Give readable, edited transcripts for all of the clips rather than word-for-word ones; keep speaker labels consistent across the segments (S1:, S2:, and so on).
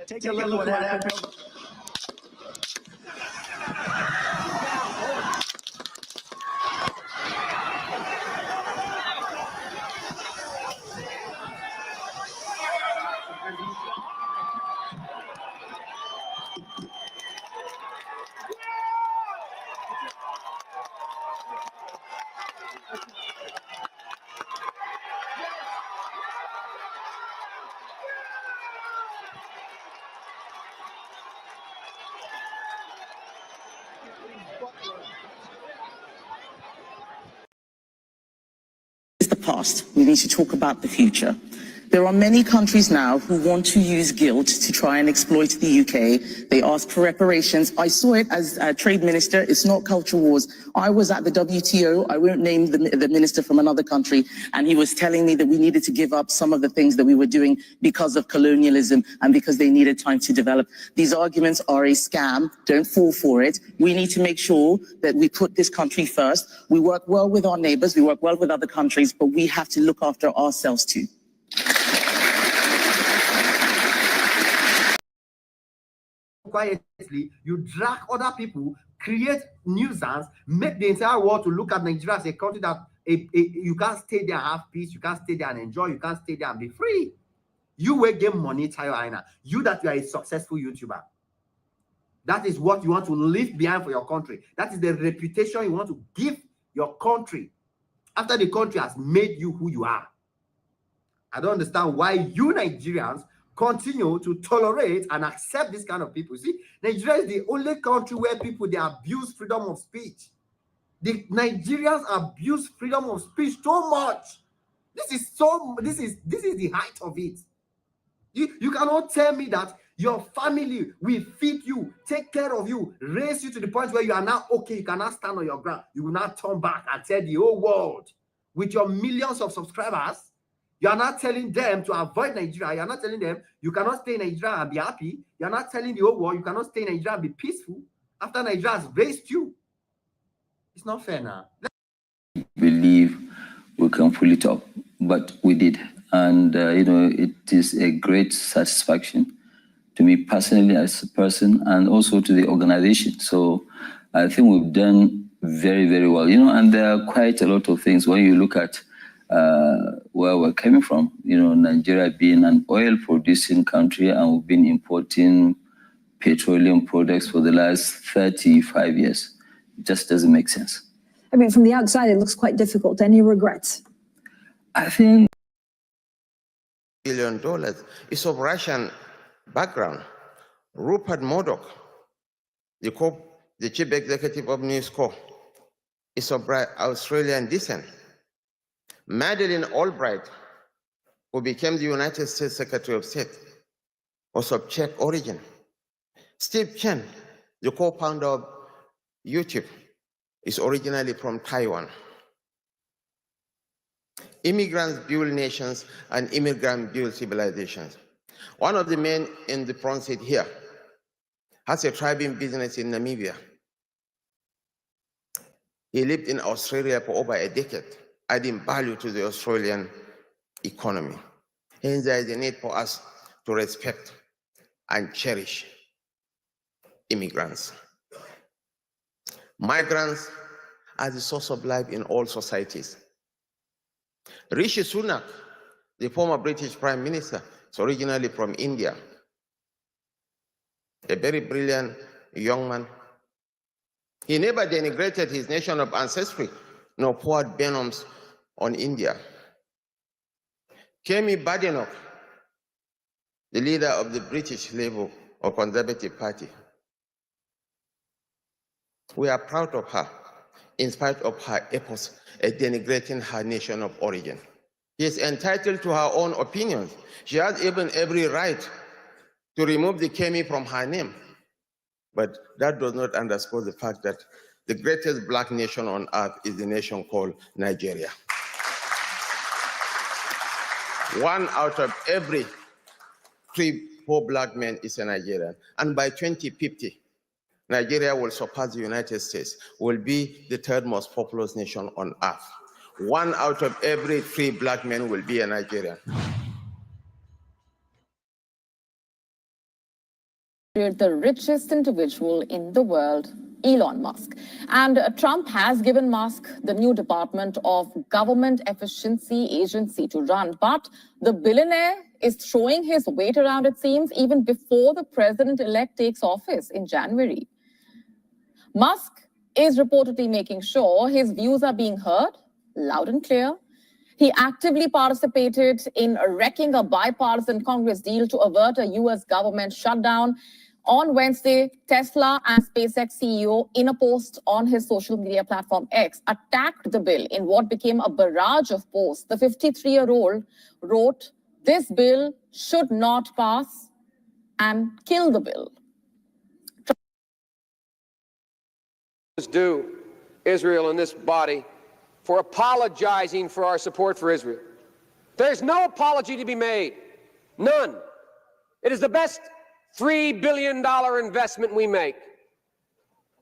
S1: Take a look what happened.
S2: The past. We need to talk about the future. There are many countries now who want to use guilt to try and exploit the UK. They ask for reparations. I saw it as a trade minister. It's not culture wars. I was at the WTO. I won't name the minister from another country. And he was telling me that we needed to give up some of the things that we were doing because of colonialism and because they needed time to develop. These arguments are a scam. Don't fall for it. We need to make sure that we put this country first. We work well with our neighbors. We work well with other countries, but we have to look after ourselves too.
S3: Quietly, you drag other people, create nuisance, make the entire world to look at Nigeria as a country that you can't stay there and have peace, you can't stay there and enjoy, you can't stay there and be free. You will get money, Tayo Aina. You that you are a successful YouTuber. That is what you want to leave behind for your country. That is the reputation you want to give your country after the country has made you who you are. I don't understand why you Nigerians continue to tolerate and accept this kind of people. See, Nigeria is the only country where people, they abuse freedom of speech. The Nigerians abuse freedom of speech so much. This is the height of it. You cannot tell me that your family will feed you, take care of you, raise you to the point where you are now okay, you cannot stand on your ground. You will not turn back and tell the whole world with your millions of subscribers. You are not telling them to avoid Nigeria. You are not telling them you cannot stay in Nigeria and be happy. You are not telling the whole world you cannot stay in Nigeria and be peaceful after Nigeria has raised you. It's not fair now.
S4: Believe we can pull it off, but we did. And, it is a great satisfaction to me personally as a person and also to the organization. So I think we've done very, very well. And there are quite a lot of things when you look at where we're coming from, Nigeria being an oil-producing country, and we've been importing petroleum products for the last 35 years. It just doesn't make sense.
S5: I mean, from the outside, it looks quite difficult. Any regrets?
S4: I think
S6: $1 billion is of Russian background. Rupert Murdoch, the chief executive of News Corp, is of Australian descent. Madeleine Albright, who became the United States Secretary of State, was of Czech origin. Steve Chen, the co-founder of YouTube, is originally from Taiwan. Immigrants build nations and immigrants build civilizations. One of the men in the front seat here has a thriving business in Namibia. He lived in Australia for over a decade, adding value to the Australian economy. Hence, there is a need for us to respect and cherish immigrants. Migrants are the source of life in all societies. Rishi Sunak, the former British Prime Minister, is originally from India. A very brilliant young man. He never denigrated his nation of ancestry, nor poured venoms on India. Kemi Badenoch, the leader of the British Labour or Conservative Party. We are proud of her, in spite of her efforts at denigrating her nation of origin. She is entitled to her own opinions. She has even every right to remove the Kemi from her name. But that does not underscore the fact that the greatest black nation on earth is the nation called Nigeria. 1 out of every 3-4 black men is a Nigerian. And by 2050, Nigeria will surpass the United States, will be the 3rd most populous nation on earth. 1 out of every 3 black men will be a Nigerian.
S7: The richest individual in the world, Elon Musk. And Trump has given Musk the new Department of Government Efficiency Agency to run. But the billionaire is throwing his weight around, it seems, even before the president-elect takes office in January. Musk is reportedly making sure his views are being heard loud and clear. He actively participated in wrecking a bipartisan Congress deal to avert a U.S. government shutdown. On Wednesday, Tesla and SpaceX CEO, in a post on his social media platform X, attacked the bill in what became a barrage of posts. The 53-year-old wrote, "This bill should not pass," and kill the bill.
S8: Due Israel in this body for apologizing for our support for Israel. There's no apology to be made. None. It is the best $3 billion investment we make.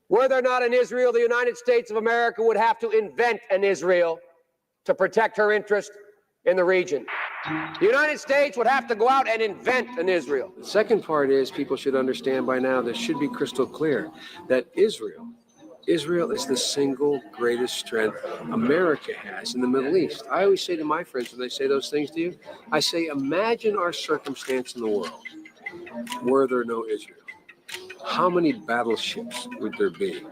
S8: Were there not an Israel, the United States of America would have to invent an Israel to protect her interest in the region. The United States would have to go out and invent an Israel. The second part is people should understand by now, this should be crystal clear, that Israel is the single greatest strength America has in the Middle East. I always say to my friends when they say those things to you, I say, imagine our circumstance in the world were there no Israel. How many battleships would there be?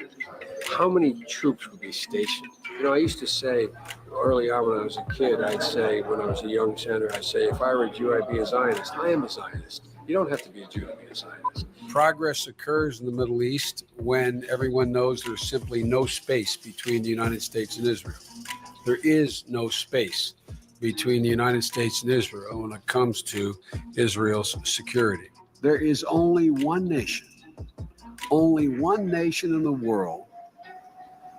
S8: How many troops would be stationed? You know, I used to say early on when I was a kid, I'd say, when I was a young senator, I'd say, if I were a Jew, I'd be a Zionist. I am a Zionist. You don't have to be a Jew to be a Zionist.
S9: Progress occurs in the Middle East when everyone knows there's simply no space between the United States and Israel. There is no space between the United States and Israel when it comes to Israel's security. There is only one nation in the world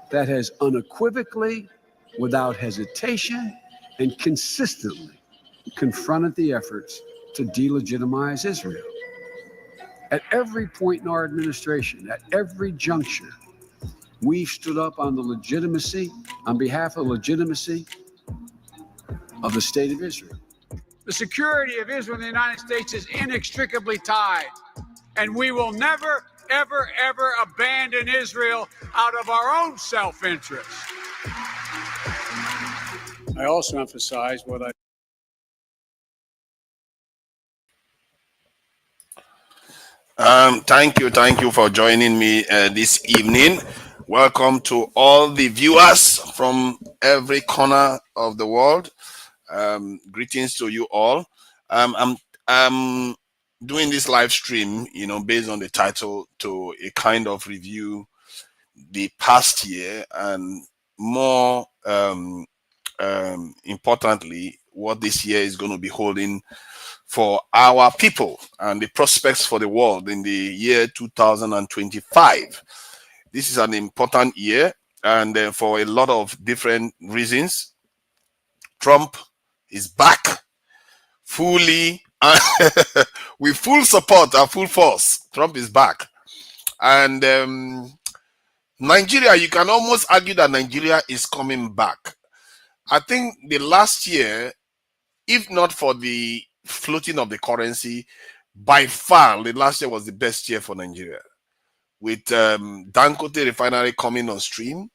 S9: that has unequivocally, without hesitation, and consistently confronted the efforts to delegitimize Israel. At every point in our administration, at every juncture, we've stood up on behalf of the legitimacy of the state of Israel.
S10: The security of Israel and the United States is inextricably tied, and we will never, ever, ever abandon Israel out of our own self-interest. I also emphasize what I
S11: Thank you for joining me this evening. Welcome to all the viewers from every corner of the world. Greetings to you all. I'm doing this live stream, based on the title, to a kind of review the past year and more importantly, what this year is going to be holding for our people and the prospects for the world in the year 2025. This is an important year, and for a lot of different reasons. Trump is back fully with full support and full force. Trump is back. And Nigeria, you can almost argue that Nigeria is coming back. I think the last year, if not for the floating of the currency, by far the last year was the best year for Nigeria, with Dangote refinery coming on stream,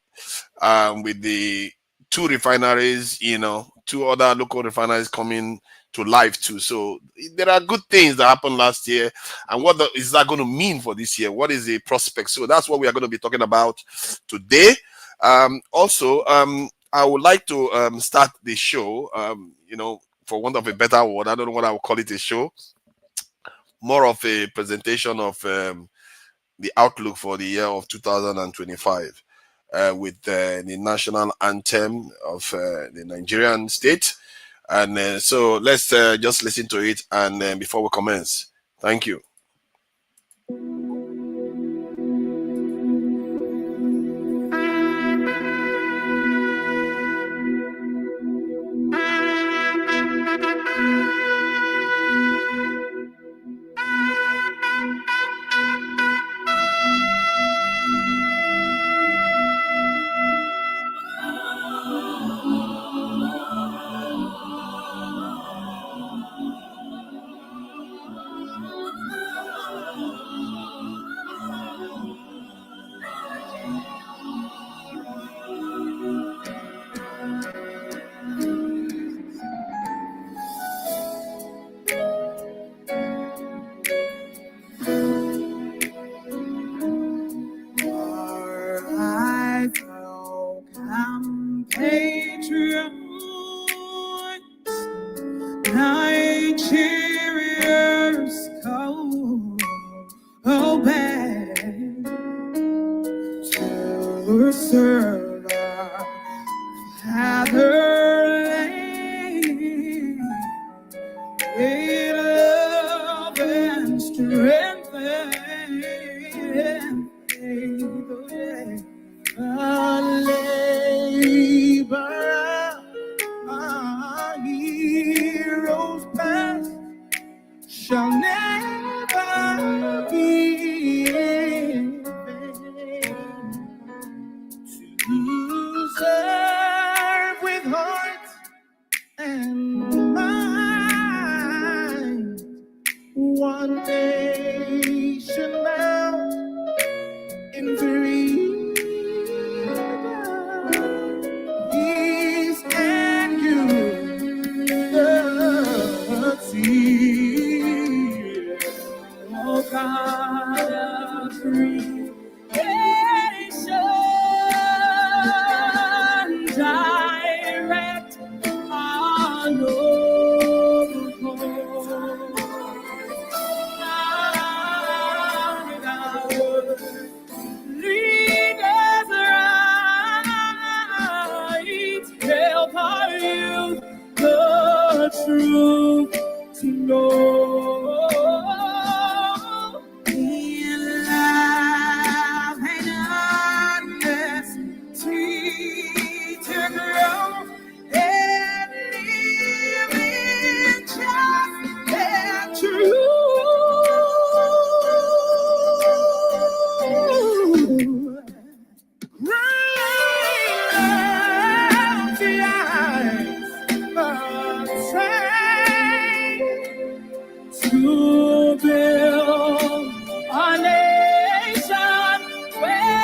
S11: with the 2 refineries, 2 other local refineries coming to life too. So there are good things that happened last year, and what is that going to mean for this year? What is the prospect? So that's what we are going to be talking about today. Also, I would like to start the show, for want of a better word, I don't know what I would call it, a show, more of a presentation of the outlook for the year of 2025 with the national anthem of the Nigerian state. And so let's just listen to it and before we commence. Thank you.
S12: chariots go back to serve our fatherland. In love and strength and faith, labor our heroes past shall never be in vain. To serve with heart and mind, one nation bound in freedom, peace and unity. Oh God of creation, direct our noble course. Lead us right, help our youth the truth to know. In love and honesty to grow and live in just and true. To build a nation where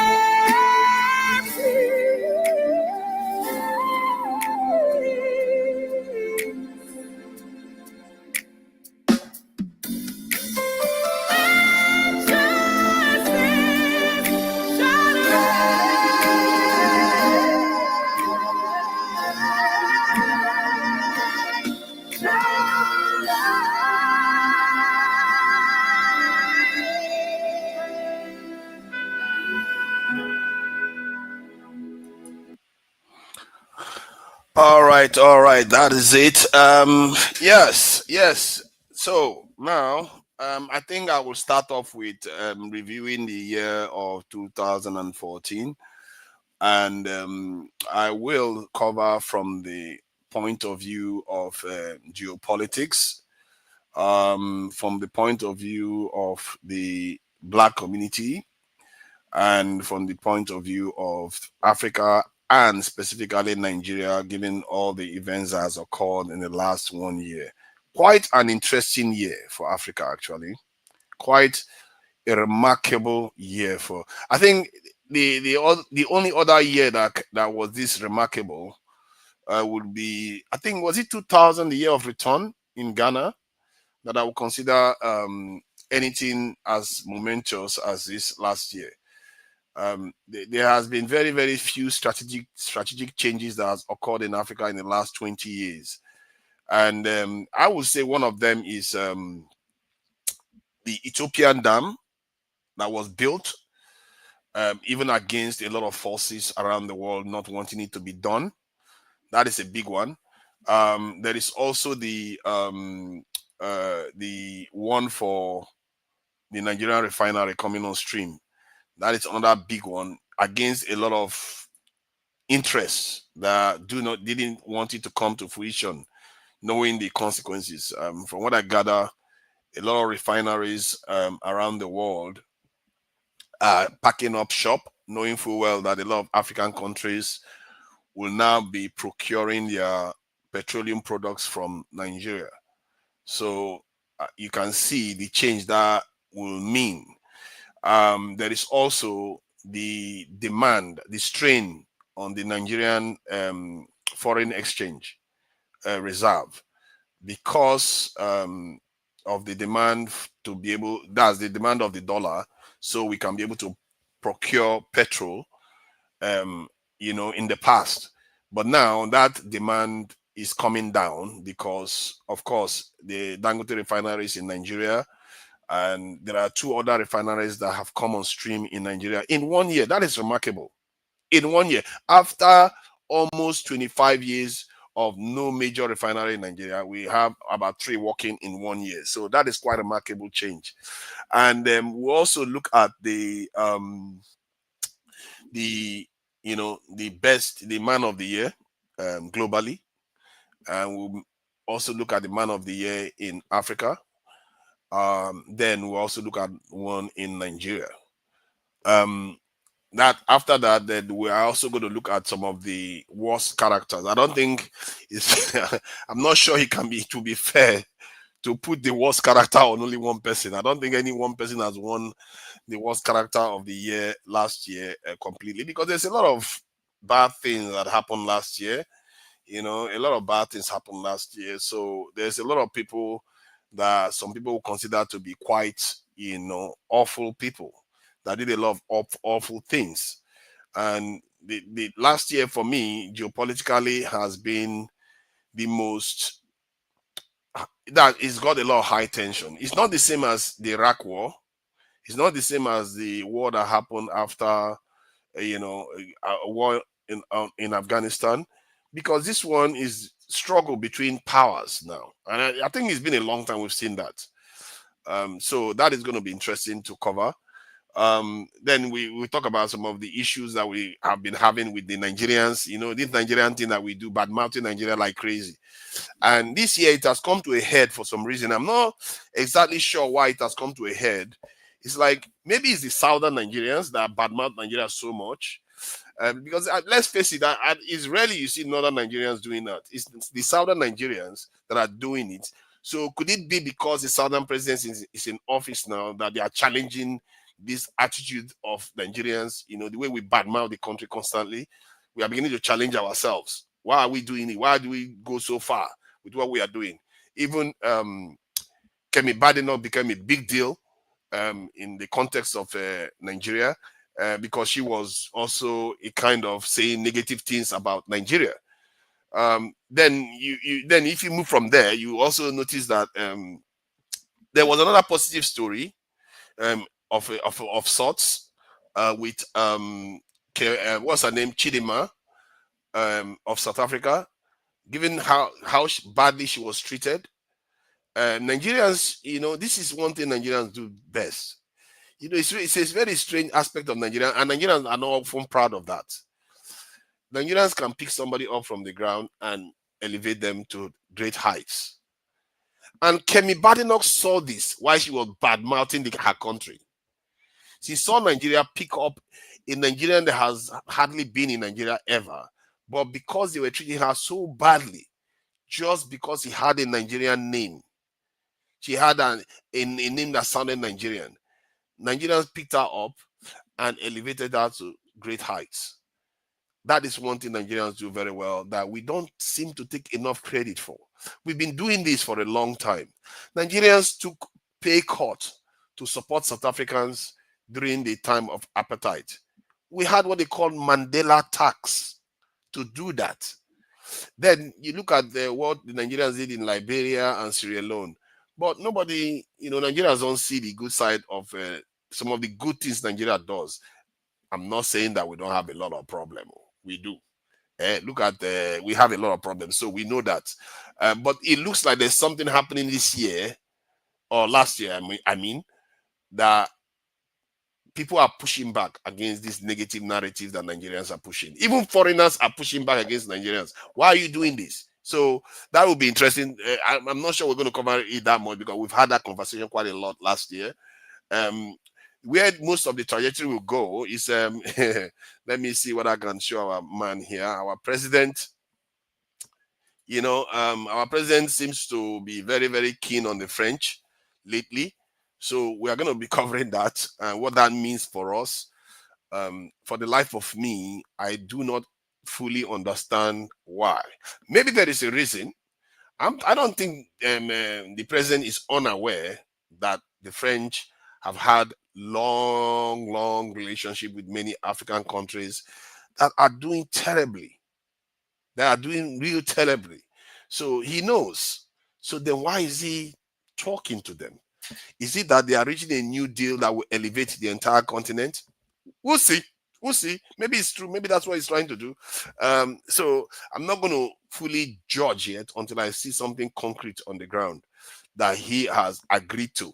S11: All right, that is it. Yes. So now, I think I will start off with reviewing the year of 2014, and I will cover from the point of view of geopolitics, from the point of view of the Black community, and from the point of view of Africa and specifically Nigeria, given all the events that has occurred in the last 1 year. Quite an interesting year for Africa, actually. Quite a remarkable year for. I think the only other year that was this remarkable would be, I think, was it 2000, the year of return in Ghana, that I would consider anything as momentous as this last year. There has been very, very few strategic changes that has occurred in Africa in the last 20 years. And I would say one of them is the Ethiopian dam that was built, even against a lot of forces around the world not wanting it to be done. That is a big one. There is also the one for the Nigerian refinery coming on stream. That is another big one against a lot of interests that didn't want it to come to fruition, knowing the consequences. From what I gather, a lot of refineries around the world are packing up shop, knowing full well that a lot of African countries will now be procuring their petroleum products from Nigeria. So you can see the change that will mean. There is also the demand, the strain on the Nigerian foreign exchange reserve, because of the demand to be able, that's the demand of the dollar, so we can be able to procure petrol, in the past. But now that demand is coming down because, of course, the Dangote refineries in Nigeria, and there are 2 other refineries that have come on stream in Nigeria in 1 year. That is remarkable. In 1 year, after almost 25 years of no major refinery in Nigeria, we have about 3 working in 1 year. So that is quite a remarkable change. And we also look at the man of the year globally, and we'll also look at the man of the year in Africa. Then we'll also look at one in Nigeria. That after that, then we are also going to look at some of the worst characters. I don't think it's I'm not sure it will be fair to put the worst character on only one person. I don't think any one person has won the worst character of the year last year completely, because there's a lot of bad things that happened last year. A lot of bad things happened last year. So there's a lot of people that some people will consider to be quite, awful people that did a lot of awful things. And the last year for me, geopolitically, has been the most, that it's got a lot of high tension. It's not the same as the Iraq war. It's not the same as the war that happened after, a war in Afghanistan, because this one is struggle between powers now. And I think it's been a long time we've seen that. So that is going to be interesting to cover. Then we talk about some of the issues that we have been having with the Nigerians, this Nigerian thing that we do, bad mouthing Nigeria like crazy. And this year it has come to a head for some reason. I'm not exactly sure why it has come to a head. It's like maybe it's the southern Nigerians that badmouth Nigeria so much. Because let's face it, it's rarely you see northern Nigerians doing that. It's the southern Nigerians that are doing it. So could it be because the southern president is in office now that they are challenging this attitude of Nigerians, the way we badmouth the country constantly? We are beginning to challenge ourselves. Why are we doing it? Why do we go so far with what we are doing? Even Kemi Badenoch became a big deal in the context of Nigeria, because she was also a kind of saying negative things about Nigeria. Then if you move from there, you also notice that there was another positive story of sorts with what's her name, Chidinma of South Africa, given how badly she was treated. Nigerians, this is one thing Nigerians do best. It's a very strange aspect of Nigeria, and Nigerians are not often proud of that. Nigerians can pick somebody up from the ground and elevate them to great heights. And Kemi Badenoch saw this while she was bad-mouthing her country. She saw Nigeria pick up a Nigerian that has hardly been in Nigeria ever, but because they were treating her so badly, just because he had a Nigerian name, she had a name that sounded Nigerian. Nigerians picked her up and elevated her to great heights. That is one thing Nigerians do very well that we don't seem to take enough credit for. We've been doing this for a long time. Nigerians took pay cut to support South Africans during the time of apartheid. We had what they call Mandela tax to do that. Then you look at what the Nigerians did in Liberia and Sierra Leone. But nobody, Nigerians don't see the good side of some of the good things Nigeria does. I'm not saying that we don't have a lot of problems. We do. Look at we have a lot of problems, so we know that. But it looks like there's something happening this year or last year. I mean, that people are pushing back against this negative narrative that Nigerians are pushing. Even foreigners are pushing back against Nigerians. Why are you doing this? So that will be interesting. I'm not sure we're going to cover it that much because we've had that conversation quite a lot last year. Where most of the trajectory will go is let me see what I can show our man here. Our president, our president seems to be very, very keen on the French lately. So we are going to be covering that and what that means for us. For the life of me, I do not fully understand why. Maybe there is a reason. I don't think the president is unaware that the French have had long relationship with many African countries that are doing terribly. They are doing real terribly. So he knows. So then why is he talking to them? Is it that they are reaching a new deal that will elevate the entire continent? We'll see. We'll see. Maybe it's true. Maybe that's what he's trying to do. So I'm not going to fully judge yet until I see something concrete on the ground that he has agreed to.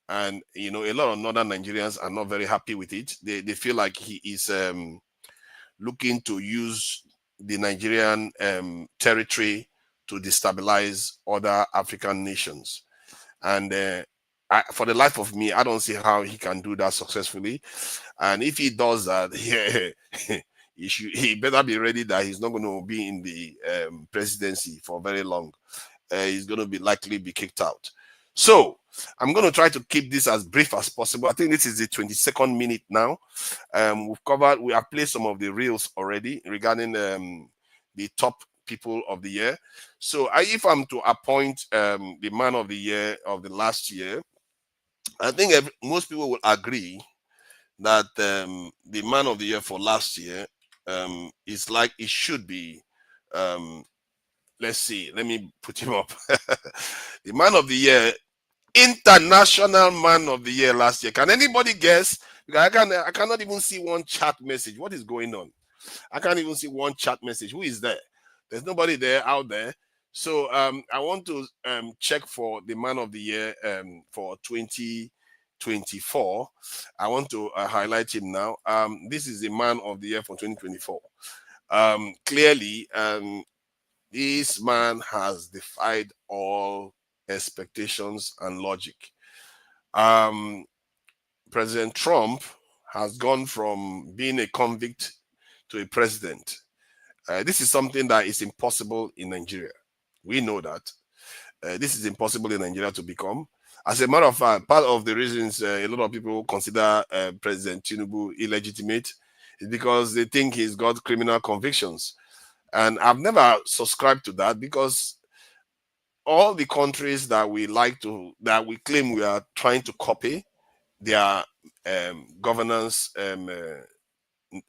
S11: And, you know, a lot of northern Nigerians are not very happy with it. They feel like he is looking to use the Nigerian territory to destabilize other African nations. And for the life of me, I don't see how he can do that successfully. And if he does that, he better be ready that he's not going to be in the presidency for very long. He's going to be likely be kicked out. So I'm going to try to keep this as brief as possible. I think this is the 22nd minute now. We have played some of the reels already regarding the top people of the year. So if I'm to appoint the man of the year of the last year, I think most people will agree that the man of the year for last year is like it should be. Let's see, let me put him up. The man of the year, international man of the year last year. Can anybody guess? Because I cannot even see one chat message. What is going on? I can't even see one chat message. Who is there? There's nobody there out there. So I want to check for the man of the year for 2024. I want to highlight him now. This is the man of the year for 2024. Clearly, this man has defied all expectations and logic. President Trump has gone from being a convict to a president. This is something that is impossible in Nigeria. We know that. This is impossible in Nigeria to become. As a matter of fact, part of the reasons a lot of people consider President Tinubu illegitimate is because they think he's got criminal convictions. And I've never subscribed to that, because all the countries that we claim we are trying to copy their governance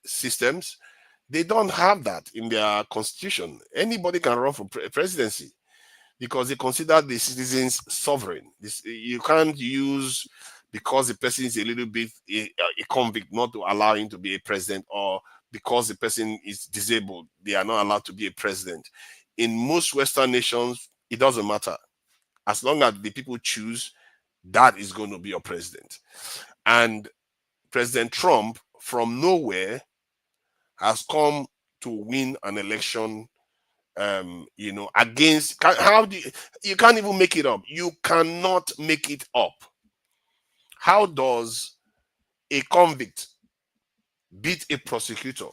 S11: systems, they don't have that in their constitution. Anybody can run for presidency because they consider the citizens sovereign. You can't use, because the person is a little bit a convict, not to allow him to be a president, or because the person is disabled, they are not allowed to be a president. In most Western nations, it doesn't matter. As long as the people choose, that is going to be your president. And President Trump, from nowhere, has come to win an election, against. You can't even make it up. You cannot make it up. How does a convict beat a prosecutor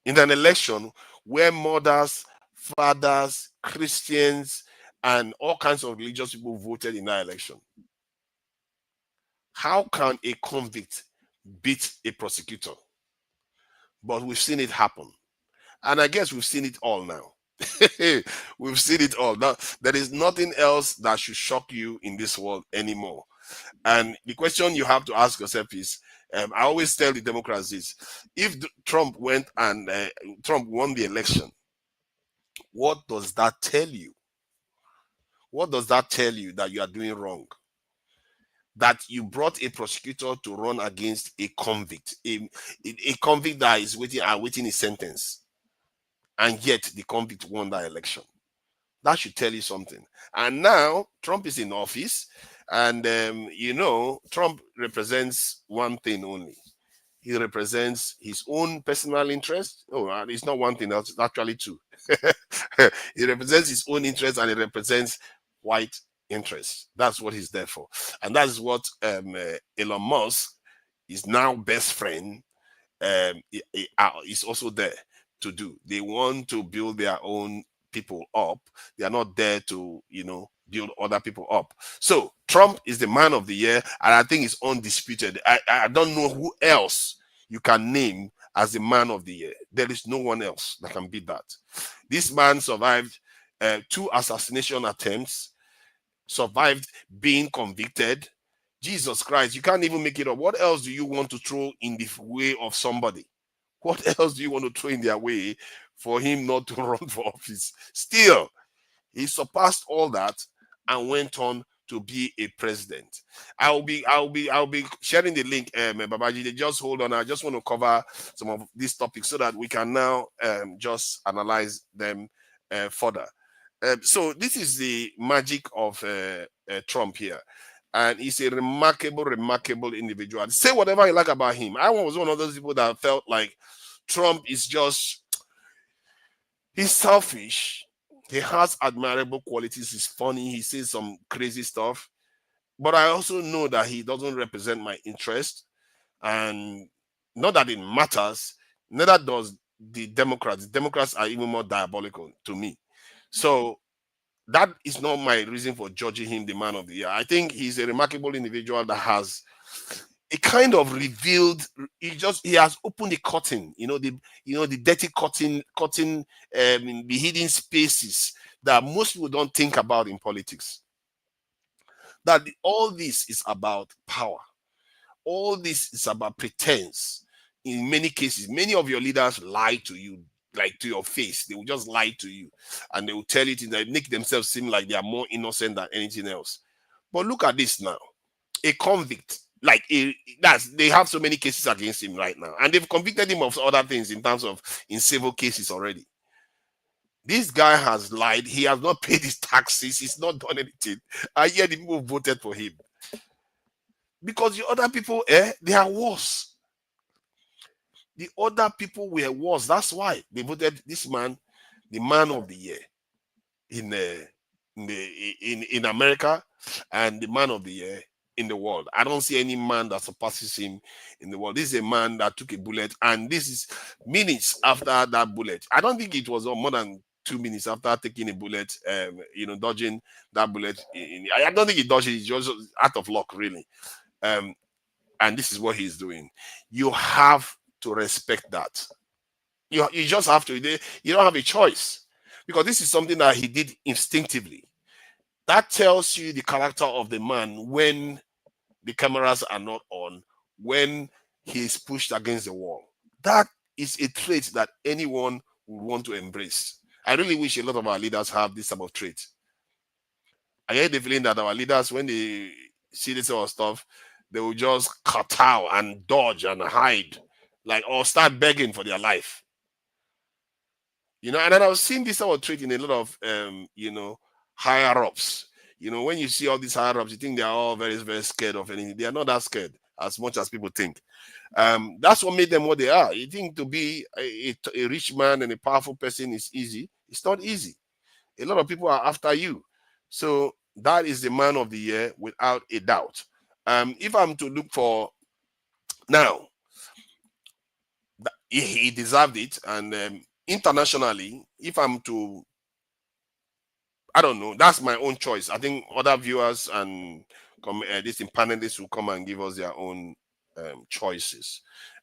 S11: in an election where mothers, fathers, Christians, and all kinds of religious people voted in that election? How can a convict beat a prosecutor? But we've seen it happen. And I guess we've seen it all now. We've seen it all. Now, there is nothing else that should shock you in this world anymore. And the question you have to ask yourself is, I always tell the Democrats this: if Trump won the election, what does that tell you? What does that tell you that you are doing wrong? That you brought a prosecutor to run against a convict, a convict that is awaiting his sentence, and yet the convict won that election. That should tell you something. And now Trump is in office, and Trump represents one thing only. He represents his own personal interest. Oh, it's not one thing, it's actually two. He represents his own interest, and he represents white interests. That's what he's there for. And that's what Elon Musk, his now best friend, is also there to do. They want to build their own people up. They are not there to, build other people up. So Trump is the man of the year, and I think it's undisputed. I don't know who else you can name as the man of the year. There is no one else that can beat that. This man survived 2 assassination attempts, survived being convicted. Jesus Christ, you can't even make it up. What else do you want to throw in the way of somebody? What else do you want to throw in their way for him not to run for office? Still, He surpassed all that and went on to be a president. I'll be sharing the link, Babaji. Just hold on. I just want to cover some of these topics so that we can now just analyze them further. So this is the magic of Trump here. And he's a remarkable individual. Say whatever you like about him. I was one of those people that felt like Trump is just, he's selfish. He has admirable qualities. He's funny. He says some crazy stuff. But I also know that he doesn't represent my interest. And not that it matters. Neither does the Democrats. The Democrats are even more diabolical to me. So that is not my reason for judging him the man of the year. I think he's a remarkable individual that has a kind of revealed, he has opened the curtain, the dirty curtain in the hidden spaces that most people don't think about in politics. That all this is about power. All this is about pretense. In many cases, many of your leaders lie to you, like to your face. They will just lie to you, and they will tell it, they make themselves seem like they are more innocent than anything else. But look at this now. A convict, they have so many cases against him right now, and they've convicted him of other things in civil cases already. This guy has lied. He has not paid his taxes. He's not done anything. And yet the people voted for him. Because the other people, they are worse. The other people were worse. That's why they voted this man the man of the year in America, and the man of the year in the world. I don't see any man that surpasses him in the world. This is a man that took a bullet, and this is minutes after that bullet. I don't think it was more than 2 minutes after taking a bullet, dodging that bullet. I don't think he dodged it. It's just out of luck, really. And this is what he's doing. You have to respect that. You just have to. You don't have a choice, because this is something that he did instinctively. That tells you the character of the man when the cameras are not on, when he is pushed against the wall. That is a trait that anyone would want to embrace. I really wish a lot of our leaders have this type of trait. I get the feeling that our leaders, when they see this sort of stuff, they will just kowtow and dodge and hide, or start begging for their life. And then I was seeing this sort of trait in a lot of, higher ups. When you see all these higher ups, you think they are all very, very scared of anything. They are not that scared as much as people think. That's what made them what they are. You think to be a rich man and a powerful person is easy. It's not easy. A lot of people are after you. So that is the man of the year without a doubt. If I'm to look for now, he deserved it. And internationally, if I'm to, I don't know, that's my own choice. I think other viewers and these panelists will come and give us their own choices.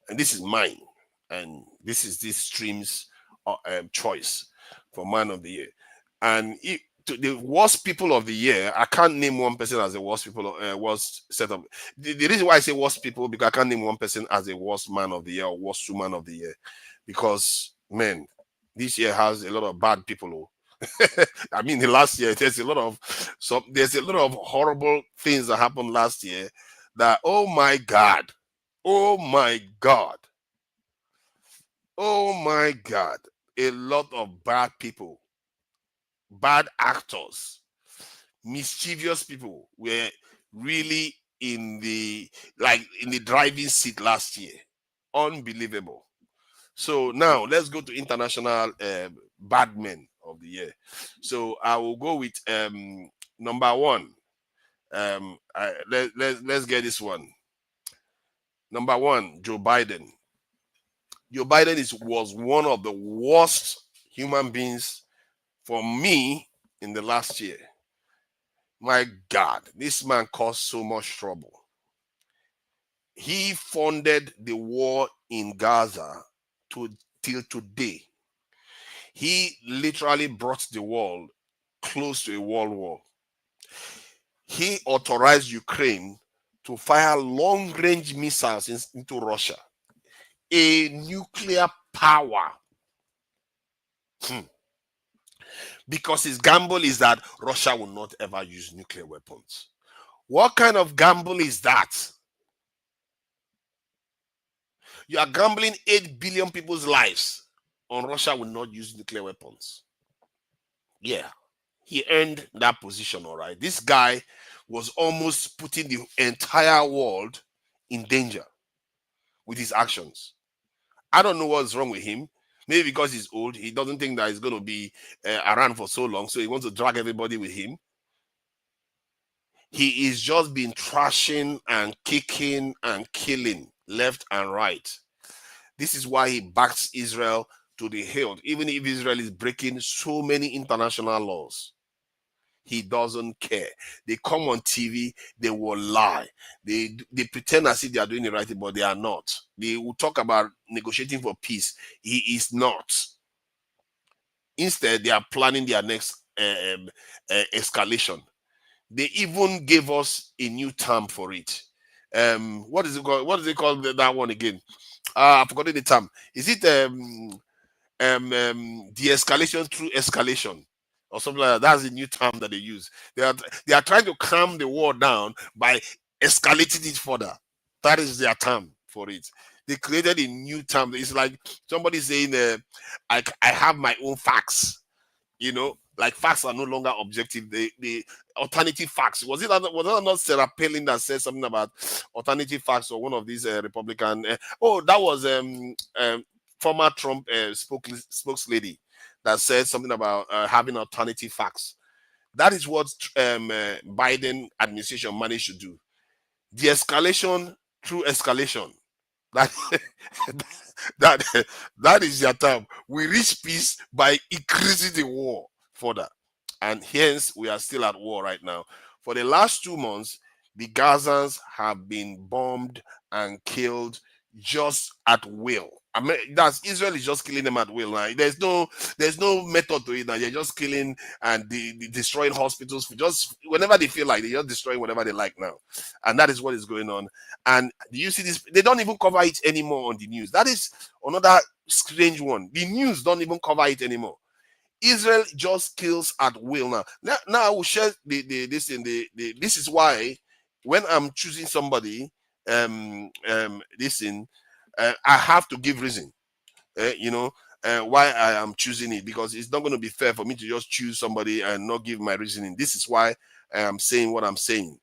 S11: And this is mine. And this is this stream's choice for man of the year. And the worst people of the year, I can't name one person as the worst people, worst set of. The reason why I say worst people, because I can't name one person as the worst man of the year or worst woman of the year. Because, man, this year has a lot of bad people. I mean, the last year, there's a lot of horrible things that happened last year that, oh my God, a lot of bad people, bad actors, mischievous people were really in the driving seat last year. Unbelievable. So now let's go to international bad men of the year. So I will go with number one. Let's get this one. Number one, Joe Biden. Joe Biden was one of the worst human beings for me in the last year. My God, this man caused so much trouble. He funded the war in Gaza till today. He literally brought the world close to a world war. He authorized Ukraine to fire long-range missiles into Russia, a nuclear power. because his gamble is that Russia will not ever use nuclear weapons. What kind of gamble is that? You are gambling 8 billion people's lives on Russia will not use nuclear weapons. Yeah, he earned that position, all right. This guy was almost putting the entire world in danger with his actions. I don't know what's wrong with him. Maybe because he's old, he doesn't think that he's going to be around for so long, so he wants to drag everybody with him. He is just been trashing and kicking and killing left and right. This is why he backs Israel to the hilt, even if Israel is breaking so many international laws. He doesn't care. They come on TV, they will lie. They pretend as if they are doing the right thing, but they are not. They will talk about negotiating for peace. He is not. Instead, they are planning their next escalation. They even gave us a new term for it. What is it called? What is it called? That one again? I've forgotten the term. Is it de-escalation through escalation? Or something like that. That's the new term that they use. They are trying to calm the war down by escalating it further. That is their term for it. They created a new term. It's like somebody saying, I have my own facts. You know, like facts are no longer objective. The alternative facts. Was it not Sarah Palin that said something about alternative facts, or one of these Republican? That was former Trump spokeslady that said something about having alternative facts. That is what Biden administration managed to do. De-escalation through escalation. That is their term. We reach peace by increasing the war further. And hence, we are still at war right now. For the last 2 months, the Gazans have been bombed and killed just at will. That's Israel is just killing them at will now. There's no method to it now. They're just killing and destroying hospitals just whenever they feel like. They're just destroying whatever they like now, and that is what is going on. And do you see this? They don't even cover it anymore on the news. That is another strange one. The news don't even cover it anymore. Israel just kills at will now. Now I will share this in this is why when I'm choosing somebody, I have to give reason, why I am choosing it, because it's not going to be fair for me to just choose somebody and not give my reasoning. This is why I am saying what I'm saying.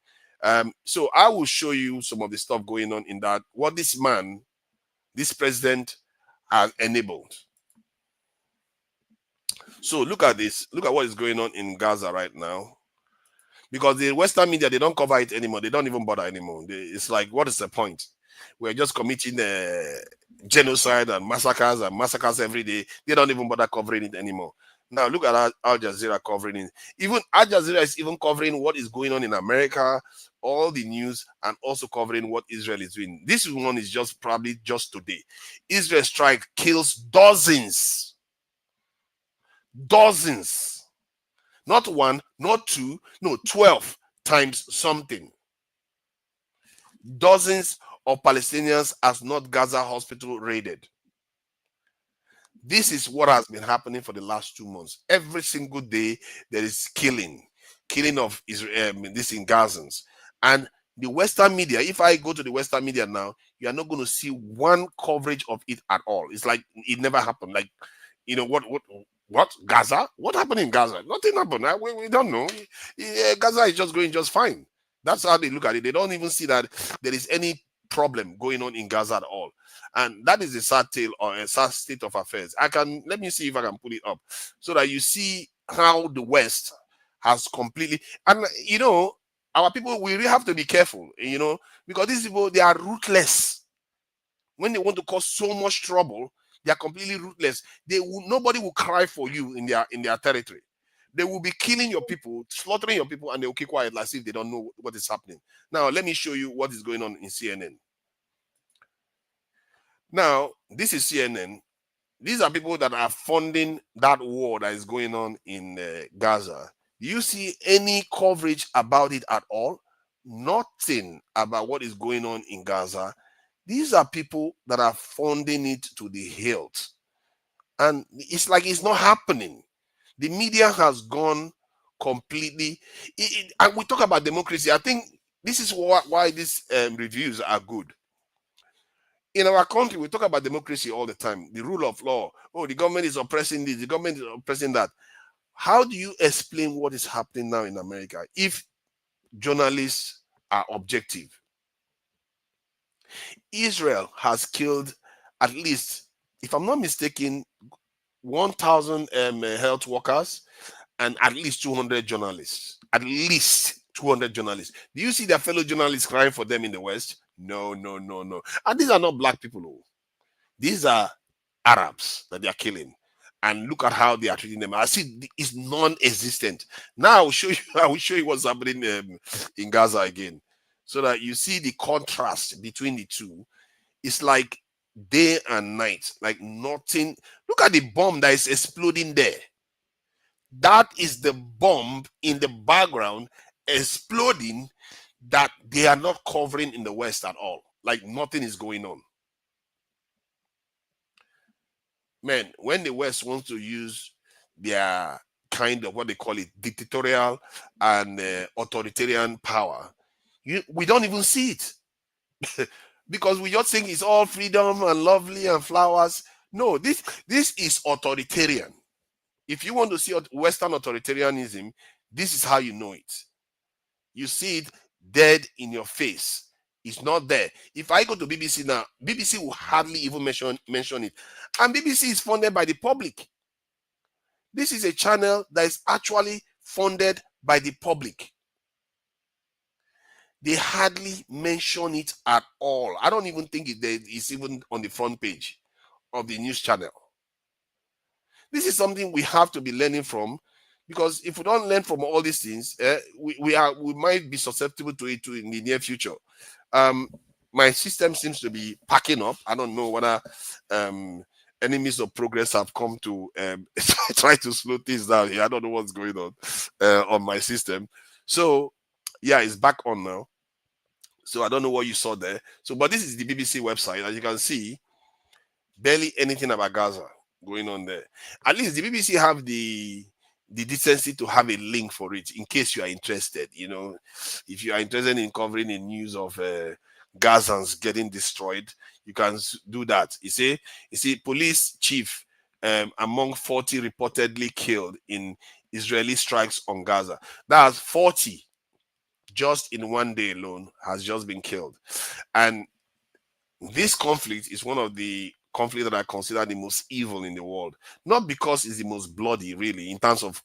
S11: So I will show you some of the stuff going on in that, what this president has enabled. So look at this. Look at what is going on in Gaza right now. Because the Western media, they don't cover it anymore. They don't even bother anymore. It's like, what is the point? We're just committing genocide and massacres every day. They don't even bother covering it anymore. Now look at Al Jazeera covering it. Even Al Jazeera is even covering what is going on in America, all the news, and also covering what Israel is doing. This one is probably just today. Israel strike kills dozens. Not one, not two, no, 12 times something. Dozens of Palestinians as North Gaza hospital raided. This is what has been happening for the last 2 months. Every single day there is killing of Israel, this in Gazans. And the Western media, if I go to the Western media now, you are not going to see one coverage of it at all. It's like it never happened. Like, what Gaza? What happened in Gaza? Nothing happened. We don't know. Gaza is just going just fine. That's how they look at it. They don't even see that there is any problem going on in Gaza at all. And that is a sad tale or a sad state of affairs. Let me see if I can put it up so that you see how the West has completely, and our people, we really have to be careful, because these people, they are ruthless. When they want to cause so much trouble, they are completely ruthless. Nobody will cry for you in their territory. They will be killing your people, slaughtering your people, and they will keep quiet as if they don't know what is happening. Now, let me show you what is going on in CNN. Now, this is CNN. These are people that are funding that war that is going on in Gaza. Do you see any coverage about it at all? Nothing about what is going on in Gaza. These are people that are funding it to the hilt. And it's like it's not happening. The media has gone completely. And we talk about democracy. I think this is why these reviews are good. In our country, we talk about democracy all the time, the rule of law. Oh, the government is oppressing this, the government is oppressing that. How do you explain what is happening now in America if journalists are objective? Israel has killed at least, if I'm not mistaken, 1,000 health workers and at least 200 journalists. At least 200 journalists. Do you see their fellow journalists crying for them in the West? No, no, no, no. And these are not black people. Oh. These are Arabs that they are killing. And look at how they are treating them. I see it's non-existent. Now I will show you. I will show you what's happening in Gaza again, so that you see the contrast between the two. It's like day and night, like nothing. Look at the bomb that is exploding there. That is the bomb in the background exploding that they are not covering in the West at all. Like nothing is going on. Man, when the West wants to use their kind of what they call it dictatorial and authoritarian power, we don't even see it. Because we just think it's all freedom and lovely and flowers. No, this is authoritarian. If you want to see Western authoritarianism, this is how you know it. You see it dead in your face. It's not there. If I go to BBC now, BBC will hardly even mention it. And BBC is funded by the public. This is a channel that is actually funded by the public. They hardly mention it at all. I don't even think it's even on the front page of the news channel. This is something we have to be learning from, because if we don't learn from all these things, we might be susceptible to it in the near future. My system seems to be packing up. I don't know whether enemies of progress have come to try to slow things down here. I don't know what's going on my system. So yeah, it's back on now. So I don't know what you saw there. So, but this is the BBC website. As you can see, barely anything about Gaza going on there. At least the BBC have the decency to have a link for it in case you are interested. You know, if you are interested in covering the news of Gazans getting destroyed, you can do that. You see, police chief among 40 reportedly killed in Israeli strikes on Gaza. That's 40. Just in one day alone has just been killed. And this conflict is one of the conflicts that I consider the most evil in the world. Not because it's the most bloody, really, in terms of,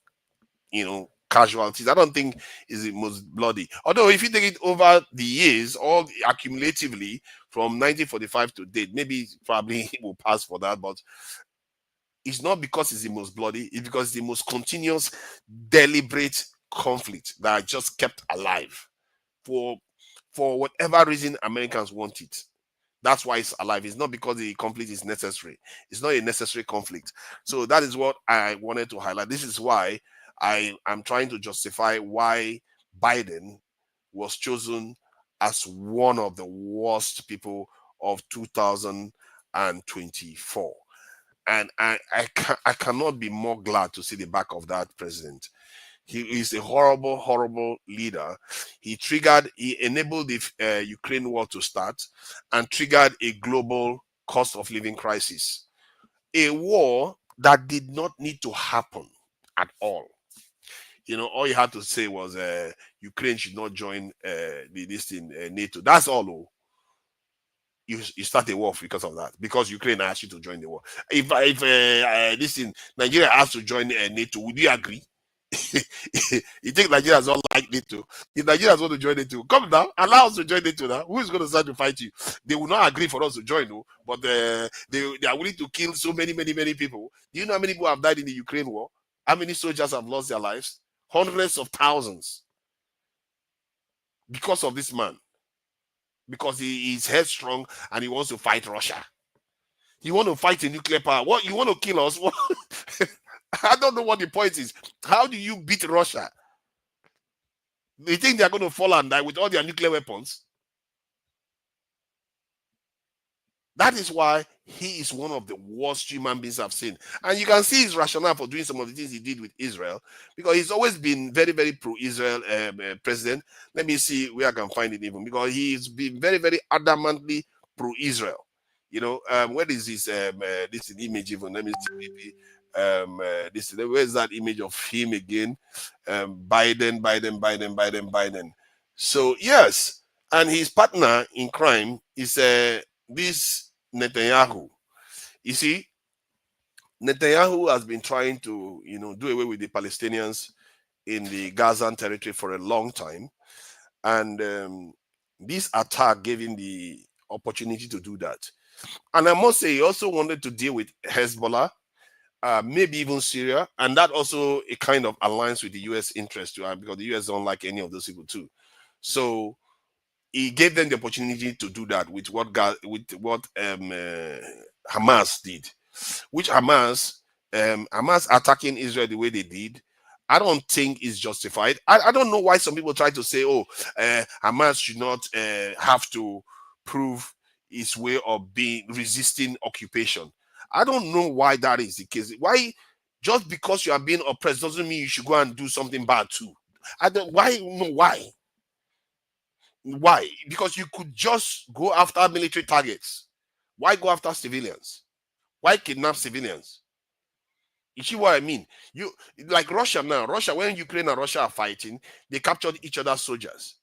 S11: casualties. I don't think it's the most bloody. Although if you take it over the years, all accumulatively from 1945 to date, maybe probably it will pass for that, but it's not because it's the most bloody. It's because it's the most continuous, deliberate conflict that just kept alive for whatever reason Americans want it. That's why it's alive. It's not because the conflict is necessary. It's not a necessary conflict. So that is what I wanted to highlight. This is why I am trying to justify why Biden was chosen as one of the worst people of 2024. And I cannot be more glad to see the back of that president. He is a horrible, horrible leader. He enabled the Ukraine war to start and triggered a global cost of living crisis. A war that did not need to happen at all. All you had to say was Ukraine should not join NATO. That's all. You start a war because of that, because Ukraine asked you to join the war. If Nigeria asked to join NATO, would you agree? You think Nigeria is not like NATO? If Nigeria want to join NATO, come down, allow us to join NATO now. Who is going to start to fight you? They will not agree for us to join, no, but they are willing to kill so many people. Do you know how many people have died in the Ukraine war? How many soldiers have lost their lives? Hundreds of thousands. Because of this man. Because he is headstrong and he wants to fight Russia. You want to fight a nuclear power. What, you want to kill us? I don't know what the point is. How do you beat Russia? They think they're going to fall and die with all their nuclear weapons? That is why he is one of the worst human beings I've seen. And you can see his rationale for doing some of the things he did with Israel, because he's always been very, very pro-Israel president. Let me see where I can find it even, because he's been very, very adamantly pro-Israel. You know, where is this image even? Let me see. Where's that image of him again? Biden. So yes, and his partner in crime is this Netanyahu. You see, Netanyahu has been trying to, do away with the Palestinians in the Gazan territory for a long time, and this attack gave him the opportunity to do that. And I must say, he also wanted to deal with Hezbollah, maybe even Syria, and that also a kind of aligns with the U.S. interest too, because the U.S. don't like any of those people too. So he gave them the opportunity to do that with what Hamas did, which Hamas attacking Israel the way they did, I don't think is justified. I don't know why some people try to say, Hamas should not have to prove its way of resisting occupation. I don't know why that is the case. Why, just because you are being oppressed doesn't mean you should go and do something bad too. Why? Why? Because you could just go after military targets. Why go after civilians? Why kidnap civilians? You see what I mean? You like Russia now. Russia, when Ukraine and Russia are fighting, they captured each other's soldiers.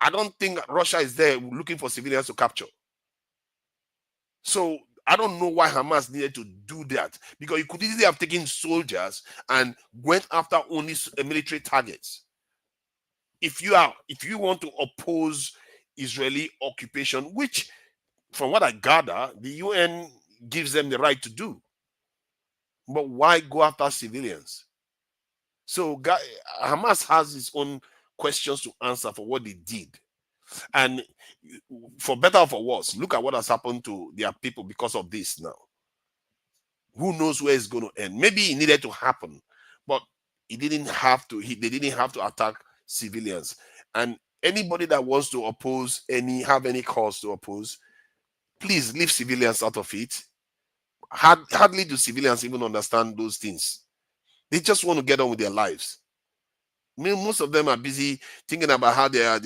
S11: I don't think Russia is there looking for civilians to capture. So I don't know why Hamas needed to do that, because you could easily have taken soldiers and went after only military targets. If you want to oppose Israeli occupation, which from what I gather, the UN gives them the right to do. But why go after civilians? So Hamas has its own questions to answer for what they did. And for better or for worse, look at what has happened to their people because of this now. Who knows where it's going to end? Maybe it needed to happen, but they didn't have to attack civilians. And anybody that wants to oppose have any cause to oppose, please leave civilians out of it. Hardly do civilians even understand those things. They just want to get on with their lives. I mean, most of them are busy thinking about how their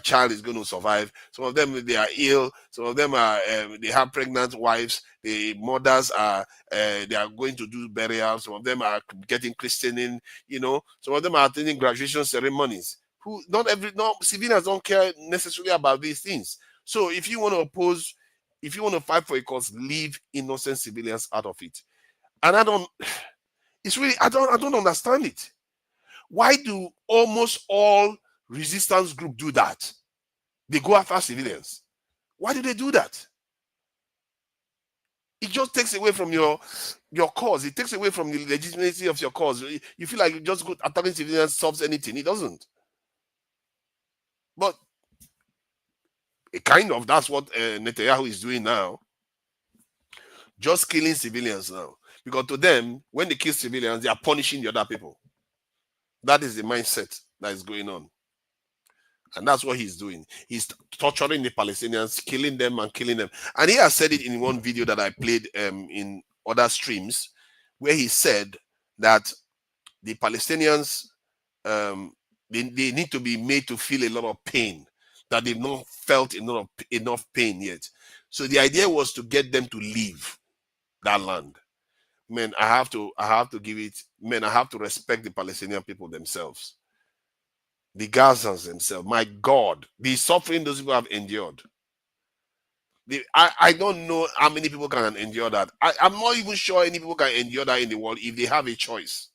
S11: child is going to survive. Some of them, they are ill. Some of them are they have pregnant wives. The mothers are they are going to do burials. Some of them are getting christening. Some of them are attending graduation ceremonies. Civilians don't care necessarily about these things. So if you want to oppose, if you want to fight for a cause, leave innocent civilians out of it. And I don't understand it. Why do almost all resistance groups do that? They go after civilians. Why do they do that? It just takes away from your cause. It takes away from the legitimacy of your cause. You feel like you just go attacking civilians solves anything. It doesn't. But that's what Netanyahu is doing now. Just killing civilians now. Because to them, when they kill civilians, they are punishing the other people. That is the mindset that is going on. And that's what he's doing. He's torturing the Palestinians, killing them. And he has said it in one video that I played in other streams, where he said that the Palestinians, they need to be made to feel a lot of pain, that they've not felt enough pain yet. So the idea was to get them to leave that land. Man, I have to respect the Palestinian people themselves. The Gazans themselves. My God, the suffering those people have endured. I don't know how many people can endure that. I'm not even sure any people can endure that in the world if they have a choice.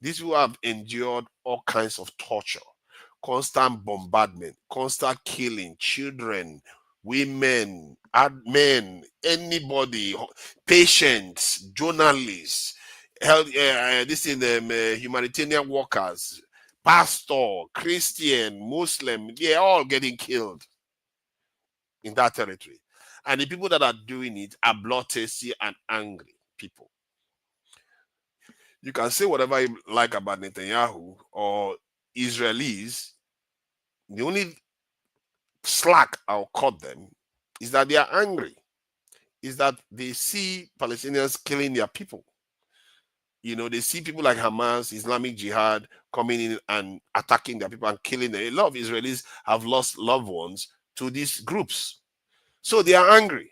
S11: These people have endured all kinds of torture, constant bombardment, constant killing, children, women, men, anybody, patients, journalists, humanitarian workers, pastor, Christian, Muslim, they're all getting killed in that territory. And the people that are doing it are bloodthirsty and angry people. You can say whatever you like about Netanyahu or Israelis. The only slack I'll cut them is that they are angry. is that they see Palestinians killing their people. You know, they see people like Hamas, Islamic Jihad coming in and attacking their people and killing them. A lot of Israelis have lost loved ones to these groups. So they are angry.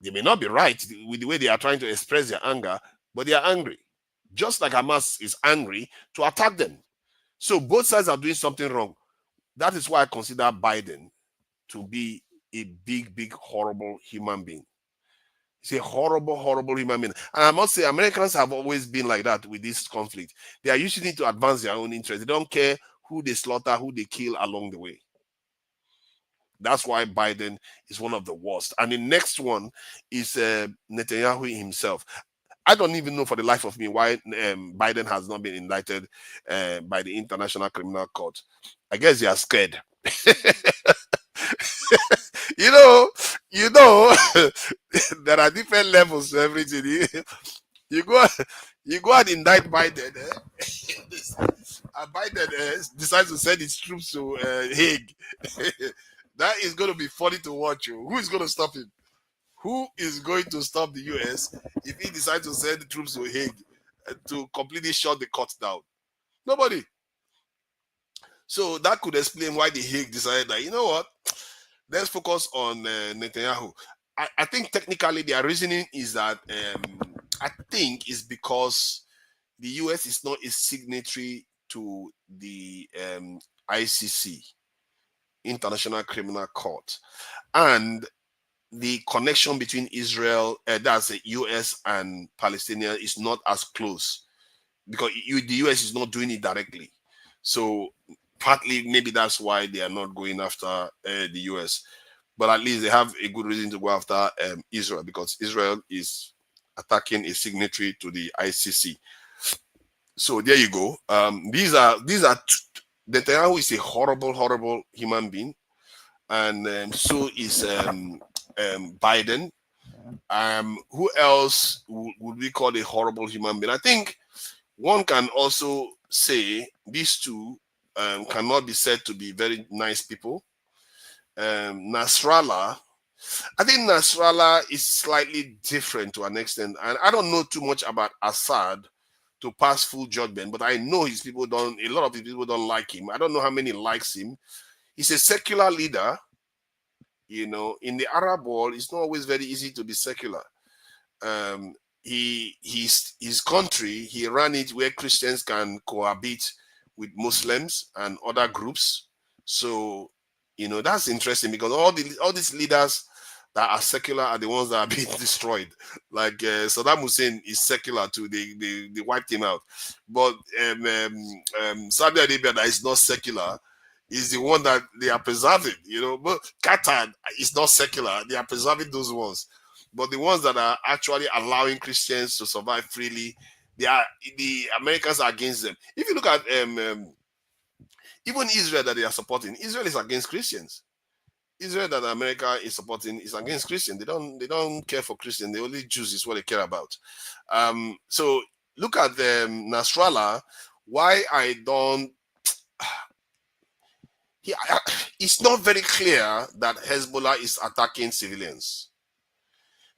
S11: They may not be right with the way they are trying to express their anger, but they are angry. Just like Hamas is angry to attack them. So both sides are doing something wrong. That is why I consider Biden to be a big, big, horrible human being. He's a horrible, horrible human being. And I must say, Americans have always been like that with this conflict. They are using it to advance their own interests. They don't care who they slaughter, who they kill along the way. That's why Biden is one of the worst. And the next one is Netanyahu himself. I don't even know for the life of me why Biden has not been indicted by the International Criminal Court. I guess they are scared. you know, there are different levels to everything. You go and indict Biden, and Biden decides to send his troops to Hague. That is going to be funny to watch. Who is going to stop him? Who is going to stop the US if he decides to send the troops to Hague to completely shut the court down? Nobody. So that could explain why the Hague decided that, you know what, let's focus on Netanyahu. I think technically their reasoning is that I think it's because the US is not a signatory to the ICC, International Criminal Court, and the connection between Israel, that's the US and Palestinian, is not as close because the US is not doing it directly. So partly maybe that's why they are not going after the US, but at least they have a good reason to go after Israel, because Israel is attacking a signatory to the ICC. So there you go. These are Netanyahu is a horrible, horrible human being, and so is Biden. Who else would we call a horrible human being? I think one can also say these two cannot be said to be very nice people. Nasrallah, I think Nasrallah is slightly different to an extent, and I don't know too much about Assad to pass full judgment, but I know his people don't. A lot of his people don't like him. I don't know how many likes him. He's a secular leader. You know, in the Arab world, it's not always very easy to be secular. His country, he ran it where Christians can cohabit with Muslims and other groups. So, you know, that's interesting because all these leaders that are secular are the ones that are being destroyed. Like Saddam Hussein is secular too. They wiped him out. But Saudi Arabia, that is not secular, is the one that they are preserving, you know. But Qatar is not secular. They are preserving those ones. But the ones that are actually allowing Christians to survive freely, the Americans are against them. If you look at even Israel that they are supporting, Israel is against Christians. Israel that America is supporting is against Christians. They don't care for Christians. They only Jews is what they care about. So look at Nasrallah. Why I don't. It's not very clear that Hezbollah is attacking civilians.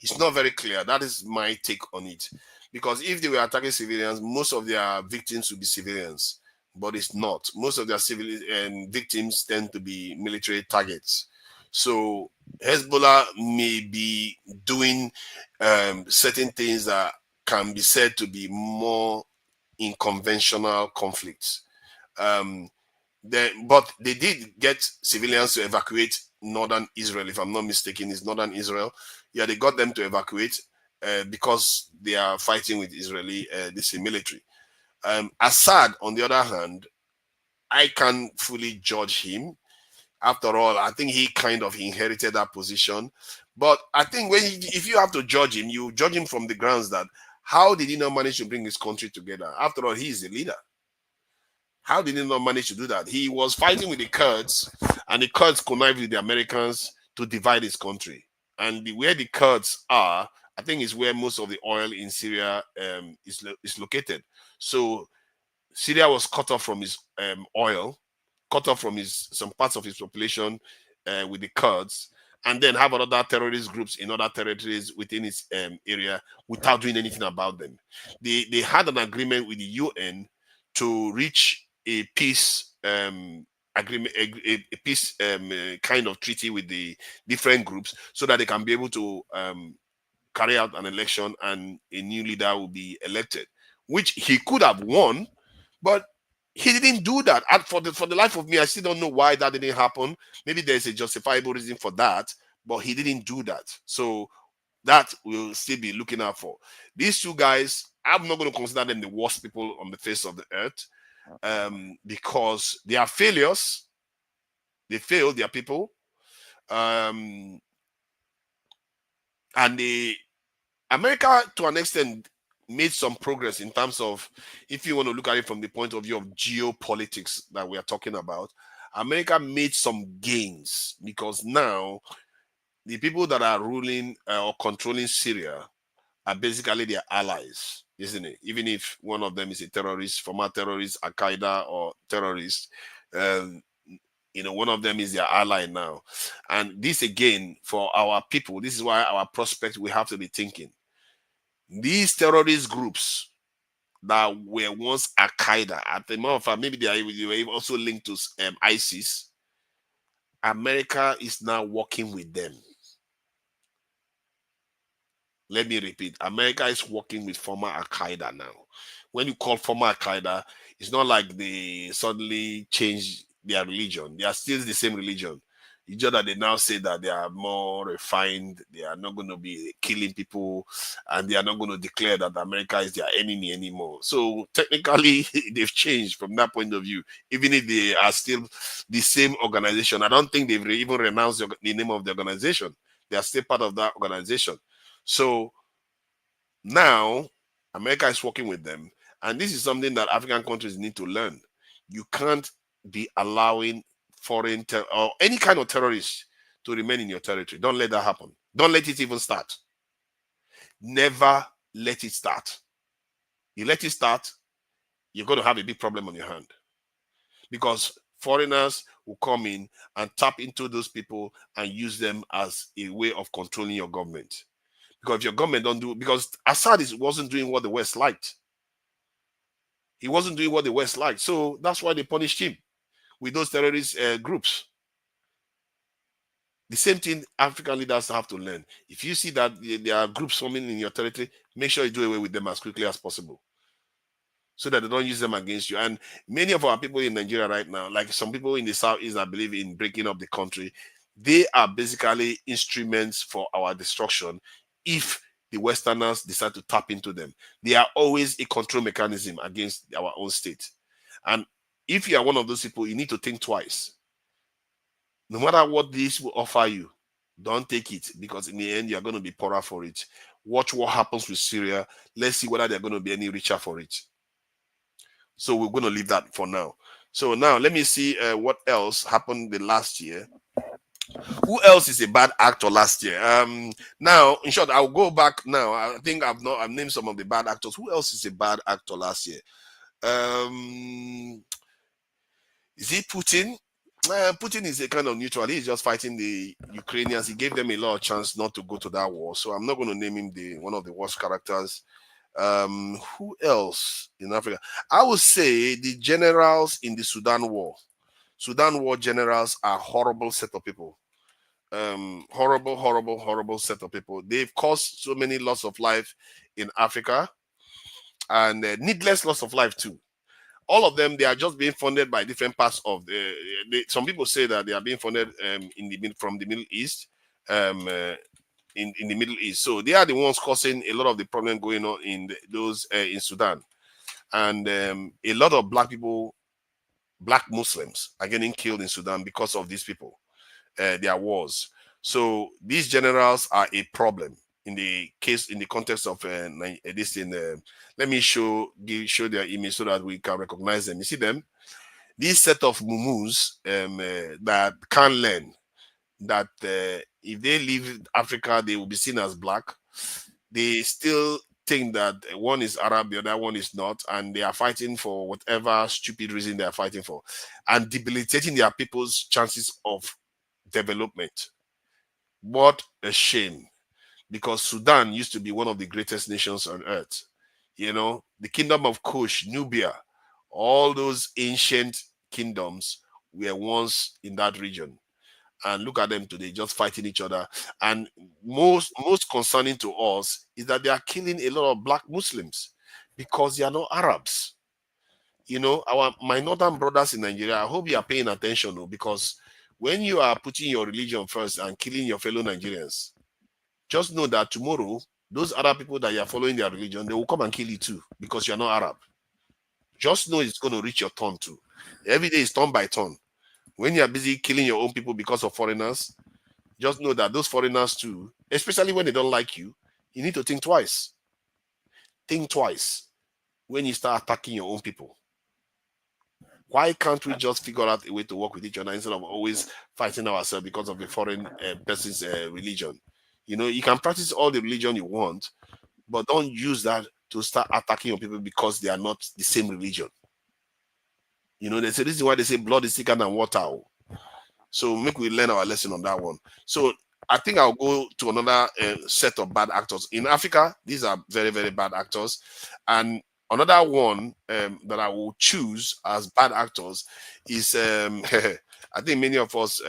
S11: It's not very clear. That is my take on it. Because if they were attacking civilians, most of their victims would be civilians. But it's not. Most of their civilian victims tend to be military targets. So Hezbollah may be doing certain things that can be said to be more in conventional conflicts. But they did get civilians to evacuate northern Israel, if I'm not mistaken. It's northern Israel. Yeah, they got them to evacuate because they are fighting with Israeli military. Assad, on the other hand, I can't fully judge him. After all, I think he kind of inherited that position. But I think if you have to judge him, you judge him from the grounds that how did he not manage to bring his country together? After all, he is the leader. How did he not manage to do that? He was fighting with the Kurds, and the Kurds connived with the Americans to divide his country. And where the Kurds are, I think is where most of the oil in Syria is located. So Syria was cut off from his oil, cut off from some parts of his population with the Kurds, and then have other terrorist groups in other territories within its area without doing anything about them. They had an agreement with the UN to reach a peace agreement, a peace kind of treaty with the different groups, so that they can be able to carry out an election and a new leader will be elected, which he could have won, but he didn't do that. And for the life of me, I still don't know why that didn't happen. Maybe there's a justifiable reason for that, but he didn't do that. So that we'll still be looking out for. These two guys, I'm not going to consider them the worst people on the face of the earth, because they are failures. They failed their people. And America, to an extent, made some progress in terms of, if you want to look at it from the point of view of geopolitics that we are talking about, America made some gains, because now the people that are ruling or controlling Syria are basically their allies, isn't it? Even if one of them is a terrorist, former terrorist, Al-Qaeda or terrorist, one of them is their ally now. And this, again, for our people, this is why our prospect, we have to be thinking. These terrorist groups that were once Al-Qaeda, at the matter of fact, maybe they were also linked to ISIS, America is now working with them. Let me repeat, America is working with former Al-Qaeda now. When you call former Al-Qaeda, it's not like they suddenly changed their religion. They are still the same religion. It's just that they now say that they are more refined, they are not going to be killing people, and they are not going to declare that America is their enemy anymore. So technically, they've changed from that point of view. Even if they are still the same organization, I don't think they've even renounced the name of the organization. They are still part of that organization. So now, America is working with them. And this is something that African countries need to learn. You can't be allowing foreign or any kind of terrorists to remain in your territory. Don't let that happen. Don't let it even start. Never let it start. You let it start, you're going to have a big problem on your hand, because foreigners will come in and tap into those people and use them as a way of controlling your government. Because if your government don't do, because Assad wasn't doing what the West liked. He wasn't doing what the West liked. So that's why they punished him with those terrorist groups. The same thing African leaders have to learn. If you see that there are groups forming in your territory, make sure you do away with them as quickly as possible, so that they don't use them against you. And many of our people in Nigeria right now, like some people in the Southeast, I believe in breaking up the country, they are basically instruments for our destruction if the Westerners decide to tap into them. They are always a control mechanism against our own state. And if you are one of those people, you need to think twice. No matter what this will offer you, don't take it, because in the end, you're going to be poorer for it. Watch what happens with Syria. Let's see whether they're going to be any richer for it. So we're going to leave that for now. So now let me see what else happened the last year. Who else is a bad actor last year? Now, in short, I'll go back now. I think I've named some of the bad actors. Who else is a bad actor last year? Is it Putin? Putin is a kind of neutral. He's just fighting the Ukrainians. He gave them a lot of chance not to go to that war. So I'm not going to name him one of the worst characters. Who else in Africa? I would say the generals in the Sudan war. Sudan war generals are horrible set of people. Horrible set of people. They've caused so many loss of life in Africa, and needless loss of life too. All of them, they are just being funded by different parts of some people say that they are being funded from the Middle East, in the Middle East. So they are the ones causing a lot of the problem going on in in Sudan. And a lot of black Muslims are getting killed in Sudan because of these people, their wars. So these generals are a problem in the context of this thing. Let me show their image so that we can recognize them. You see them? This set of mumus that can't learn that if they leave Africa, they will be seen as black. They still think that one is Arab, the other one is not, and they are fighting for whatever stupid reason they are fighting for, and debilitating their people's chances of development. What a shame, because Sudan used to be one of the greatest nations on earth. You know, the kingdom of Kush, Nubia, all those ancient kingdoms were once in that region. And look at them today, just fighting each other. And most concerning to us is that they are killing a lot of black Muslims because they are not Arabs. You know, my northern brothers in Nigeria, I hope you are paying attention, though, because when you are putting your religion first and killing your fellow Nigerians, just know that tomorrow, those other people that you are following their religion, they will come and kill you too, because you're not Arab. Just know it's going to reach your turn too. Every day is turn by turn. When you're busy killing your own people because of foreigners, just know that those foreigners too, especially when they don't like you, you need to think twice. Think twice when you start attacking your own people. Why can't we just figure out a way to work with each other instead of always fighting ourselves because of the foreign person's religion? You know, you can practice all the religion you want, but don't use that to start attacking your people because they are not the same religion. You know, there's a reason why they say blood is thicker than water. So make we learn our lesson on that one. So I think I'll go to another set of bad actors. In Africa, these are very, very bad actors. And another one that I will choose as bad actors is, I think many of us,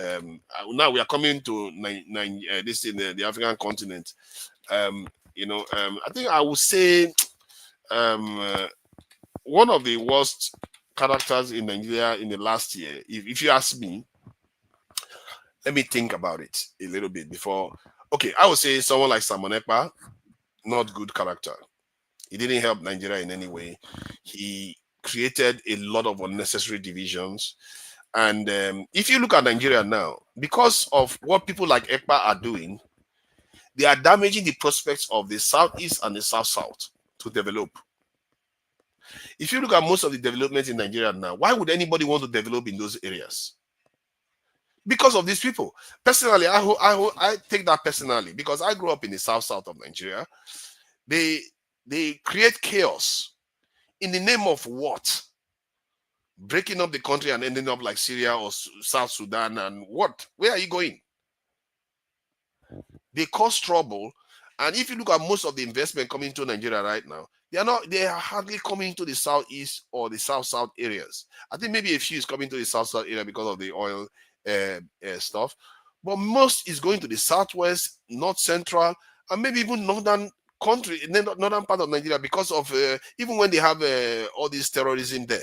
S11: now we are coming to this in the African continent. You know, I think I would say one of the worst characters in Nigeria in the last year, if you ask me, let me think about it a little bit before. Okay, I would say someone like Simon Ekpa, not good character. He didn't help Nigeria in any way. He created a lot of unnecessary divisions. And if you look at Nigeria now, because of what people like Ekpa are doing, they are damaging the prospects of the Southeast and the South-South to develop. If you look at most of the developments in Nigeria now, why would anybody want to develop in those areas? Because of these people. Personally, I take that personally because I grew up in the South-South of Nigeria. They create chaos in the name of what? Breaking up the country and ending up like Syria or South Sudan, and what? Where are you going? They cause trouble. And if you look at most of the investment coming to Nigeria right now, they are hardly coming to the Southeast or the South-South areas. I think maybe a few is coming to the South-South area because of the oil stuff. But most is going to the Southwest, North Central, and maybe even northern part of Nigeria because of even when they have all this terrorism there.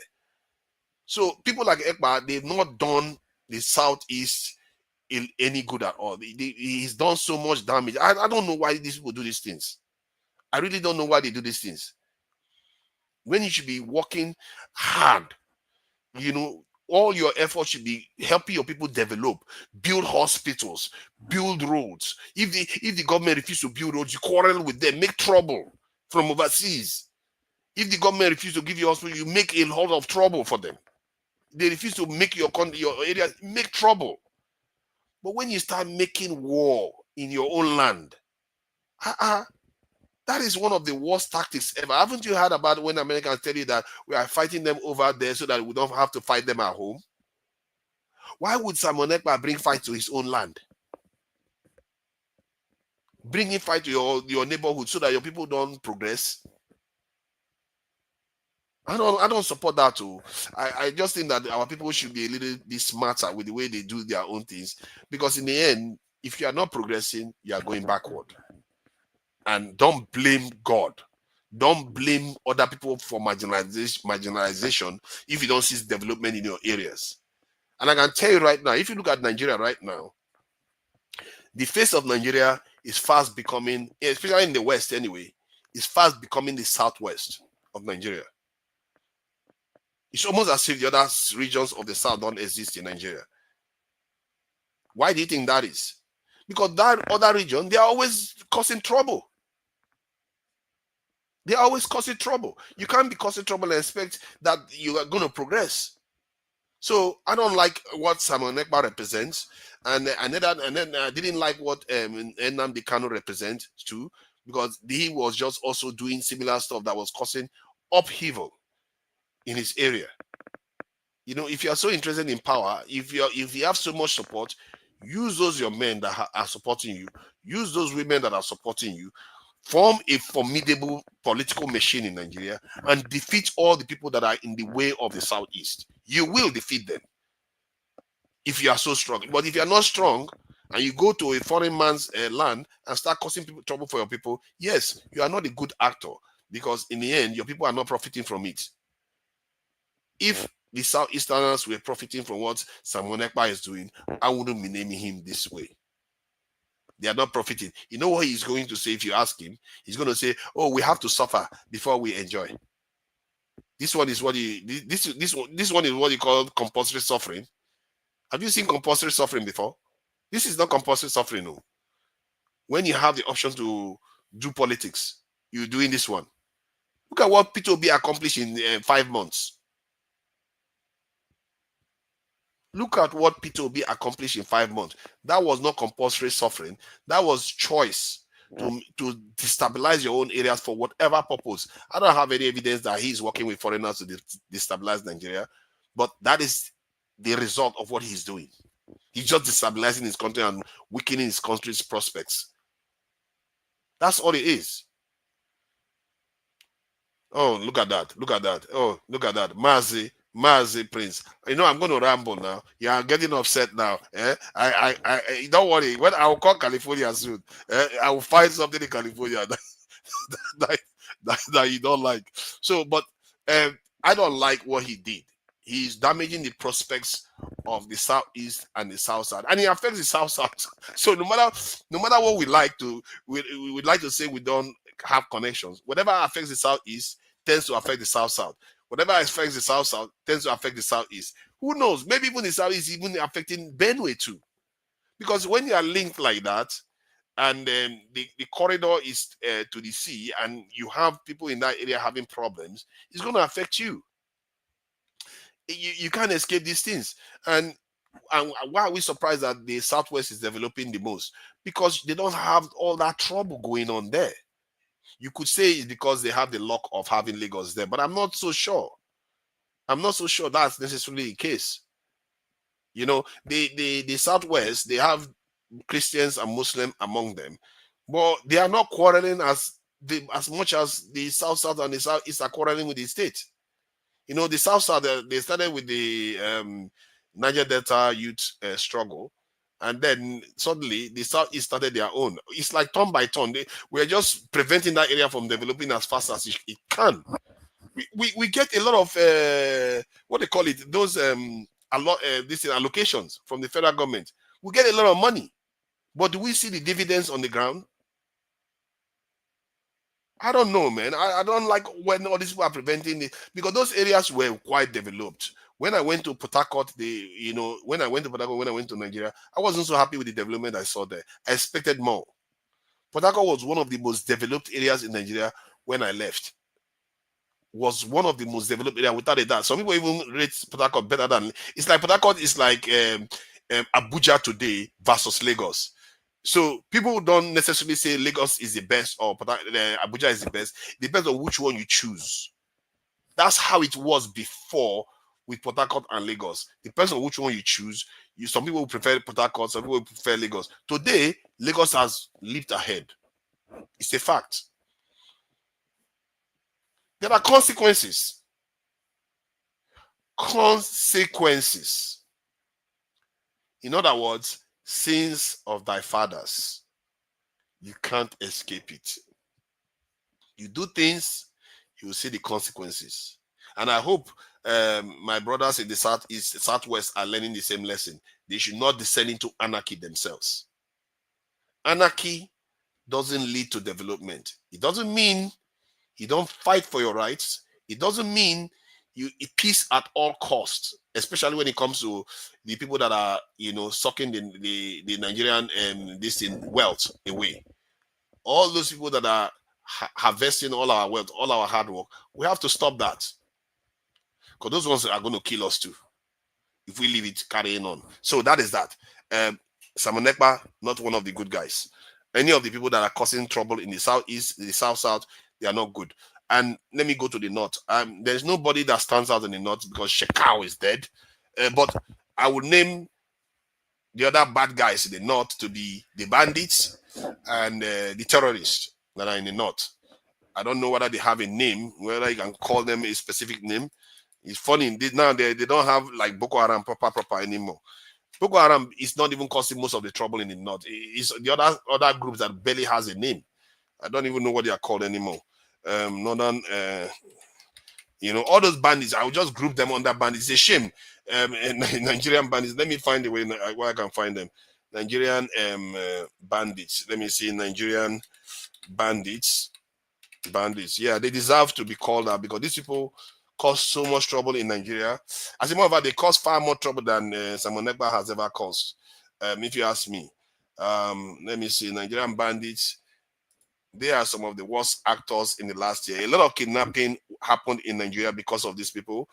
S11: So people like Ekpa, they've not done the Southeast any good at all. He's done so much damage. I don't know why these people do these things. I really don't know why they do these things. When you should be working hard, you know, all your efforts should be helping your people develop, build hospitals, build roads. If the government refuses to build roads, you quarrel with them, make trouble from overseas. If the government refuses to give you hospital, you make a lot of trouble for them. They refuse to make your area, make trouble. But when you start making war in your own land, that is one of the worst tactics ever. Haven't you heard about when Americans tell you that we are fighting them over there so that we don't have to fight them at home? Why would Simon Ekpa bring fight to his own land? Bringing fight to your neighborhood so that your people don't progress? I don't support that too. I just think that our people should be a little bit smarter with the way they do their own things. Because in the end, if you are not progressing, you are going backward. And don't blame God. Don't blame other people for marginalization if you don't see development in your areas. And I can tell you right now, if you look at Nigeria right now, the face of Nigeria is fast becoming, especially in the West anyway, is fast becoming the Southwest of Nigeria. It's almost as if the other regions of the South don't exist in Nigeria. Why do you think that is? Because that other region, they are always causing trouble. They are always causing trouble. You can't be causing trouble and expect that you are going to progress. So I don't like what Simon Ekpa represents, and then I didn't like what Nnamdi Kanu represents too, because he was just also doing similar stuff that was causing upheaval in his area. You know, if you are so interested in power, if you have so much support, use those your men that are supporting you, use those women that are supporting you, form a formidable political machine in Nigeria and defeat all the people that are in the way of the Southeast. You will defeat them if you are so strong. But if you are not strong and you go to a foreign man's land and start causing trouble for your people, yes, you are not a good actor, because in the end, your people are not profiting from it. If the Southeasterners were profiting from what Simon Ekpa is doing, I wouldn't be naming him this way. They are not profiting. You know what he's going to say if you ask him? He's going to say, "Oh, we have to suffer before we enjoy." This one is what this one is what you call compulsory suffering. Have you seen compulsory suffering before? This is not compulsory suffering, no. When you have the option to do politics, you're doing this one. Look at what P2B accomplished in 5 months. Look at what P2B accomplished in 5 months. That was not compulsory suffering. That was choice to destabilize your own areas for whatever purpose. I don't have any evidence that he's working with foreigners to destabilize Nigeria, but that is the result of what he's doing. He's just destabilizing his country and weakening his country's prospects. That's all it is. Oh, look at that. Look at that. Oh, look at that. Mazi Prince. You know, I'm going to ramble now. You are getting upset now. I don't worry. When I will call California soon, I will find something in California that you don't like. So, but I don't like what he did. He's damaging the prospects of the Southeast and the South South, and it affects the South South. So no matter what we like to, we would like to say we don't have connections. Whatever affects the Southeast tends to affect the South South. Whatever affects the South South tends to affect the Southeast. Who knows? Maybe even the Southeast even affecting Benue too, because when you are linked like that, and the corridor is to the sea, and you have people in that area having problems, it's going to affect you. You can't escape these things. And why are we surprised that the Southwest is developing the most? Because they don't have all that trouble going on there. You could say it's because they have the luck of having Lagos there, but I'm not so sure. I'm not so sure that's necessarily the case. You know, the Southwest, they have Christians and Muslims among them, but they are not quarreling as much as the South South and the Southeast are quarreling with the state. You know, the South South, they started with the Niger Delta youth struggle, and then suddenly the Southeast started their own. It's like turn by turn. We're just preventing that area from developing as fast as it can. We get a lot of what they call it, those these allocations from the federal government. We get a lot of money, but do we see the dividends on the ground? I don't know, man. I don't like when all these people are preventing it, because those areas were quite developed. When I went to Port Harcourt, when I went to Nigeria, I wasn't so happy with the development I saw there. I expected more. Port Harcourt was one of the most developed areas in Nigeria when I left. Was one of the most developed areas, without a doubt. Some people even rate Port Harcourt better than. It's like Port Harcourt is like Abuja today versus Lagos. So people don't necessarily say Lagos is the best or Abuja is the best. It depends on which one you choose. That's how it was before with Port Harcourt and Lagos. Depends on which one you choose. Some people prefer Port Harcourt, some people prefer Lagos. Today, Lagos has leaped ahead. It's a fact. There are consequences. Consequences. In other words, sins of thy fathers. You can't escape it. You do things, you will see the consequences. And I hope my brothers in the Southeast, Southwest are learning the same lesson. They should not descend into anarchy themselves. Anarchy doesn't lead to development. It doesn't mean you don't fight for your rights. It doesn't mean you peace at all costs, especially when it comes to the people that are, sucking the Nigerian wealth away. All those people that are harvesting all our wealth, all our hard work, we have to stop that. Because those ones are going to kill us too if we leave it carrying on. So that is that. Simon Ekpa, not one of the good guys. Any of the people that are causing trouble in the Southeast, the South, they are not good. And let me go to the North. There's nobody that stands out in the North because Shekau is dead. But I would name the other bad guys in the north to be the bandits and the terrorists that are in the north. I don't know whether they have a name, whether you can call them a specific name. It's funny, now they don't have like Boko Haram proper anymore. Boko Haram is not even causing most of the trouble in the north. It's the other groups that barely has a name. I don't even know what they are called anymore. Northern, all those bandits, I will just group them under bandits. It's a shame. Nigerian bandits. Let me find a way where I can find them. Nigerian bandits. Let me see. Nigerian bandits. Yeah, they deserve to be called out because these people cause so much trouble in Nigeria. As a matter of fact, they cause far more trouble than Simon Ekpa has ever caused. If you ask me. Let me see. Nigerian bandits. They are some of the worst actors in the last year. A lot of kidnapping happened in Nigeria because of these people.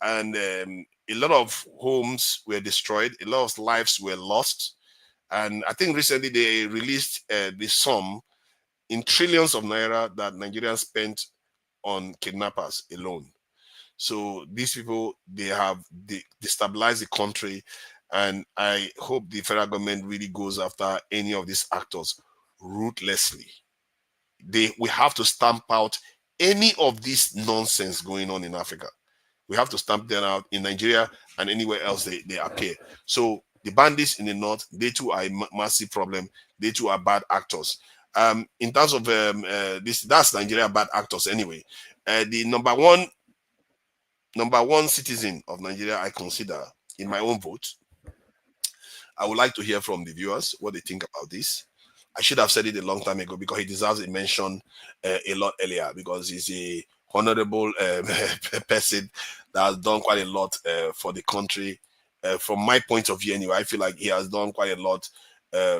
S11: And a lot of homes were destroyed. A lot of lives were lost. And I think recently they released the sum in trillions of naira that Nigerians spent on kidnappers alone. So these people, they have destabilized the country. And I hope the federal government really goes after any of these actors ruthlessly. We have to stamp out any of this nonsense going on in Africa. We have to stamp them out in Nigeria and anywhere else they appear. So the bandits in the north, they too are a massive problem. They too are bad actors. In terms of that's Nigeria bad actors anyway. The number one citizen of Nigeria, I consider in my own vote. I would like to hear from the viewers what they think about this. I should have said it a long time ago because he deserves a mention a lot earlier because he's a honorable person that has done quite a lot for the country. From my point of view anyway, I feel like he has done quite a lot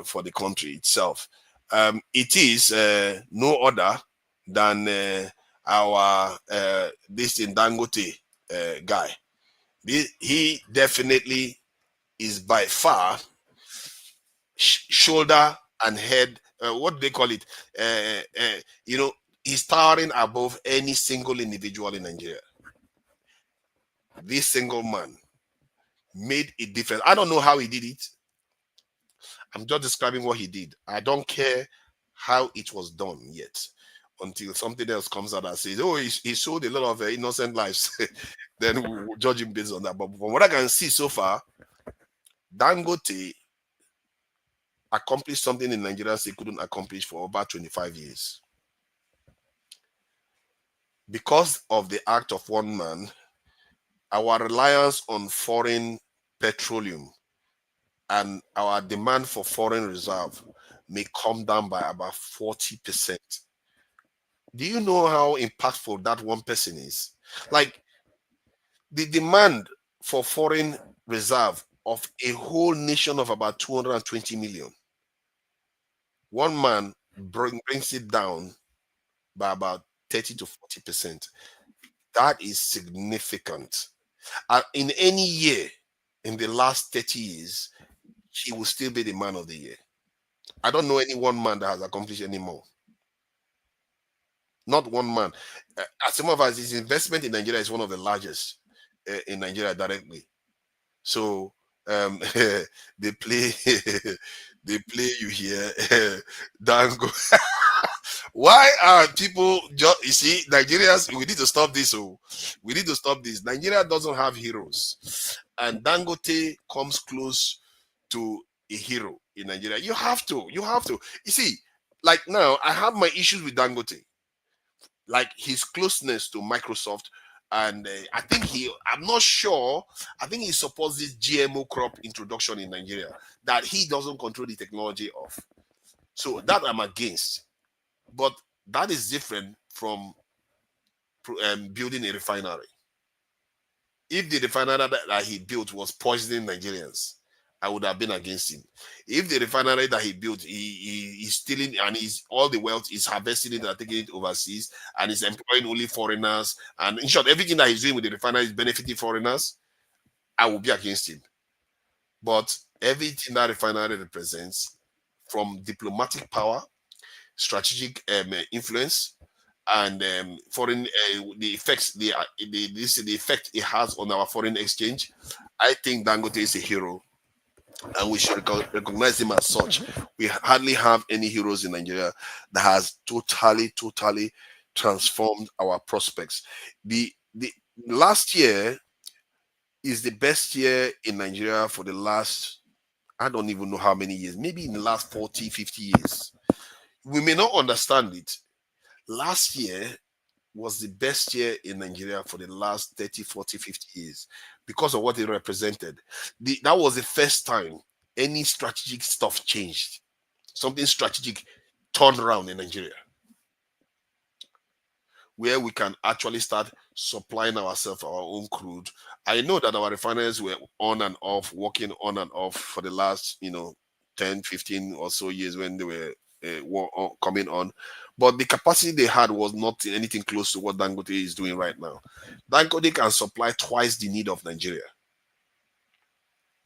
S11: for the country itself. It is no other than our this Dangote guy. He definitely is by far shoulder and head, what do they call it? He's towering above any single individual in Nigeria. This single man made a difference. I don't know how he did it. I'm just describing what he did. I don't care how it was done yet until something else comes out and says, oh, he sold a lot of innocent lives. Then we'll judge him based on that. But from what I can see so far, Dangote accomplished something in Nigeria he couldn't accomplish for about 25 years. Because of the act of one man, our reliance on foreign petroleum and our demand for foreign reserve may come down by about 40%. Do you know how impactful that one person is? Like the demand for foreign reserve of a whole nation of about 220 million. One man brings it down by about 30 to 40%. That is significant. In any year in the last 30 years, he will still be the man of the year. I don't know any one man that has accomplished any more. Not one man. As some of us, his investment in Nigeria is one of the largest in Nigeria directly. So they play you here. Dango. Why are people just, you see, Nigerians, we need to stop this. We need to stop this. Nigeria doesn't have heroes. And Dangote comes close to a hero in Nigeria. You have to. You see, like now, I have my issues with Dangote. Like his closeness to Microsoft. And I think I'm not sure, I think he supports this GMO crop introduction in Nigeria that he doesn't control the technology of. So that I'm against. But that is different from building a refinery. If the refinery that he built was poisoning Nigerians, I would have been against him. If the refinery that he built, he's stealing and all the wealth is harvesting it and taking it overseas and is employing only foreigners, and in short, everything that he's doing with the refinery is benefiting foreigners, I will be against him. But everything that refinery represents, from diplomatic power, strategic influence, and foreign the effect it has on our foreign exchange, I think Dangote is a hero and we should recognize him as such. We hardly have any heroes in Nigeria that has totally transformed our prospects. The last year is the best year in Nigeria for the last, I don't even know how many years, maybe in the last 40, 50 years. We may not understand it. Last year was the best year in Nigeria for the last 30, 40, 50 years because of what it represented. That was the first time any strategic stuff changed. Something strategic turned around in Nigeria, where we can actually start supplying ourselves our own crude. I know that our refineries were on and off, working on and off for the last, 10, 15 or so years when they were coming on. But the capacity they had was not anything close to what Dangote is doing right now. Dangote can supply twice the need of Nigeria.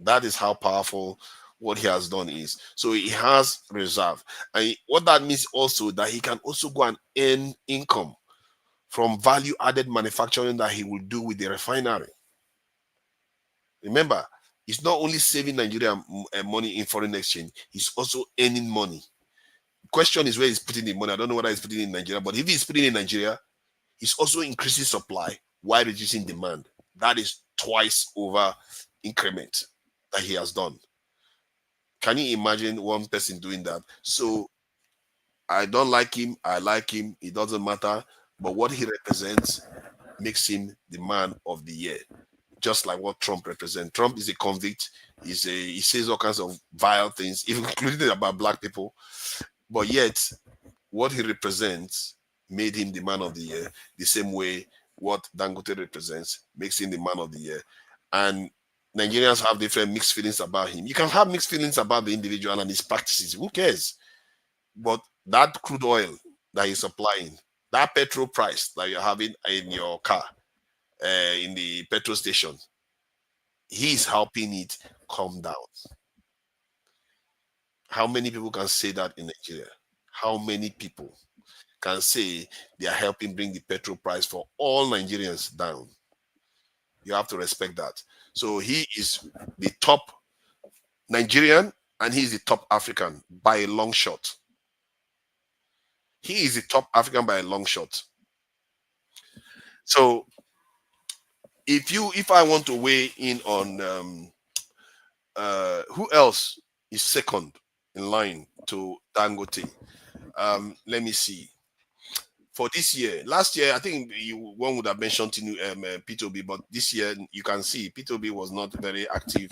S11: That is how powerful what he has done is. So he has reserve. And what that means also that he can also go and earn income from value-added manufacturing that he will do with the refinery. Remember, he's not only saving Nigeria money in foreign exchange, he's also earning money. The question is where he's putting the money. I don't know whether he's putting it in Nigeria, but if he's putting it in Nigeria, he's also increasing supply while reducing demand. That is twice over increment that he has done. Can you imagine one person doing that? So I don't like him. I like him. It doesn't matter. But what he represents makes him the man of the year, just like what Trump represents. Trump is a convict. He says all kinds of vile things, even including about black people. But yet, what he represents made him the man of the year. The same way what Dangote represents makes him the man of the year. And Nigerians have different mixed feelings about him. You can have mixed feelings about the individual and his practices. Who cares? But that crude oil that he's supplying, that petrol price that you're having in your car, in the petrol station, he's helping it come down. How many people can say that in Nigeria? How many people can say they are helping bring the petrol price for all Nigerians down? You have to respect that. So he is the top Nigerian and he's the top African by a long shot. He is the top African by a long shot. So if I want to weigh in on who else is second in line to Dangote, let me see. For this year, last year, I think one would have mentioned P2B, but this year you can see P2B was not very active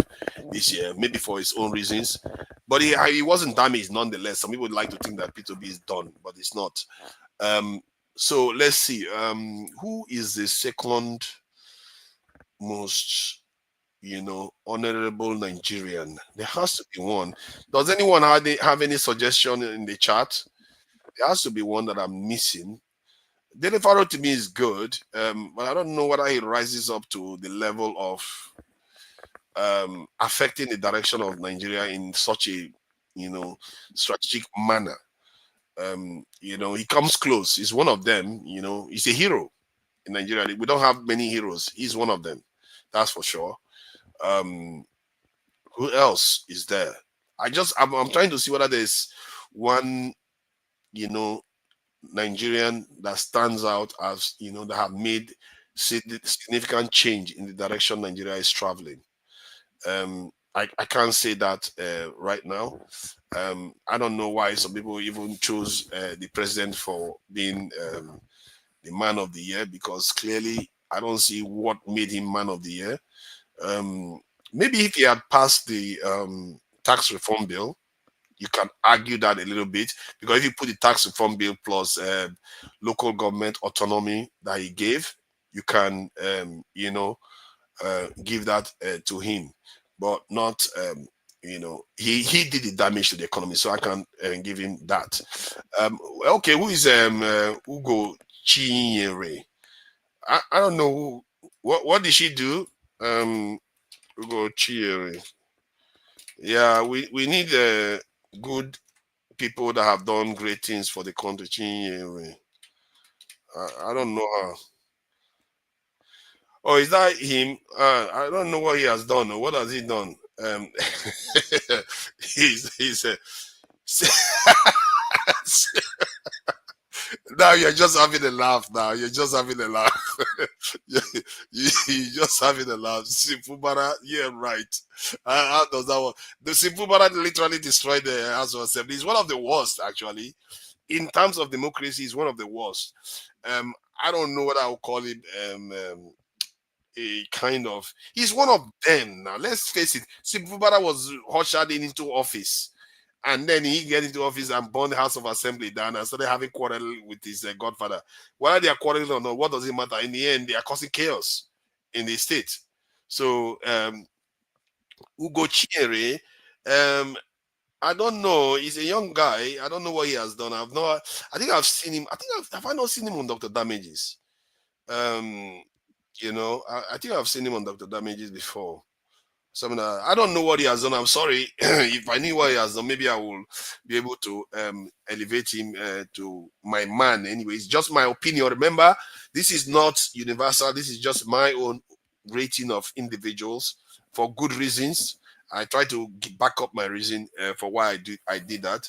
S11: this year, maybe for his own reasons, but he wasn't damaged nonetheless. Some people would like to think that P2B is done, but it's not. So let's see. Who is the second most, honorable Nigerian? There has to be one. Does anyone have any suggestion in the chat? There has to be one that I'm missing. Dele Faro to me is good, but I don't know whether he rises up to the level of affecting the direction of Nigeria in such a, strategic manner. He comes close. He's one of them. He's a hero in Nigeria. We don't have many heroes. He's one of them. That's for sure. Who else is there? I'm trying to see whether there's one, Nigerian that stands out as that have made significant change in the direction Nigeria is traveling. I can't say that right now. I don't know why some people even chose the president for being the man of the year, because clearly I don't see what made him man of the year. Maybe if he had passed the tax reform bill, you can argue that a little bit, because if you put the tax reform bill plus local government autonomy that he gave, you can, give that to him, but not, he did the damage to the economy, so I can give him that. Okay, who is Ugo Chinyere? I don't know what did she do? Ugo Chinyere. Yeah, we need good people that have done great things for the country. I don't know her. Oh, is that him? I don't know what he has done. What has he done? Um, he's now you're just having a laugh. Now you're just having a laugh. You're just having a laugh. Simpubara, yeah, right. How does that work? The Simpubara literally destroyed the House of Assembly. It's one of the worst, actually. In terms of democracy, it's one of the worst. I don't know what I would call him. A kind of, he's one of them. Now let's face it. Simpubara was ushered into office, and then he get into office and burned the House of Assembly down and started having quarrel with his godfather. Whether they are quarreling or not, what does it matter? In the end, they are causing chaos in the state. So Ugo Chiere, I don't know. He's a young guy. I don't know what he has done. I think I've seen him. Have I not seen him on Dr. Damages? I think I've seen him on Dr. Damages before. Something I don't know what he has done. I'm sorry. If I knew what he has done, maybe I will be able to elevate him to my man. Anyway, it's just my opinion. Remember, this is not universal. This is just my own rating of individuals for good reasons. I try to back up my reason for why I did that.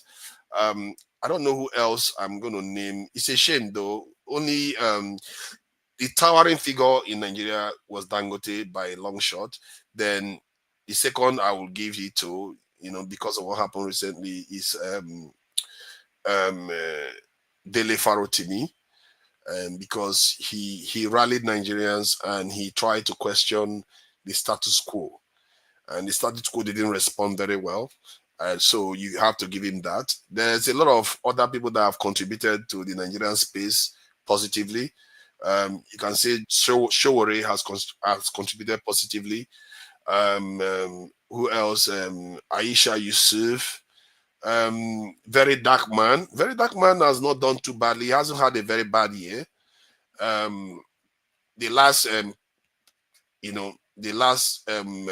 S11: I don't know who else I'm going to name. It's a shame, though. Only the towering figure in Nigeria was Dangote by a long shot. Then the second I will give it to, because of what happened recently, is Dele Farotimi, because he rallied Nigerians and he tried to question the status quo, and the status quo didn't respond very well. So you have to give him that. There's a lot of other people that have contributed to the Nigerian space positively. You can say Showore has contributed positively. Who else? Aisha Yusuf. Very Dark Man. Very Dark Man has not done too badly. He hasn't had a very bad year. The last,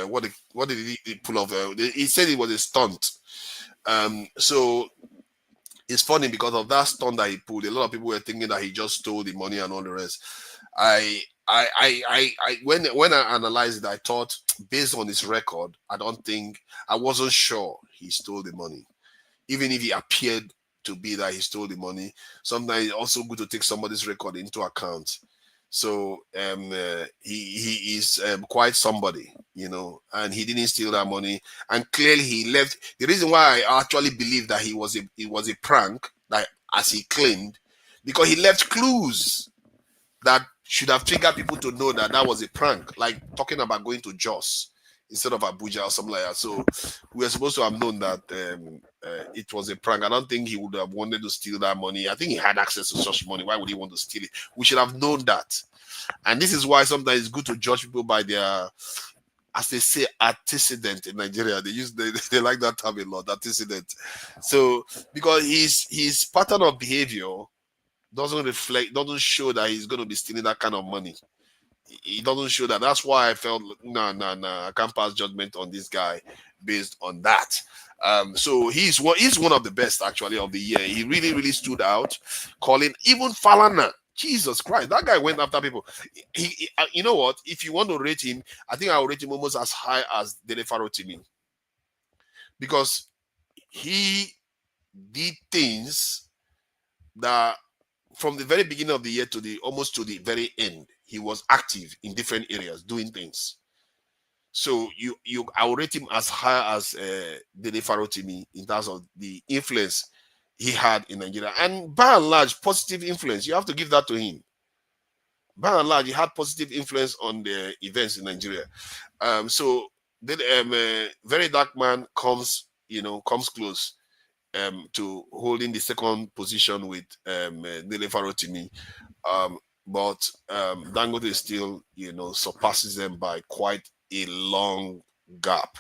S11: what did he pull off? He said it was a stunt. So it's funny because of that stunt that he pulled. A lot of people were thinking that he just stole the money and all the rest. When I analyzed it, I thought, based on his record, I wasn't sure he stole the money. Even if he appeared to be that he stole the money, sometimes it's also good to take somebody's record into account. So he is quite somebody, and he didn't steal that money. And clearly he left. The reason why I actually believe that it was a prank, that as he claimed, because he left clues that should have triggered people to know that was a prank, like talking about going to Jos instead of Abuja or something like that. So we were supposed to have known that it was a prank. I don't think he would have wanted to steal that money. I think he had access to such money. Why would he want to steal it? We should have known that. And this is why sometimes it's good to judge people by their, as they say, antecedent in Nigeria. They like that term a lot, antecedent. So because his pattern of behavior doesn't show that he's going to be stealing that kind of money. It doesn't show that. That's why I felt no, I can't pass judgment on this guy based on that. So he's one of the best actually of the year. He really, really stood out, calling even Falana. Jesus Christ, that guy went after people. He you know what? If you want to rate him, I think I will rate him almost as high as Dele Farotimi, because he did things that from the very beginning of the year to almost to the very end, he was active in different areas doing things. So I will rate him as high as Dele Farotimi in terms of the influence he had in Nigeria, and by and large, positive influence. You have to give that to him. By and large, he had positive influence on the events in Nigeria. So then, Very Dark Man comes close to holding the second position with Dele Farotimi. But Dangote still, surpasses them by quite a long gap.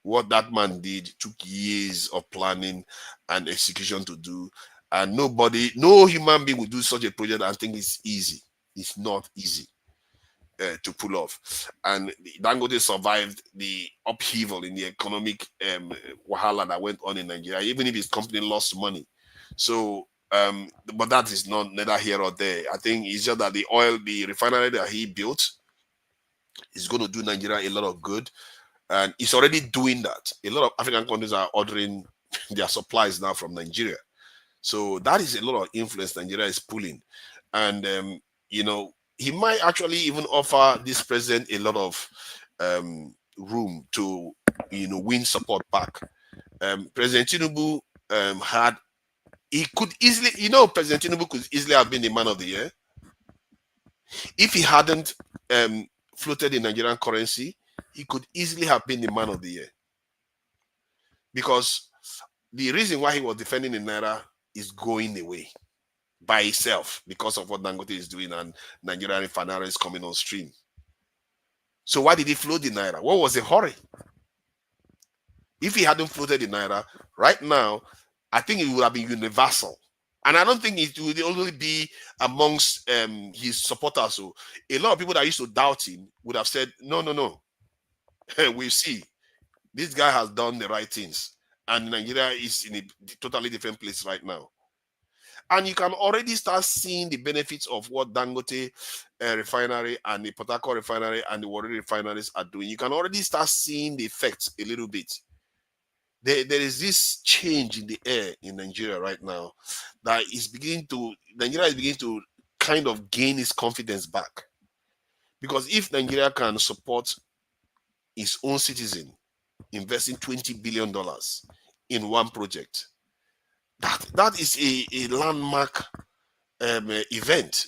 S11: What that man did took years of planning and execution to do, and no human being would do such a project and think it's easy. It's not easy to pull off. And Dangote survived the upheaval in the economic wahala that went on in Nigeria, even if his company lost money. So, but that is neither here or there. I think it's just that the refinery that he built is going to do Nigeria a lot of good. And it's already doing that. A lot of African countries are ordering their supplies now from Nigeria. So that is a lot of influence Nigeria is pulling. And, you know, he might actually even offer this president a lot of room to, you know, win support back. President Tinubu he could easily, you know, President Tinubu could easily have been the man of the year if he hadn't floated the Nigerian currency. He could easily have been the man of the year, because the reason why he was defending the naira is going away by itself because of what Dangote is doing and Nigerian refinery is coming on stream. So why did he float the naira? What was the hurry? If he hadn't floated the naira, right now, I think it would have been universal. And I don't think it would only be amongst his supporters. So a lot of people that used to doubt him would have said, no. We see this guy has done the right things. And Nigeria is in a totally different place right now. And you can already start seeing the benefits of what Dangote refinery and the Port Harcourt refinery and the Warri refineries are doing. You can already start seeing the effects a little bit. There is this change in the air in Nigeria right now that is Nigeria is beginning to kind of gain its confidence back. Because if Nigeria can support its own citizen investing $20 billion in one project, that is a landmark event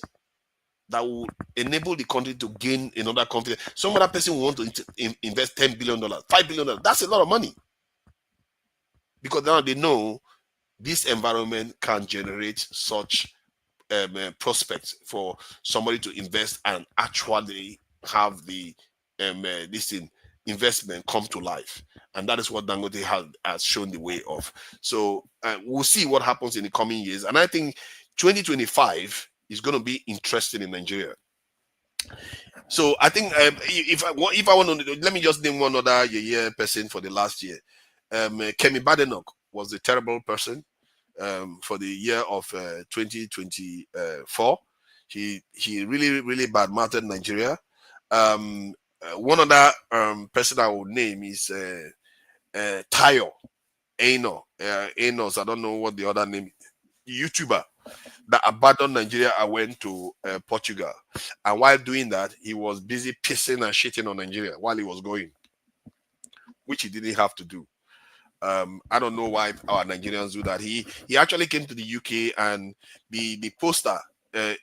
S11: that will enable the country to gain another confidence. Some other person will want to invest $10 billion, $5 billion. That's a lot of money. Because now they know this environment can generate such prospects for somebody to invest and actually have the investment come to life. And that is what Dangote has shown the way of. So we'll see what happens in the coming years. And I think 2025 is going to be interesting in Nigeria. So I think if I want to, let me just name one other person for the last year. Kemi Badenoch was a terrible person for the year of 2024. He really badmouthed Nigeria. One other person I would name is Tayo Enos. I don't know what the other name is. YouTuber that abandoned Nigeria and went to Portugal. And while doing that, he was busy pissing and shitting on Nigeria while he was going, which he didn't have to do. I don't know why our Nigerians do that. He actually came to the UK, and the poster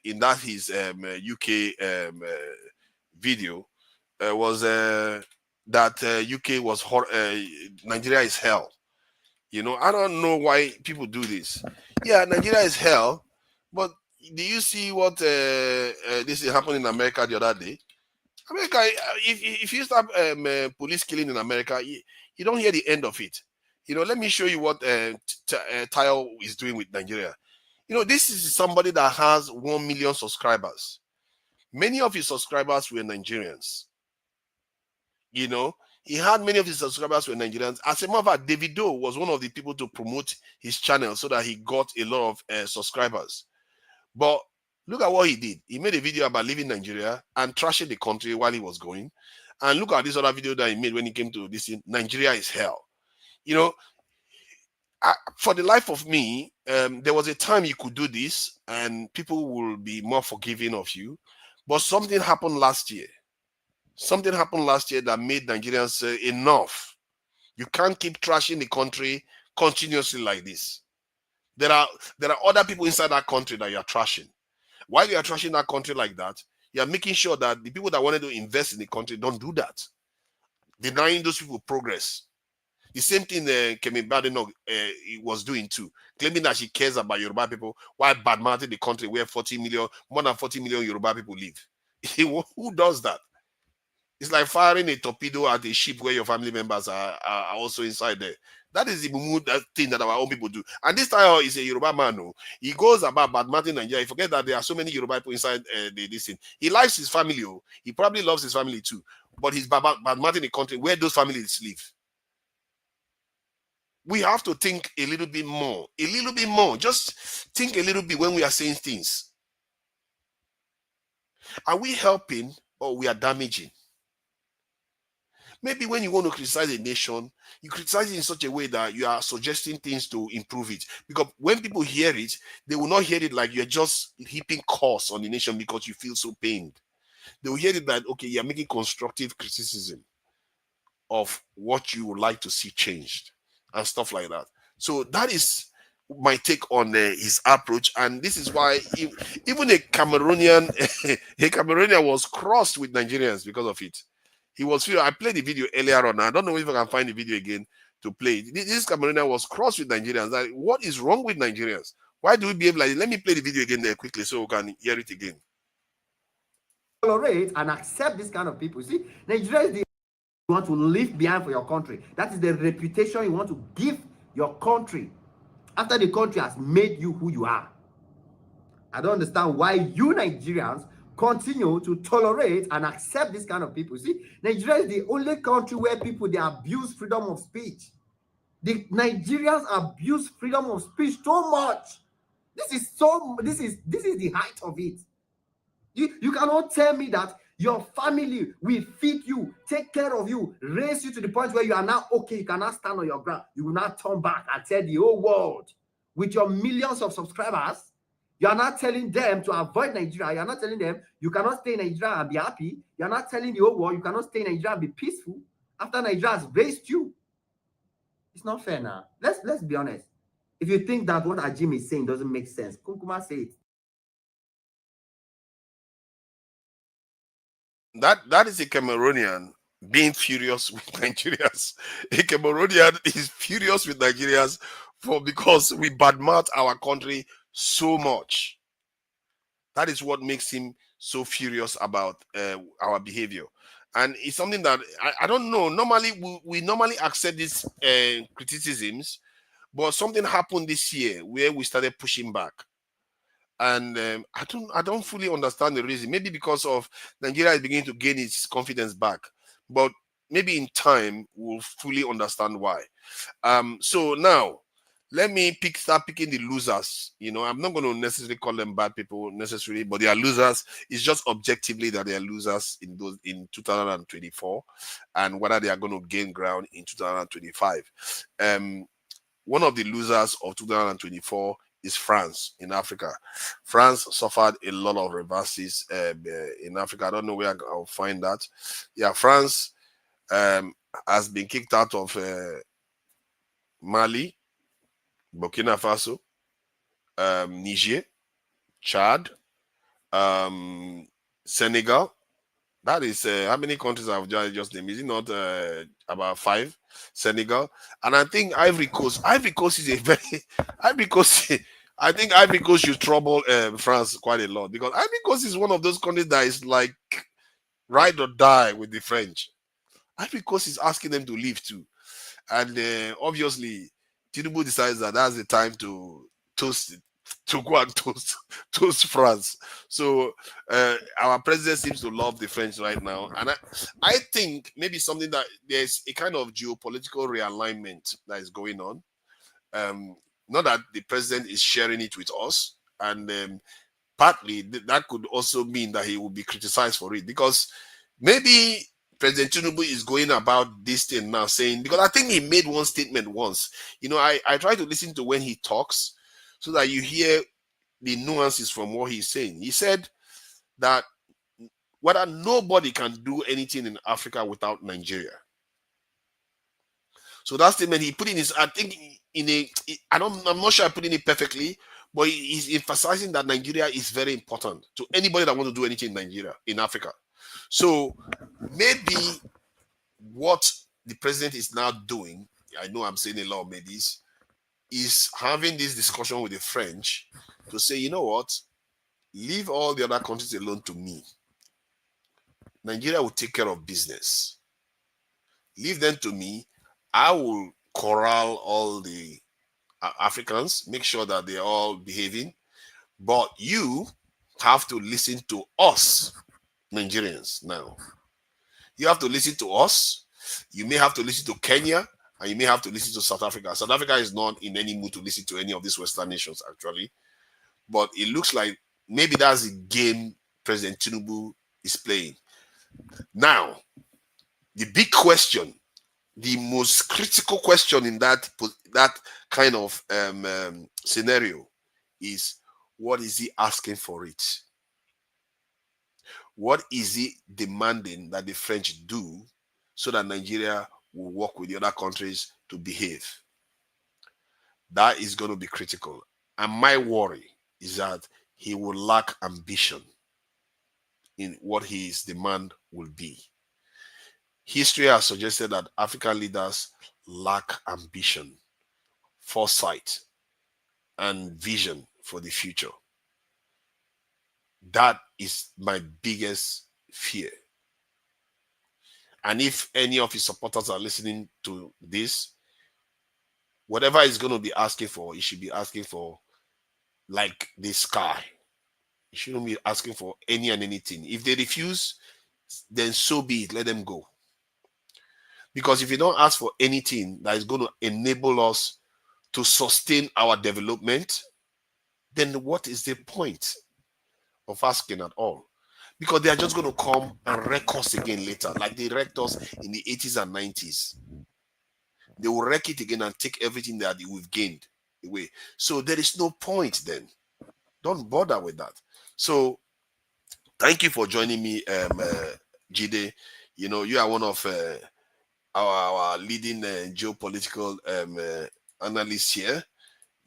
S11: in that his UK video was that UK was Nigeria is hell. You know, I don't know why people do this. Yeah, Nigeria is hell, but do you see what this is happening in America the other day? America, if you start police killing in America, you don't hear the end of it. You know, let me show you what Tayo is doing with Nigeria. You know, this is somebody that has 1 million subscribers. Many of his subscribers were Nigerians. You know, he had many of his subscribers were Nigerians. As a matter of fact, Davido was one of the people to promote his channel so that he got a lot of subscribers. But look at what he did. He made a video about leaving Nigeria and trashing the country while he was going. And look at this other video that he made when he came to this thing. Nigeria is hell. You know, for the life of me, there was a time you could do this and people will be more forgiving of you. But something happened last year. Something happened last year that made Nigerians say, enough. You can't keep trashing the country continuously like this. There are other people inside that country that you are trashing. While you are trashing that country like that, you are making sure that the people that wanted to invest in the country don't do that. Denying those people progress. The same thing Kemi Badenoch was doing too, claiming that she cares about Yoruba people while badmouthing the country where more than 40 million Yoruba people live. Who does that? It's like firing a torpedo at a ship where your family members are also inside there. That is the thing that our own people do. And this time is a Yoruba man. No? He goes about badmouthing Nigeria. He forget that there are so many Yoruba people inside this thing. He likes his family. Oh. He probably loves his family too. But he's badmouthing the country where those families live. We have to think a little bit more. A little bit more. Just think a little bit when we are saying things. Are we helping or we are damaging? maybe when you want to criticize a nation, you criticize it in such a way that you are suggesting things to improve it. Because when people hear it, they will not hear it like you're just heaping curse on the nation because you feel so pained. They will hear it that, okay, you're making constructive criticism of what you would like to see changed and stuff like that. So that is my take on his approach, and this is why even a Cameroonian was crossed with Nigerians because of it. He was. I played the video earlier on. I don't know if I can find the video again to play. This Cameroonian was crossed with Nigerians. Like, what is wrong with Nigerians? Why do we behave like this? Let me play the video again there quickly so we can hear it again.
S3: Tolerate and accept this kind of people. See, Nigeria is the you want to leave behind for your country. That is the reputation you want to give your country after the country has made you who you are. I don't understand why you Nigerians continue to tolerate and accept this kind of people. See, Nigeria is the only country where people, they abuse freedom of speech. The Nigerians abuse freedom of speech so much. This is the height of it. You cannot tell me that your family will feed you, take care of you, raise you to the point where you are now okay, you cannot stand on your ground. You will not turn back and tell the whole world with your millions of subscribers. You are not telling them to avoid Nigeria. You are not telling them you cannot stay in Nigeria and be happy. You are not telling the whole world you cannot stay in Nigeria and be peaceful after Nigeria has raised you. It's not fair now. Let's be honest. If you think that what Ajim is saying doesn't make sense, Kunkuma say it.
S11: That is a Cameroonian being furious with Nigerians. A Cameroonian is furious with Nigerians because we badmouth our country so much. That is what makes him so furious about our behavior. And it's something that I don't know. Normally, we normally accept these criticisms, but something happened this year where we started pushing back. And I don't fully understand the reason. Maybe because of Nigeria is beginning to gain its confidence back, but maybe in time we'll fully understand why. So now let me start picking the losers. You know, I'm not going to necessarily call them bad people necessarily, but they are losers. It's just objectively that they are losers in 2024, and whether they are going to gain ground in 2025. One of the losers of 2024 is France in Africa. France suffered a lot of reverses in Africa. I don't know where I'll find that. Yeah, France has been kicked out of Mali, Burkina Faso, Niger, Chad, Senegal. That is how many countries I've just named? Is it not about 5? Senegal, and I think Ivory Coast. Ivory Coast is a very Ivory Coast. I think Ivory Coast should trouble France quite a lot, because Ivory Coast is one of those countries that is like ride or die with the French. Ivory Coast is asking them to leave too, and obviously Tinubu decides that that's the time to go and toast France. So our president seems to love the French right now, and I think maybe something that there's a kind of geopolitical realignment that is going on. Not that the president is sharing it with us, and partly that could also mean that he will be criticized for it, because maybe President Tinubu is going about this thing now saying, because I think he made one statement once. You know, I try to listen to when he talks so that you hear the nuances from what he's saying. He said that whether nobody can do anything in Africa without Nigeria. So that statement he put in his, I think I'm not sure I put in it perfectly, but he's emphasizing that Nigeria is very important to anybody that wants to do anything in Nigeria, in Africa. So maybe what the president is now doing, I know I'm saying a lot of maybes, is having this discussion with the French to say, you know what, leave all the other countries alone to me. Nigeria will take care of business. Leave them to me. I will corral all the Africans, make sure that they're all behaving. But you have to listen to us, Nigerians, now. You have to listen to us. You may have to listen to Kenya, and you may have to listen to South Africa. South Africa is not in any mood to listen to any of these Western nations, actually. But it looks like maybe that's the game President Tinubu is playing. Now, The big question, the most critical question in that kind of scenario is, what is he asking for it? What is he demanding that the French do so that Nigeria will work with the other countries to behave? That is going to be critical. And my worry is that he will lack ambition in what his demand will be. History has suggested that African leaders lack ambition, foresight, and vision for the future. That is my biggest fear. And if any of his supporters are listening to this, whatever he's going to be asking for, he should be asking for like the sky. He shouldn't be asking for any and anything. If they refuse, then so be it. Let them go. Because if you don't ask for anything that is going to enable us to sustain our development, then what is the point of asking at all? Because they are just going to come and wreck us again later, like they wrecked us in the 80s and 90s. They will wreck it again and take everything that we've gained away. So there is no point then. Don't bother with that. So thank you for joining me, Jide. You know, you are one of our leading geopolitical analysts here.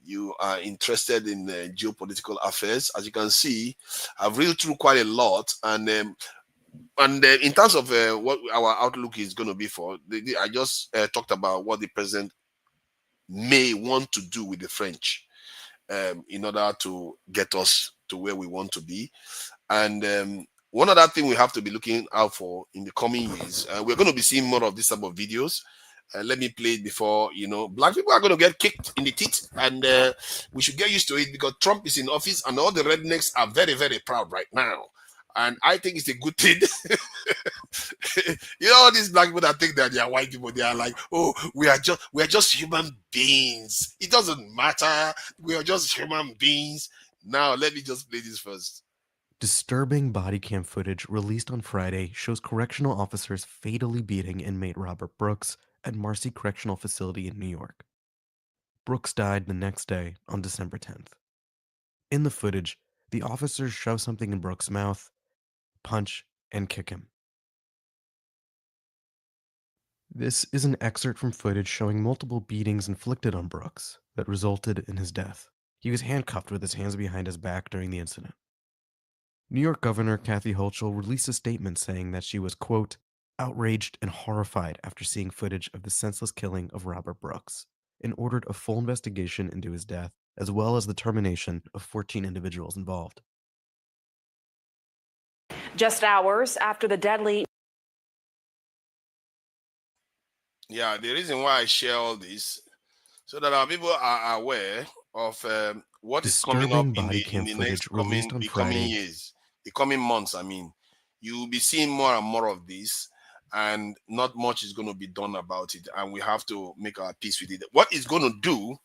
S11: You are interested in geopolitical affairs. As you can see, I've read through quite a lot, and in terms of what our outlook is going to be for, I just talked about what the president may want to do with the French in order to get us to where we want to be. And one other thing we have to be looking out for in the coming years, we're going to be seeing more of this type of videos. Let me play it before, you know, black people are going to get kicked in the teeth, and we should get used to it, because Trump is in office and all the rednecks are very, very proud right now. And I think it's a good thing. You know, all these black people that think that they are white people, they are like, oh, we are just human beings. It doesn't matter. We are just human beings. Now, let me just play this first.
S13: Disturbing body cam footage released on Friday shows correctional officers fatally beating inmate Robert Brooks at Marcy Correctional Facility in New York. Brooks died the next day on December 10th. In the footage, the officers shove something in Brooks' mouth, punch, and kick him. This is an excerpt from footage showing multiple beatings inflicted on Brooks that resulted in his death. He was handcuffed with his hands behind his back during the incident. New York Governor Kathy Hochul released a statement saying that she was, quote, outraged and horrified after seeing footage of the senseless killing of Robert Brooks, and ordered a full investigation into his death, as well as the termination of 14 individuals involved.
S14: Just hours after the deadly...
S11: Yeah, the reason why I share all this, so that our people are aware of what is coming up in the next coming years, the coming months. I mean, you will be seeing more and more of this, and not much is going to be done about it, and we have to make our peace with it. What it's going to do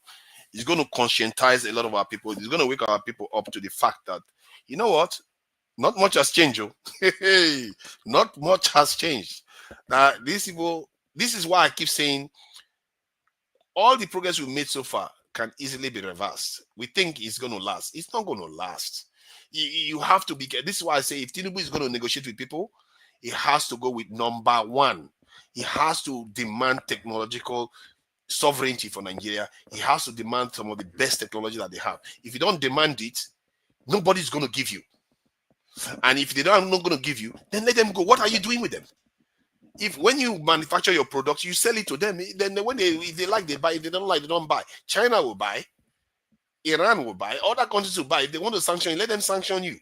S11: is going to conscientize a lot of our people. It's going to wake our people up to the fact that, you know what, not much has changed. Not much has changed. Now, these people, this is why I keep saying all the progress we've made so far can easily be reversed. We think it's going to last. It's not going to last. You have to be. This is why I say if Tinubu is going to negotiate with people, he has to go with number one. He has to demand technological sovereignty for Nigeria. He has to demand some of the best technology that they have. If you don't demand it, nobody's going to give you. And if they don't not going to give you, then let them go. What are you doing with them? If when you manufacture your products, you sell it to them, then when if they like, they buy. If they don't like, they don't buy. China will buy. Iran will buy. Other countries will buy. If they want to sanction you, let them sanction you.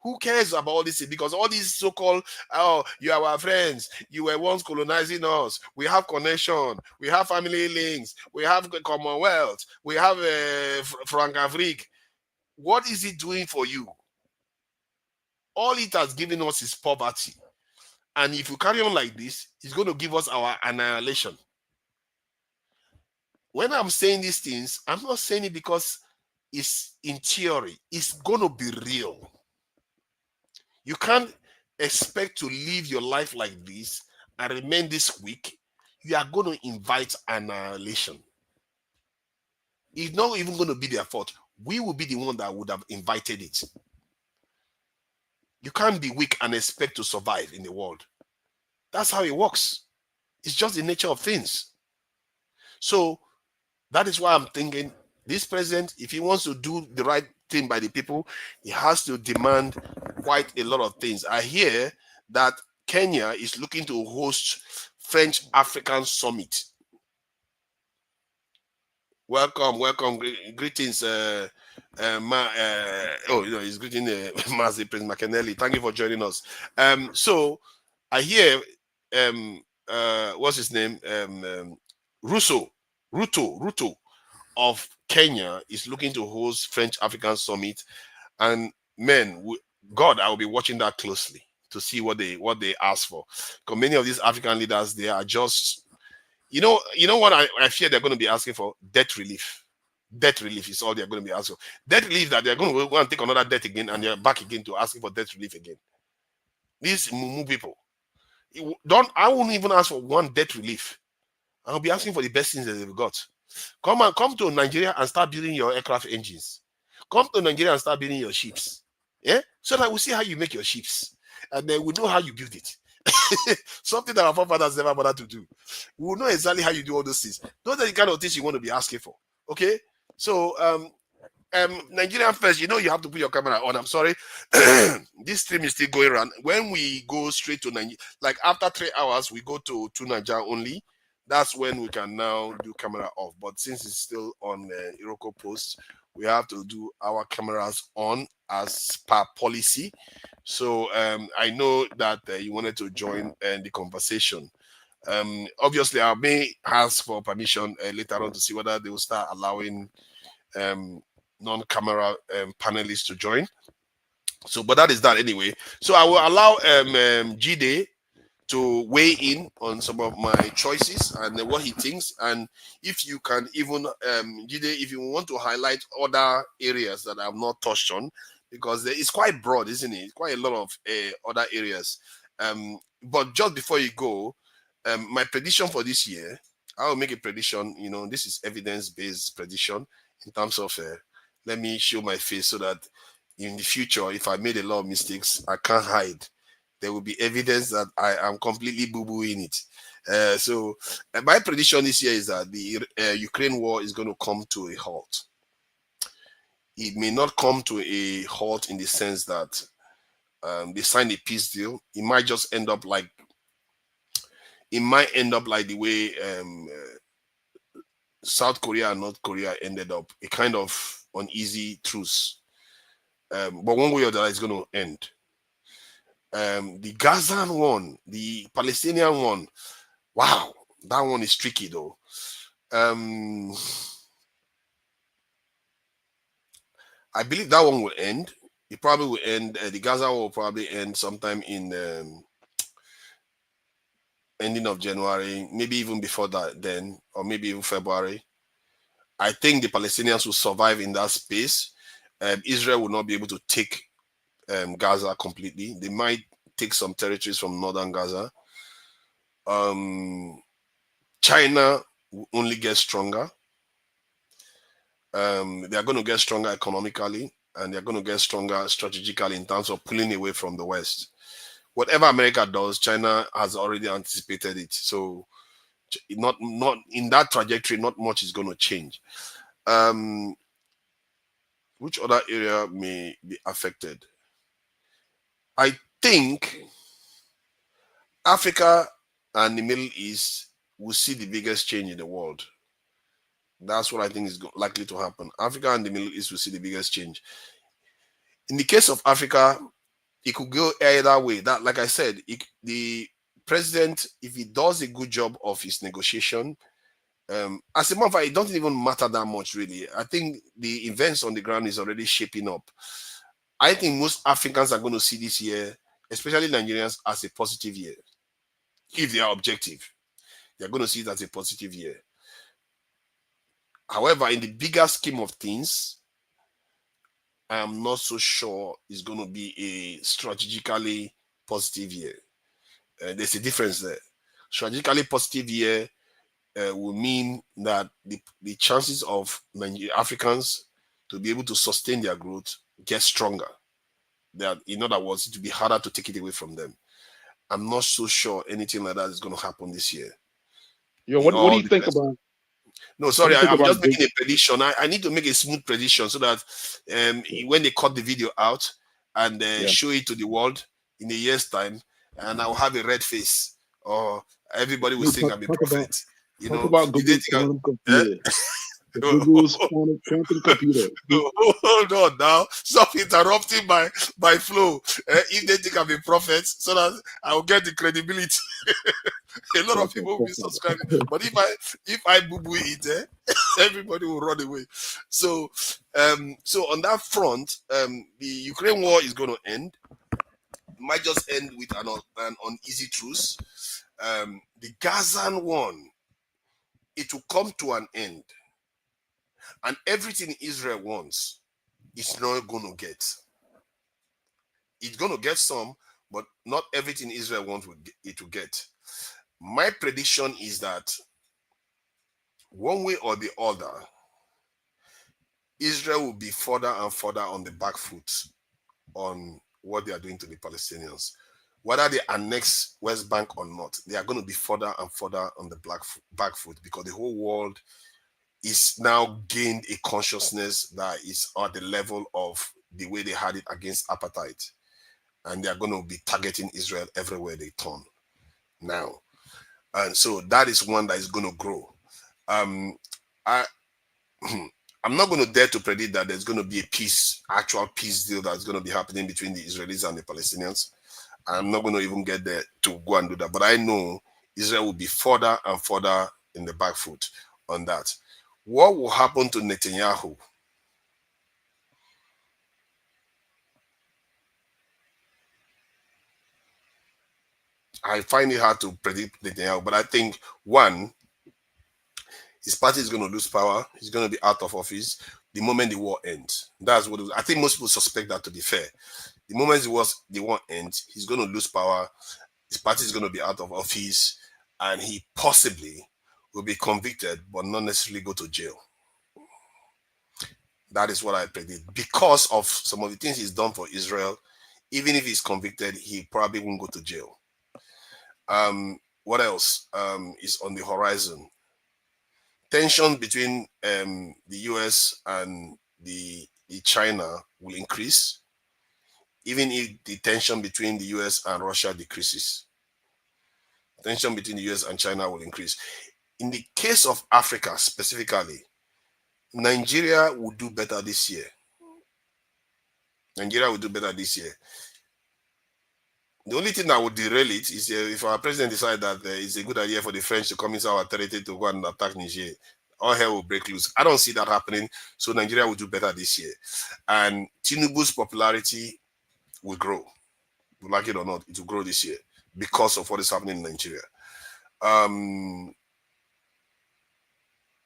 S11: Who cares about all this? Because all these so-called, oh, you are our friends. You were once colonizing us. We have connection. We have family links. We have Commonwealth. We have Franc-Afrique. What is it doing for you? All it has given us is poverty. And if you carry on like this, it's going to give us our annihilation. When I'm saying these things, I'm not saying it because it's in theory. It's going to be real. You can't expect to live your life like this and remain this weak, you are going to invite annihilation. It's not even going to be their fault. We will be the one that would have invited it. You can't be weak and expect to survive in the world. That's how it works. It's just the nature of things. So that is why I'm thinking this president, if he wants to do the right thing by the people, he has to demand quite a lot of things. I hear that Kenya is looking to host French African Summit. Welcome, greetings. He's greeting Mazi Prince McKennelly. Thank you for joining us. So I hear what's his name? Ruto of Kenya is looking to host French African Summit, and God, I will be watching that closely to see what they ask for. Because many of these African leaders, they are just, you know what I fear they're going to be asking for? Debt relief. Debt relief is all they're going to be asking for. Debt relief that they're going to go and take another debt again, and they're back again to asking for debt relief again. These Mumu people, I won't even ask for one debt relief. I'll be asking for the best things that they've got. Come to Nigeria and start building your aircraft engines. Come to Nigeria and start building your ships. Yeah, so that we'll see how you make your ships, and then we know how you build it. Something that our forefathers never bothered to do. We will know exactly how you do all those things. Those are the kind of things you want to be asking for. Okay, so Nigerian first, you have to put your camera on. I'm sorry, this stream is still going around. When we go straight to Nigeria, like after 3 hours, we go to Nigeria only. That's when we can now do camera off. But since it's still on Iroko Post, we have to do our cameras on as per policy. So I know that you wanted to join the conversation. Obviously, I may ask for permission later on to see whether they will start allowing non-camera panelists to join. So, but that is that anyway. So I will allow Jide to weigh in on some of my choices and what he thinks. And if you can even, Jide, if you want to highlight other areas that I've not touched on, because it's quite broad, isn't it? Quite a lot of other areas. But just before you go, my prediction for this year, I will make a prediction. This is evidence-based prediction in terms of, let me show my face so that in the future, if I made a lot of mistakes, I can't hide. There will be evidence that I am completely boo-booing it. So my prediction this year is that the Ukraine war is going to come to a halt. It may not come to a halt in the sense that they signed a peace deal. It might just end up like the way South Korea and North Korea ended up, a kind of uneasy truce. But one way or the other, it's going to end. The Gazan one, the Palestinian one, wow, that one is tricky though. I believe that one will end. It probably will end. The Gaza war will probably end sometime in ending of January, maybe even before that then, or maybe even February. I think the Palestinians will survive in that space. Israel will not be able to take Gaza completely. They might take some territories from northern Gaza. China will only get stronger. They are going to get stronger economically, and they're going to get stronger strategically in terms of pulling away from the West. Whatever America does, China has already anticipated it. So not in that trajectory, not much is going to change. Which other area may be affected? I think Africa and the Middle East will see the biggest change in the world. That's what I think is likely to happen. Africa and the Middle East will see the biggest change. In the case of Africa, it could go either way. That, like I said, the president, if he does a good job of his negotiation, as a matter of fact, it doesn't even matter that much, really. I think the events on the ground is already shaping up. I think most Africans are going to see this year, especially Nigerians, as a positive year. If they are objective, they're going to see it as a positive year. However, in the bigger scheme of things, I am not so sure it's going to be a strategically positive year. There's a difference there. strategically positive year will mean that the chances of Africans to be able to sustain their growth get stronger. That, in other words, it will be harder to take it away from them. I'm not so sure anything like that is going to happen this year.
S15: Yo, what do you think about?
S11: No, sorry,
S15: I'm
S11: just making a prediction. I need to make a smooth prediction so that when they cut the video out and show it to the world in a year's time, and I'll have a red face, or everybody will think I'm a prophet.
S15: Talk about Google's quantum computer. Google's quantum computer.
S11: Hold on now. Stop interrupting my flow. If they think I'm a prophet, so that I will get the credibility. A lot of people will be subscribing. But if I boo-boo it, everybody will run away. So on that front, the Ukraine war is going to end. It might just end with an uneasy truce. The Gazan one, it will come to an end. And everything Israel wants, it's not going to get. It's going to get some, but not everything Israel wants it to get. My prediction is that one way or the other, Israel will be further and further on the back foot on what they are doing to the Palestinians. Whether they annex West Bank or not, they are going to be further and further on the back foot, because the whole world is now gained a consciousness that is at the level of the way they had it against apartheid. And they are going to be targeting Israel everywhere they turn now. And so that is one that is going to grow. I'm not going to dare to predict that there's going to be a actual peace deal that's going to be happening between the Israelis and the Palestinians. I'm not going to even get there to go and do that. But I know Israel will be further and further in the back foot on that. What will happen to Netanyahu? I find it hard to predict Netanyahu, but I think, one, his party is going to lose power. He's going to be out of office the moment the war ends. That's what I think. Most people suspect that, to be fair. The moment the war ends, he's going to lose power. His party is going to be out of office, and he possibly will be convicted, but not necessarily go to jail. That is what I predict. Because of some of the things he's done for Israel, even if he's convicted, he probably won't go to jail. What else is on the horizon? Tension between the US and the China will increase, even if the tension between the US and Russia decreases. Tension between the US and China will increase. In the case of Africa specifically, Nigeria will do better this year. Nigeria will do better this year. The only thing that would derail it is if our president decides that it's a good idea for the French to come into our territory to go and attack Niger. All hell will break loose. I don't see that happening. So Nigeria will do better this year. And Tinubu's popularity will grow. Like it or not, it will grow this year because of what is happening in Nigeria.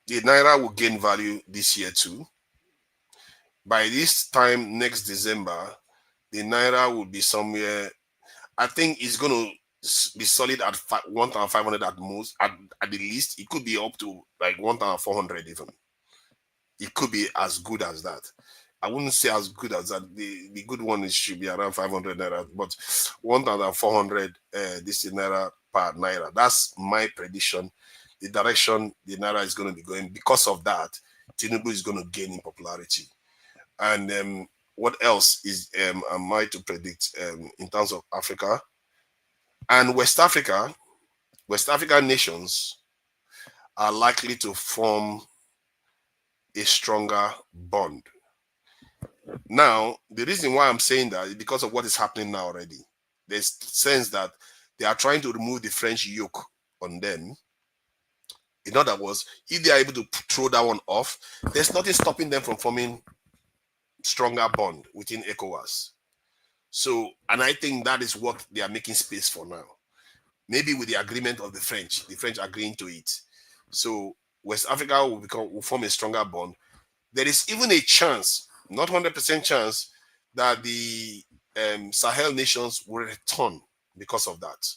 S11: The Naira will gain value this year too. By this time next December, the Naira will be somewhere, I think it's going to be solid at 1,500 at most, at the least. It could be up to like 1,400 even. It could be as good as that. I wouldn't say as good as that. The good one should be around 500 Naira, but 1,400 this Naira per Naira. That's my prediction. The direction the Naira is going to be going. Because of that, Tinubu is going to gain in popularity. And what else is am I to predict in terms of Africa and West Africa? West African nations are likely to form a stronger bond. Now, the reason why I'm saying that is because of what is happening now already. There's sense that they are trying to remove the French yoke on them. In other words, if they are able to throw that one off, there's nothing stopping them from forming stronger bond within ECOWAS. So, and I think that is what they are making space for now. Maybe with the agreement of the French agreeing to it. So West Africa will form a stronger bond. There is even a chance, not 100% chance, that the Sahel nations will return because of that.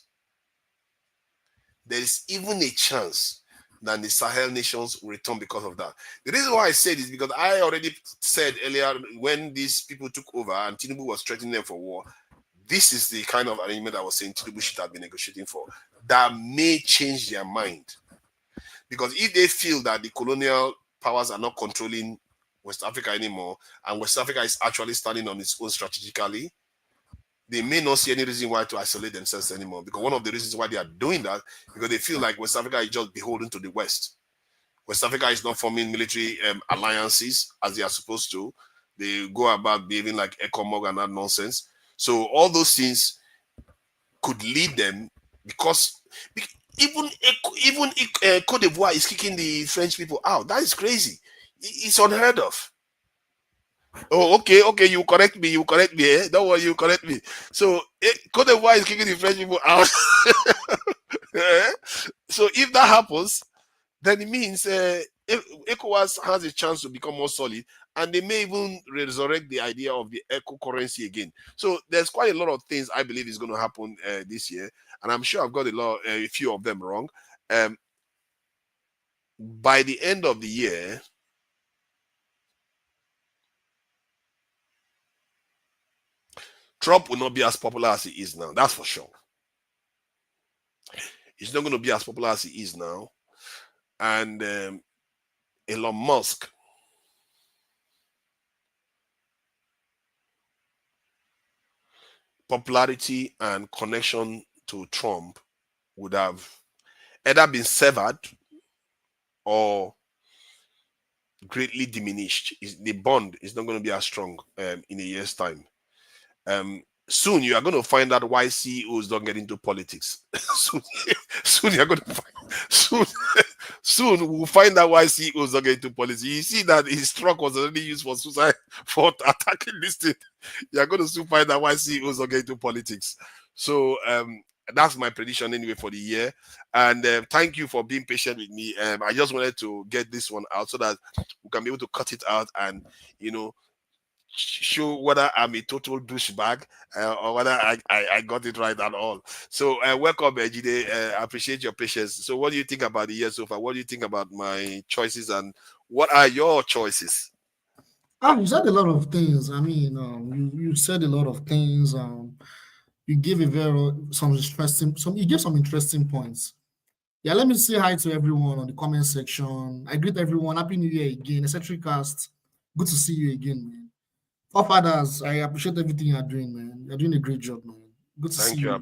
S11: there is even a chance that the Sahel nations will return because of that. The reason why I said this is because I already said earlier when these people took over and Tinubu was threatening them for war, this is the kind of arrangement I was saying Tinubu should have been negotiating for. That may change their mind. Because if they feel that the colonial powers are not controlling West Africa anymore, and West Africa is actually standing on its own strategically, they may not see any reason why to isolate themselves anymore. Because one of the reasons why they are doing that, because they feel like West Africa is just beholden to the West. West Africa is not forming military alliances as they are supposed to. They go about behaving like ECOMOG and that nonsense. So all those things could lead them, because even Cote d'Ivoire is kicking the French people out. That is crazy. It's unheard of. Oh, okay, you correct me, eh? Don't worry, you correct me. So Cote d'Ivoire is kicking the French people out. So if that happens, then it means ECOWAS has a chance to become more solid, and they may even resurrect the idea of the eco currency again. So there's quite a lot of things I believe is going to happen this year, and I'm sure I've got a few of them wrong. By the end of the year, Trump will not be as popular as he is now. That's for sure. He's not going to be as popular as he is now. And Elon Musk popularity and connection to Trump would have either been severed or greatly diminished. The bond is not going to be as strong in a year's time. Soon you are going to find out why CEOs don't get into politics. soon you're going to find, soon we'll find out why CEOs don't get into politics. You see that his truck was already used for suicide, for attacking this thing. You're going to soon find out why CEOs don't get into politics. So that's my prediction anyway for the year. And thank you for being patient with me. I just wanted to get this one out so that we can be able to cut it out and, show whether I'm a total douchebag or whether I got it right at all. So welcome, Ejide. I appreciate your patience. So what do you think about the year so far? What do you think about my choices, and what are your choices?
S16: You said a lot of things. I mean, you said a lot of things. You gave you gave some interesting points. Yeah, let me say hi to everyone on the comment section. I greet everyone. Happy New Year again. Eccentric Cast. Good to see you again, man. Fathers, I appreciate everything you're doing, man. You're doing a great job, man. Good to see you.
S11: Thank you. I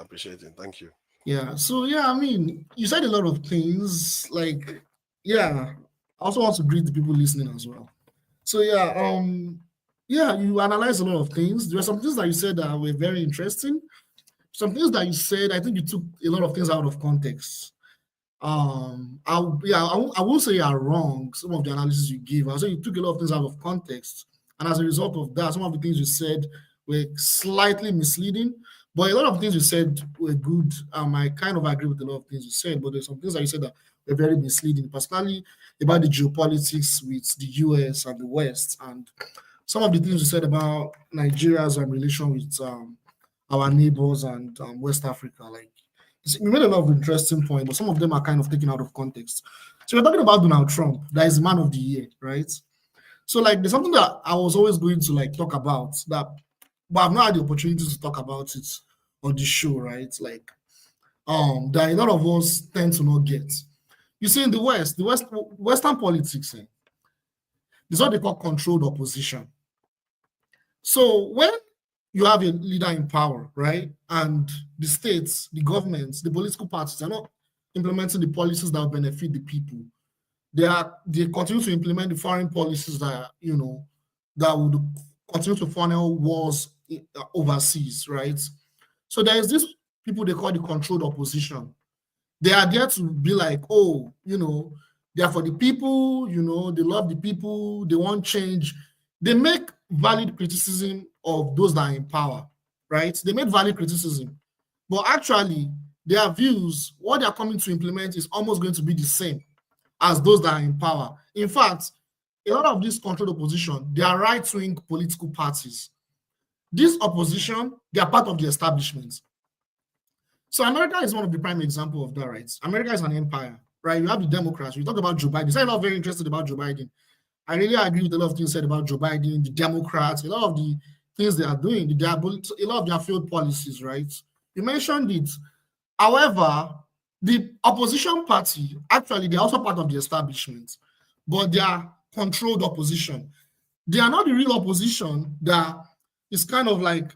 S11: appreciate it. Thank you.
S16: Yeah. So yeah, I mean, you said a lot of things. Like, yeah. I also want to greet the people listening as well. So yeah, you analyzed a lot of things. There were some things that you said that were very interesting. Some things that you said, I think you took a lot of things out of context. I won't say you are wrong. Some of the analysis you give, I'll say you took a lot of things out of context. And as a result of that, some of the things you said were slightly misleading, but a lot of things you said were good. I kind of agree with a lot of things you said, but there's some things that you said that were very misleading, particularly about the geopolitics with the US and the West, and some of the things you said about Nigeria's relation with our neighbors and West Africa. Like, you made a lot of interesting points, but some of them are kind of taken out of context. So we're talking about Donald Trump, that is man of the year, right? So like there's something that I was always going to like talk about that, but I've not had the opportunity to talk about it on the show, right? Like that a lot of us tend to not get. You see, in the Western politics, there's what they call controlled opposition. So when you have a leader in power, right, and the states, the governments, the political parties are not implementing the policies that will benefit the people, they continue to implement the foreign policies that that would continue to funnel wars overseas, right? So there is this people they call the controlled opposition. They are there to be like, oh, they are for the people, they love the people, they want change. They make valid criticism of those that are in power, right? They make valid criticism, but actually their views, what they are coming to implement is almost going to be the same as those that are in power. In fact, a lot of this controlled opposition, they are right-wing political parties. This opposition, they are part of the establishment. So America is one of the prime example of that, right? America is an empire, right? You have the Democrats. We talk about Joe Biden. So I'm not very interested about Joe Biden. I really agree with a lot of things said about Joe Biden, the Democrats, a lot of the things they are doing, a lot of their failed policies, right? You mentioned it. However, the opposition party, actually, they're also part of the establishment, but they are controlled opposition. They are not the real opposition that is kind of like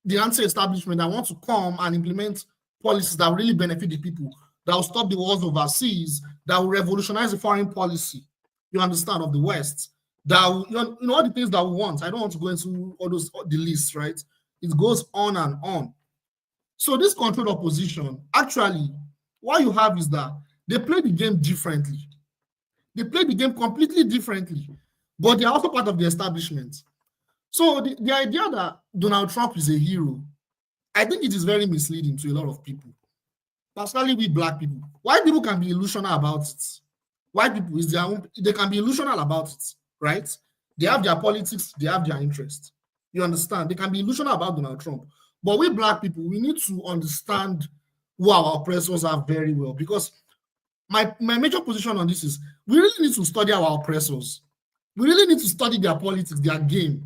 S16: the anti-establishment that want to come and implement policies that really benefit the people, that will stop the wars overseas, that will revolutionize the foreign policy, you understand, of the West, that will, you know all the things that we want. I don't want to go into all the lists, right? It goes on and on. So this controlled opposition, actually, what you have is that they play the game differently. They play the game completely differently, but they are also part of the establishment. So the idea that Donald Trump is a hero, I think it is very misleading to a lot of people, particularly with Black people. White people can be illusional about it. White people is their own, they can be illusional about it, right? They have their politics, they have their interest. You understand? They can be illusional about Donald Trump. But we Black people, we need to understand who our oppressors are very well, because my major position on this is we really need to study our oppressors. We really need to study their politics, their game,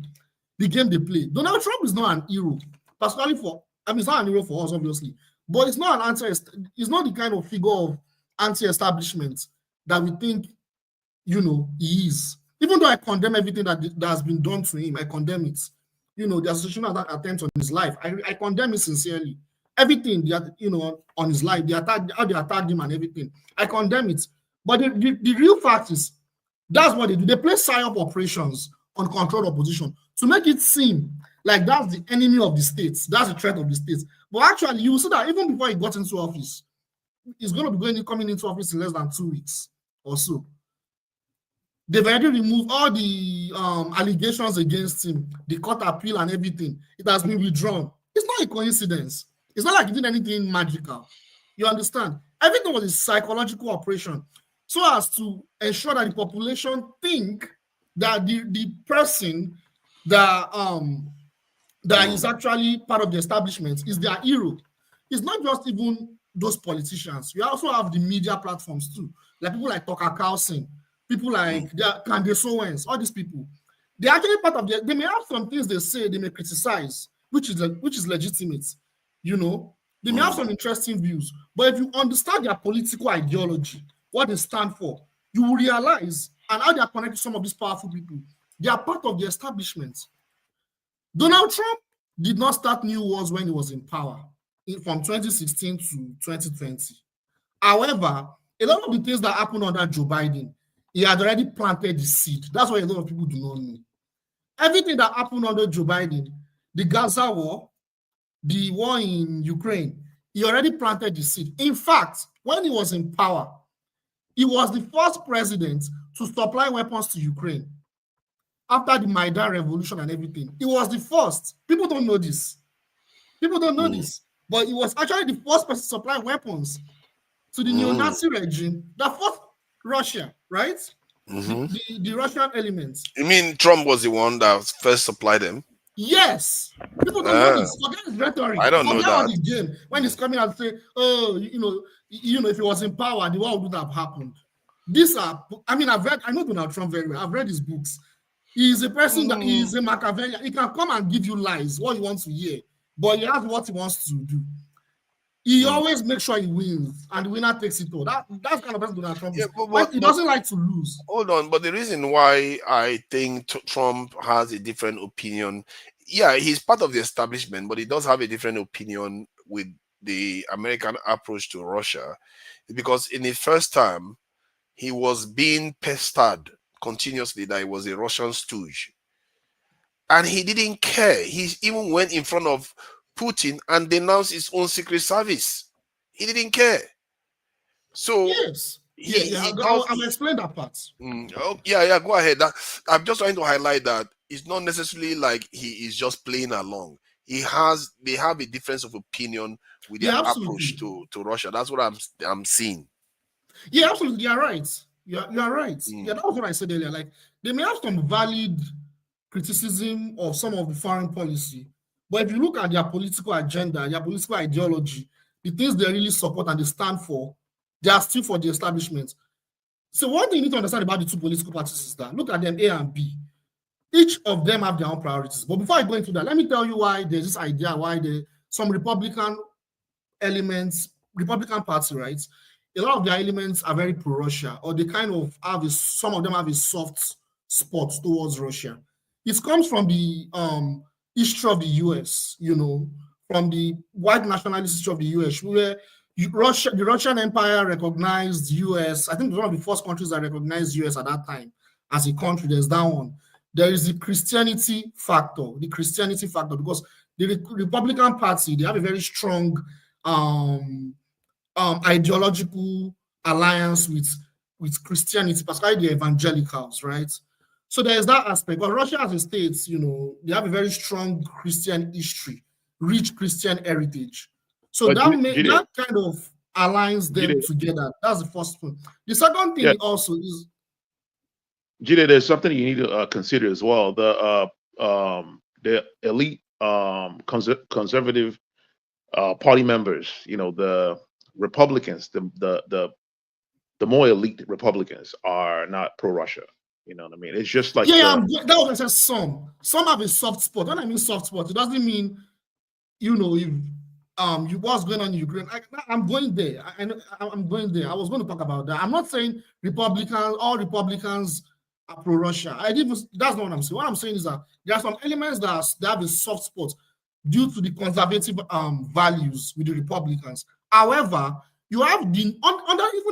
S16: the game they play. Donald Trump is not an hero, particularly for, I mean, it's not an hero for us, obviously, but it's not it's not the kind of figure of anti-establishment that we think, you know, he is. Even though I condemn everything that has been done to him, I condemn it. You know, the association attempt on his life, I condemn it sincerely. Everything that, you know, on his life, how they attacked him and everything, I condemn it. But the real fact is, that's what they do. They play psyop operations on controlled opposition to make it seem like that's the enemy of the states, that's the threat of the states. But actually, you will see that even before he got into office, he's going to be coming into office in less than 2 weeks or so. They've already removed all the allegations against him, the court appeal and everything. It has been withdrawn. It's not a coincidence. It's not like he did anything magical. You understand? Everything was a psychological operation so as to ensure that the population think that the person that is actually part of the establishment is their hero. It's not just even those politicians. You also have the media platforms too, like people like Tucker Carlson, people like Candace Owens, all these people. They're actually part of they may have some things they say, they may criticize, which is legitimate. You know, they may have some interesting views, but if you understand their political ideology, what they stand for, you will realize, and how they are connected to some of these powerful people, they are part of the establishment. Donald Trump did not start new wars when he was in power from 2016 to 2020. However, a lot of the things that happened under Joe Biden, he had already planted the seed. That's what a lot of people do not know. Everything that happened under Joe Biden, the Gaza war, the war in Ukraine, he already planted the seed. In fact, when he was in power, he was the first president to supply weapons to Ukraine. After the Maidan revolution and everything, he was the first. People don't know this. People don't know this. But he was actually the first person to supply weapons to the neo-Nazi regime that fought Russia, right? The Russian elements.
S11: You mean Trump was the one that first supplied them?
S16: Yes. People don't know this. Forget his rhetoric.
S11: I don't know that.
S16: The game. When he's coming out and say, oh, you know, if he was in power, the war would have happened. These are, I mean, I know Donald Trump very well. I've read his books. He's a person that is a Machiavellian. He can come and give you lies, what he wants to hear, but he has what he wants to do. He always makes sure he wins, and the winner takes it all. That's kind of person Donald Trump is. But he doesn't like to lose.
S11: Hold on, but the reason why I think Trump has a different opinion, yeah, he's part of the establishment, but he does have a different opinion with the American approach to Russia, because in the first time, he was being pestered continuously that he was a Russian stooge. And he didn't care. He even went in front of Putin and denounced his own secret service. He didn't care. So
S16: yes, I'll explain that part.
S11: Go ahead. I'm just trying to highlight that it's not necessarily like he is just playing along. They have a difference of opinion with their approach to Russia. That's what I'm seeing.
S16: Yeah, absolutely. You're right. You're right. Yeah, that was what I said earlier. Like, they may have some valid criticism of some of the foreign policy, but if you look at their political agenda, their political ideology, the things they really support and they stand for, they are still for the establishment. So one thing you need to understand about the two political parties is that, look at them, A and B. Each of them have their own priorities. But before I go into that, let me tell you why there's this idea, why some Republican elements, Republican Party, right? A lot of their elements are very pro-Russia, or they kind of have some of them have a soft spot towards Russia. It comes from the history of the US, from the white nationalist history of the US, where the Russian Empire recognized US. I think it was one of the first countries that recognized US at that time as a country. There's that one. There is the Christianity factor, because the Republican Party, they have a very strong ideological alliance with Christianity, particularly the evangelicals, right? So there's that aspect. But Russia as a state, they have a very strong Christian history, rich Christian heritage. So that kind of aligns them together. That's the first point. The second thing also is,
S17: Gide, there's something you need to consider as well. The elite conservative party members, the Republicans, the more elite Republicans are not pro-Russia. You know what I mean? It's just like
S16: that was just some have a soft spot. When I mean soft spot, it doesn't mean if what's going on in Ukraine. I'm going there. I'm going there. I was going to talk about that. I'm not saying all Republicans are pro-Russia. That's not what I'm saying. What I'm saying is that there are some elements that have a soft spot due to the conservative values with the Republicans. However, you have even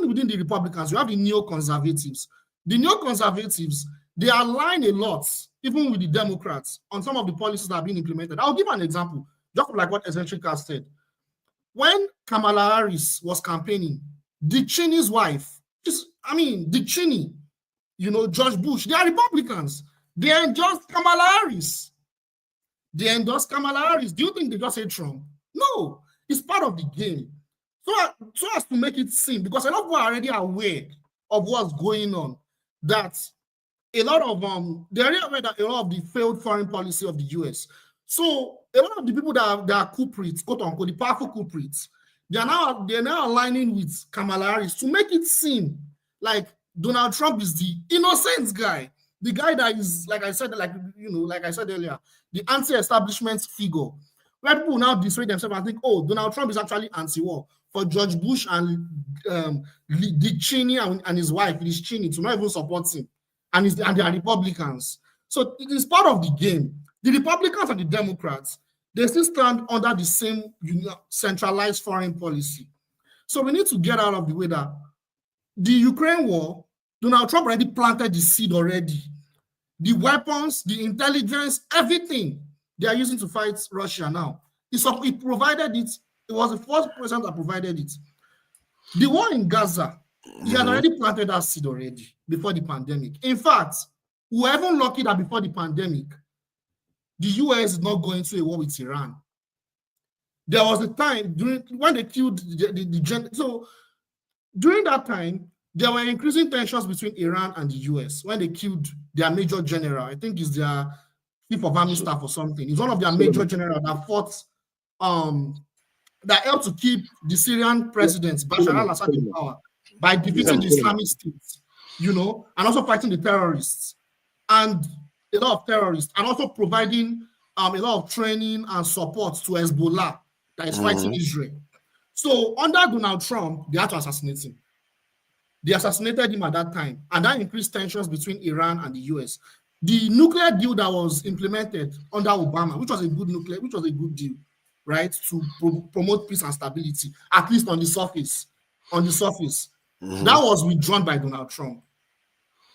S16: within the Republicans, you have the neoconservatives. The neoconservatives, they align a lot, even with the Democrats, on some of the policies that have been implemented. I'll give an example, just like what Eccentrica said. When Kamala Harris was campaigning, Dick Cheney's wife, Dick Cheney, George Bush, they are Republicans. They endorse Kamala Harris. Do you think they just hate Trump? No, it's part of the game. So as to make it seem, because a lot of people are already aware of what's going on, that a lot of they're already aware that a lot of the failed foreign policy of the US. So a lot of the people that are culprits, quote unquote, the powerful culprits, they're now aligning with Kamala Harris to make it seem like Donald Trump is the innocent guy, the guy that is, like I said earlier, the anti-establishment figure, where people now dissuade themselves and think, oh, Donald Trump is actually anti-war. For George Bush and Dick Cheney and his wife, Liz Cheney, to not even support him, and they are Republicans. So it is part of the game. The Republicans and the Democrats, they still stand under the same centralized foreign policy. So we need to get out of the way that the Ukraine war, Donald Trump already planted the seed already. The weapons, the intelligence, everything they are using to fight Russia now. He provided it. It was the first president that provided it. The war in Gaza, he had already planted that seed already before the pandemic. In fact, we were even lucky that before the pandemic, the US is not going to a war with Iran. There was a time when they killed so during that time, there were increasing tensions between Iran and the US when they killed their major general. I think it's their chief of army staff or something. It's one of their major generals that fought, that helped to keep the Syrian president Bashar al-Assad in power by defeating the Islamic State, and also fighting the terrorists and a lot of terrorists, and also providing a lot of training and support to Hezbollah that is fighting Israel. So under Donald Trump, they had to assassinate him. They assassinated him at that time, and that increased tensions between Iran and the US. The nuclear deal that was implemented under Obama, which was a good deal, right, to promote peace and stability, at least on the surface. That was withdrawn by Donald Trump.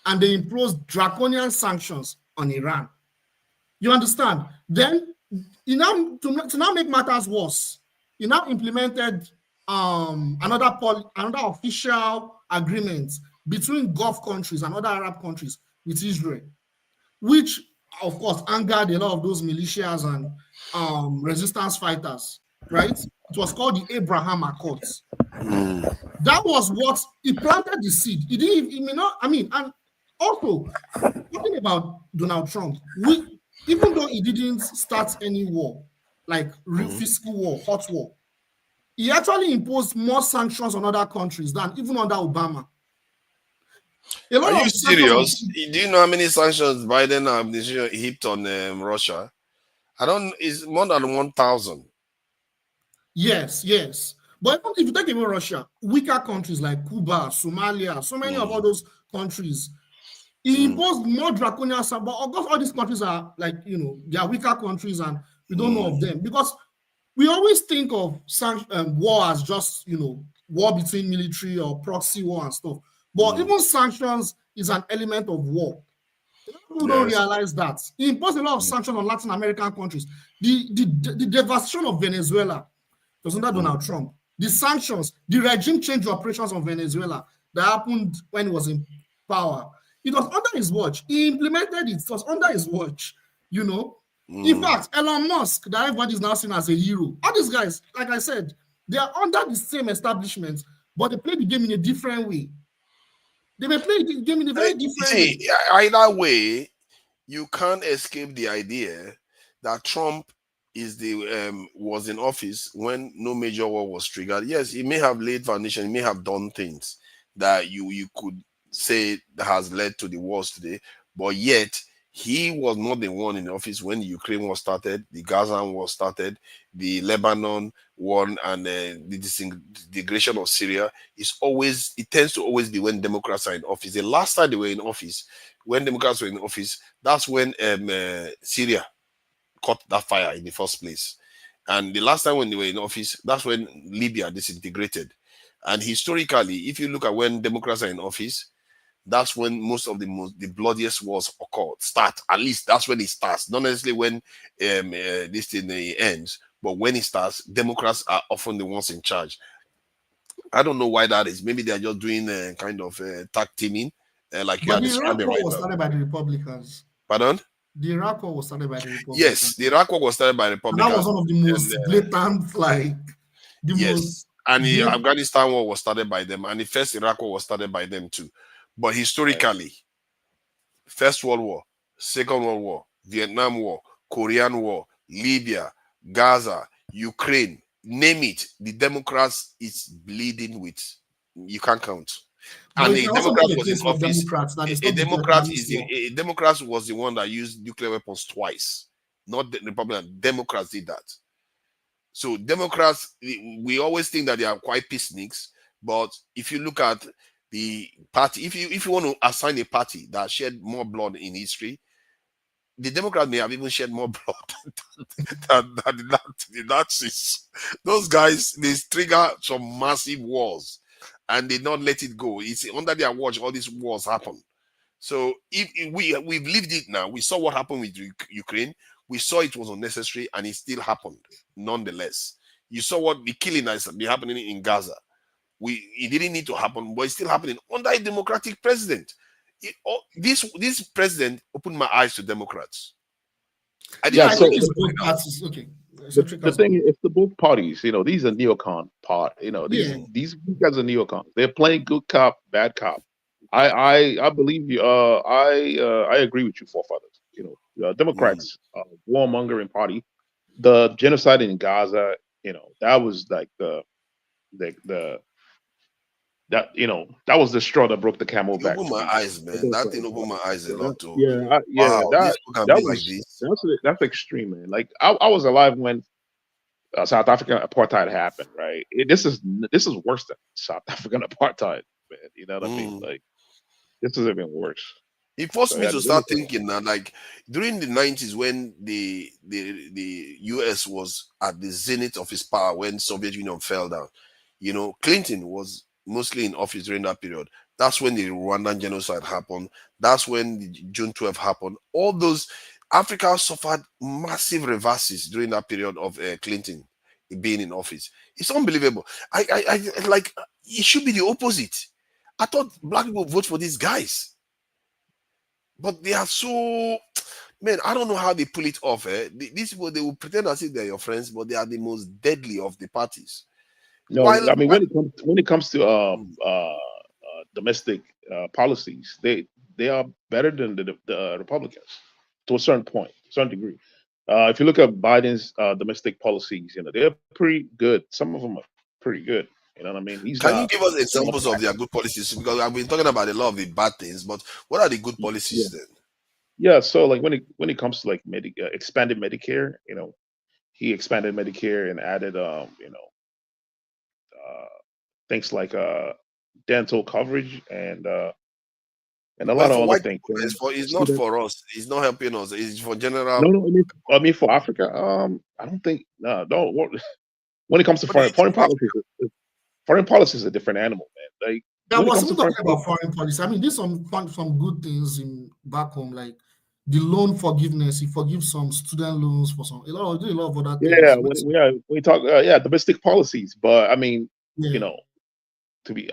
S16: And they imposed draconian sanctions on Iran. You understand? Then, to now make matters worse, he now implemented another official agreement between Gulf countries and other Arab countries with Israel, which, of course, angered a lot of those militias and resistance fighters, right? It was called the Abraham Accords. That was what he planted the seed. And also, talking about Donald Trump, even though he didn't start any war, like fiscal war, hot war, he actually imposed more sanctions on other countries than even under Obama. A lot
S11: Are you
S16: of sanctions.
S11: serious? Do you know how many sanctions Biden have heaped on Russia? I don't. It's more than 1,000.
S16: Yes, yes. But even if you take away Russia, weaker countries like Cuba, Somalia, so many of all those countries, he imposed more draconian sanctions. But of course, all these countries are like, they are weaker countries and we don't know of them because we always think of war as just, war between military or proxy war and stuff. But even sanctions is an element of war. People don't realize that. He imposed a lot of sanctions on Latin American countries. The devastation of Venezuela was under Donald Trump. The sanctions, the regime change operations on Venezuela that happened when he was in power, it was under his watch. He implemented it. It was under his watch, In fact, Elon Musk, that everybody is now seen as a hero. All these guys, like I said, they are under the same establishment, but they play the game in a different way. They may play the game in a very different way.
S11: Either way, you can't escape the idea that Trump was in office when no major war was triggered. Yes, he may have laid foundation, he may have done things that you could say that has led to the wars today, but yet he was not the one in office when the Ukraine war started, the Gaza war started, the Lebanon war, and the disintegration of Syria. It tends to always be when Democrats are in office. The last time they were in office, when Democrats were in office, that's when Syria caught that fire in the first place. And the last time when they were in office, that's when Libya disintegrated. And historically, if you look at when Democrats are in office, that's when most of the bloodiest wars start. At least that's when it starts. Not necessarily when this thing ends, but when it starts, Democrats are often the ones in charge. I don't know why that is. Maybe they are just doing kind of tag teaming, like you
S16: But
S11: are
S16: the Iraq
S11: describing
S16: war
S11: right
S16: was
S11: now.
S16: started by the Republicans.
S11: Pardon?
S16: The Iraq war was started by the Republicans.
S11: Yes, the Iraq war was started by Republicans.
S16: And that was one of the most blatant, most.
S11: And the Afghanistan war was started by them, and the first Iraq war was started by them too. But historically, First World War, Second World War, Vietnam War, Korean War, Libya, Gaza, Ukraine, name it, the Democrats is bleeding with. You can't count.
S16: But
S11: And
S16: a
S11: Democrat was in office. A Democrat was the one that used nuclear weapons twice, not the Republican. Democrats did that. So Democrats, we always think that they are quite peaceniks, but if you look at the party, if you want to assign a party that shed more blood in history, the Democrats may have even shed more blood than the Nazis. Those guys, they trigger some massive wars and they not let it go. It's under their watch all these wars happen. So if we've lived it now, we saw what happened with Ukraine. We saw it was unnecessary and it still happened nonetheless. You saw what the killing has been happening in Gaza. It didn't need to happen, but it's still happening under a democratic president. This president opened my eyes to Democrats.
S17: Yeah, so
S16: okay.
S17: The thing is, the both parties, these are neocon part. These guys are neocons. They're playing good cop, bad cop. I believe you. I agree with you, forefathers. Democrats, warmongering party. The genocide in Gaza, that was like that was the straw that broke the camel back.
S11: Opened my eyes, man. That thing opened my eyes a lot too.
S17: Wow, that's extreme, man. Like I was alive when South African apartheid happened, right? This is worse than South African apartheid, man. You know what I mean? Like this is even worse.
S11: It forced me to start thinking now, like during the 90s when the US was at the zenith of its power, when Soviet Union fell down, Clinton was mostly in office during that period. That's when the Rwandan genocide happened. That's when the June 12 happened. All those, Africa suffered massive reverses during that period of Clinton being in office. It's unbelievable. I like, it should be the opposite. I thought black people vote for these guys. But they are so, man, I don't know how they pull it off. These people, they will pretend as if they're your friends, but they are the most deadly of the parties.
S17: No, I mean, when it comes to domestic policies, they are better than the Republicans to a certain point, a certain degree. If you look at Biden's domestic policies, they're pretty good. Some of them are pretty good. You know what I mean? He's
S11: Can you
S17: not.
S11: give us examples of their good policies? Because I've been talking about a lot of the bad things, but what are the good policies then?
S17: Yeah. So like when it comes to like expanded Medicare, he expanded Medicare and added things like dental coverage and a
S11: Well,
S17: lot of
S11: for
S17: other
S11: white
S17: things.
S11: people, it's not
S17: Student,
S11: for us. It's not helping us. It's for
S17: no,
S11: general.
S17: no, I mean for Africa, I don't think no. When it comes to
S11: What do you
S17: foreign
S11: think of
S17: policy, foreign policy is a different animal, man. Like
S16: Yeah,
S17: when it
S16: we're
S17: comes to
S16: still talking about foreign policy. I mean, there's some good things in back home, like the loan forgiveness. He forgives some student loans for a lot of other
S17: yeah,
S16: things.
S17: when we talk domestic policies, but I mean,
S16: Yeah.
S17: to be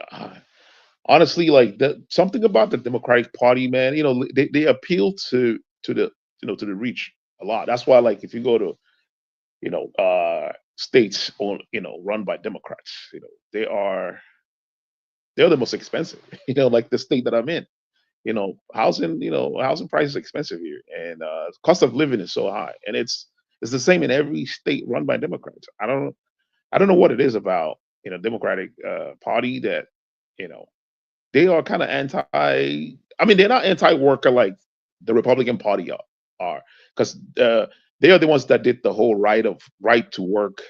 S17: honestly, like something about the Democratic Party, man, they appeal to the to the rich a lot. That's why, like, if you go to states run by Democrats, they're the most expensive. Like the state that I'm in. Housing price is expensive here, and cost of living is so high, and it's the same in every state run by Democrats. I don't know what it is about Democratic Party that you know they are kind of anti. I mean, they're not anti-worker like the Republican Party are, because they are the ones that did the whole right to work,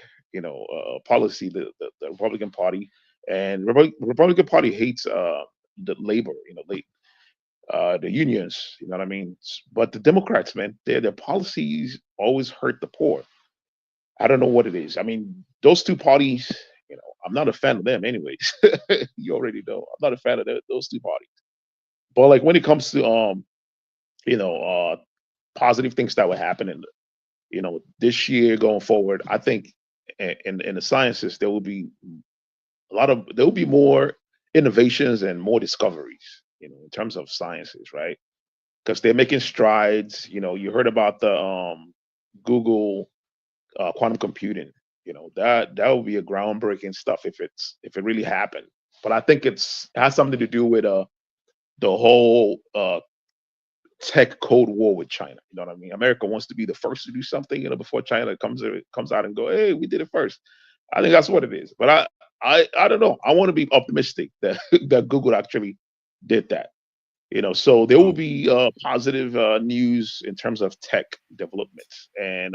S17: policy. The Republican Party and Republican Party hates the labor, the unions. You know what I mean? But the Democrats, man, their policies always hurt the poor. I don't know what it is. I mean, those two parties, I'm not a fan of them, anyways. You already know, I'm not a fan of those two parties. But like when it comes to you know, uh, positive things that would happen in this year going forward, I think in the sciences there will be there will be more innovations and more discoveries, in terms of sciences, right? Because they're making strides. You heard about the Google quantum computing. That would be a groundbreaking stuff if it really happened. But I think it has something to do with the whole tech code war with China. You know what I mean? America wants to be the first to do something, before China comes out and go, hey, we did it first. I think that's what it is. But I don't know. I want to be optimistic that that Google actually did that. So there will be positive news in terms of tech developments. And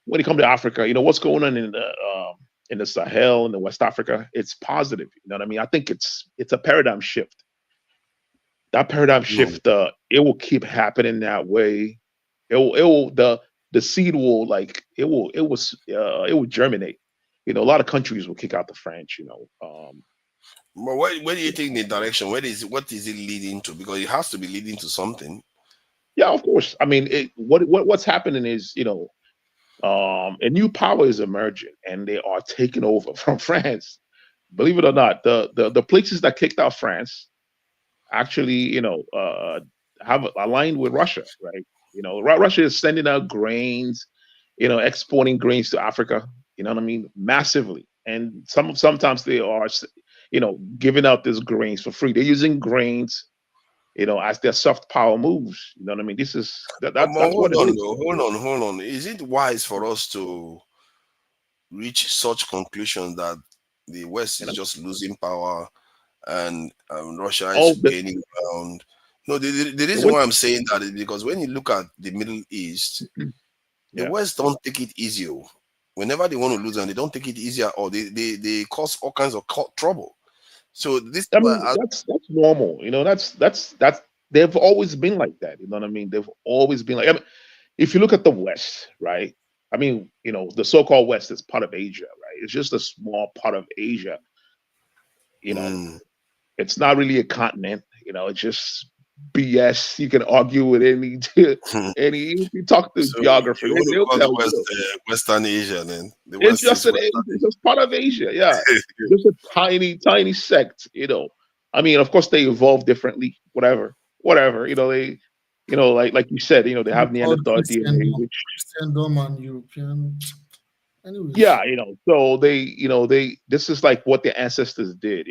S17: when it comes to Africa, what's going on in the Sahel in the West Africa, it's positive. You know what I mean? I think it's a paradigm shift. That paradigm shift, it will keep happening that way. It will the seed will like it will germinate. A lot of countries will kick out the French.
S11: But where do you think the direction? What is it leading to? Because it has to be leading to something.
S17: Yeah, of course. I mean, what's happening is a new power is emerging, and they are taking over from France. Believe it or not, the places that kicked out France actually, have aligned with Russia, right? Russia is sending out grains, exporting grains to Africa. You know what I mean? Massively, and sometimes they are, giving out these grains for free. They're using grains, as their soft power moves. You know what I mean? This is that's what
S11: Hold
S17: it
S11: on,
S17: is.
S11: though. Hold on. Is it wise for us to reach such conclusion that the West is just losing power and Russia is gaining ground? No, the reason why I'm saying that is because when you look at the Middle East, the West don't take it easy. Whenever they want to lose, and they don't take it easier, or they cause all kinds of trouble. So this,
S17: I mean, that's normal. That's they've always been like that. You know what I mean? They've always been like. I mean, if you look at the West, right? I mean, the so-called West is part of Asia, right? It's just a small part of Asia. It's not really a continent. It's just BS. You can argue with any if you talk to
S11: so
S17: geographers,
S11: you want to
S17: they'll
S11: call
S17: tell
S11: the
S17: you.
S11: West Western Asia, then the
S17: It's
S11: West
S17: just
S11: is
S17: it's just part of Asia, yeah. Just a tiny sect, I mean, of course they evolve differently, whatever. Like you said, they have Neanderthal DNA, which
S16: Christendom and European. Anyways.
S17: yeah, so they this is like what their ancestors did.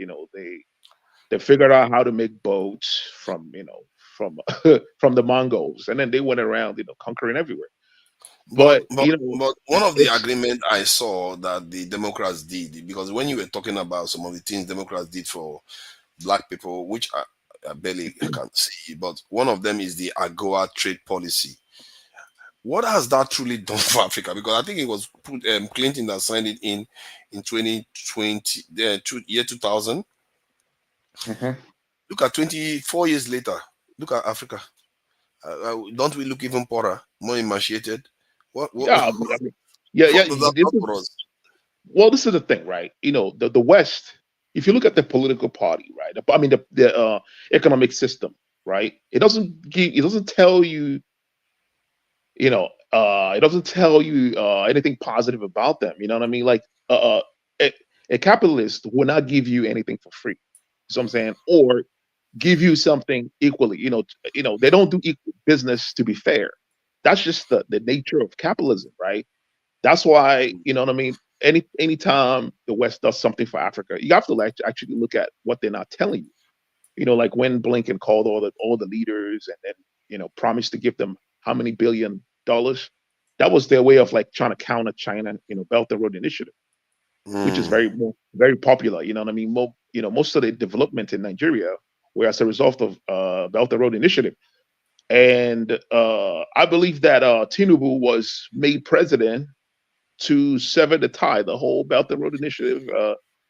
S17: They figured out how to make boats from from from the Mongols, and then they went around, conquering everywhere.
S11: But
S17: But you know,
S11: but one of the
S17: it's
S11: agreement I saw that the Democrats did, because when you were talking about some of the things Democrats did for black people, which I barely can see, but one of them is the AGOA trade policy. What has that truly done for Africa? Because I think it was Clinton that signed it in 2020, year 2000.
S17: Mhm.
S11: Look at 24 years later. Look at Africa. Don't we look even poorer, more emaciated? What,
S17: Yeah, yeah, yeah.
S11: what does that
S17: This
S11: do
S17: is,
S11: for us?
S17: well, this is the thing, right? You know, the West. If you look at the political party, right? I mean, the economic system, right? It doesn't tell you, you know, it doesn't tell you anything positive about them. You know what I mean? Like, a, a capitalist will not give you anything for free. So I'm saying, or give you something equally. They don't do equal business to be fair. That's just the nature of capitalism, right? That's why, you know what I mean. Anytime the West does something for Africa, you have to like actually look at what they're not telling you. Like when Blinken called all the leaders and then promised to give them how many $billion. That was their way of like trying to counter China. Belt and Road Initiative, which is
S11: Mm.
S17: very popular. You know what I mean. Most of the development in Nigeria were as a result of Belt and Road Initiative. And I believe that Tinubu was made president to sever the tie, the whole Belt and Road Initiative,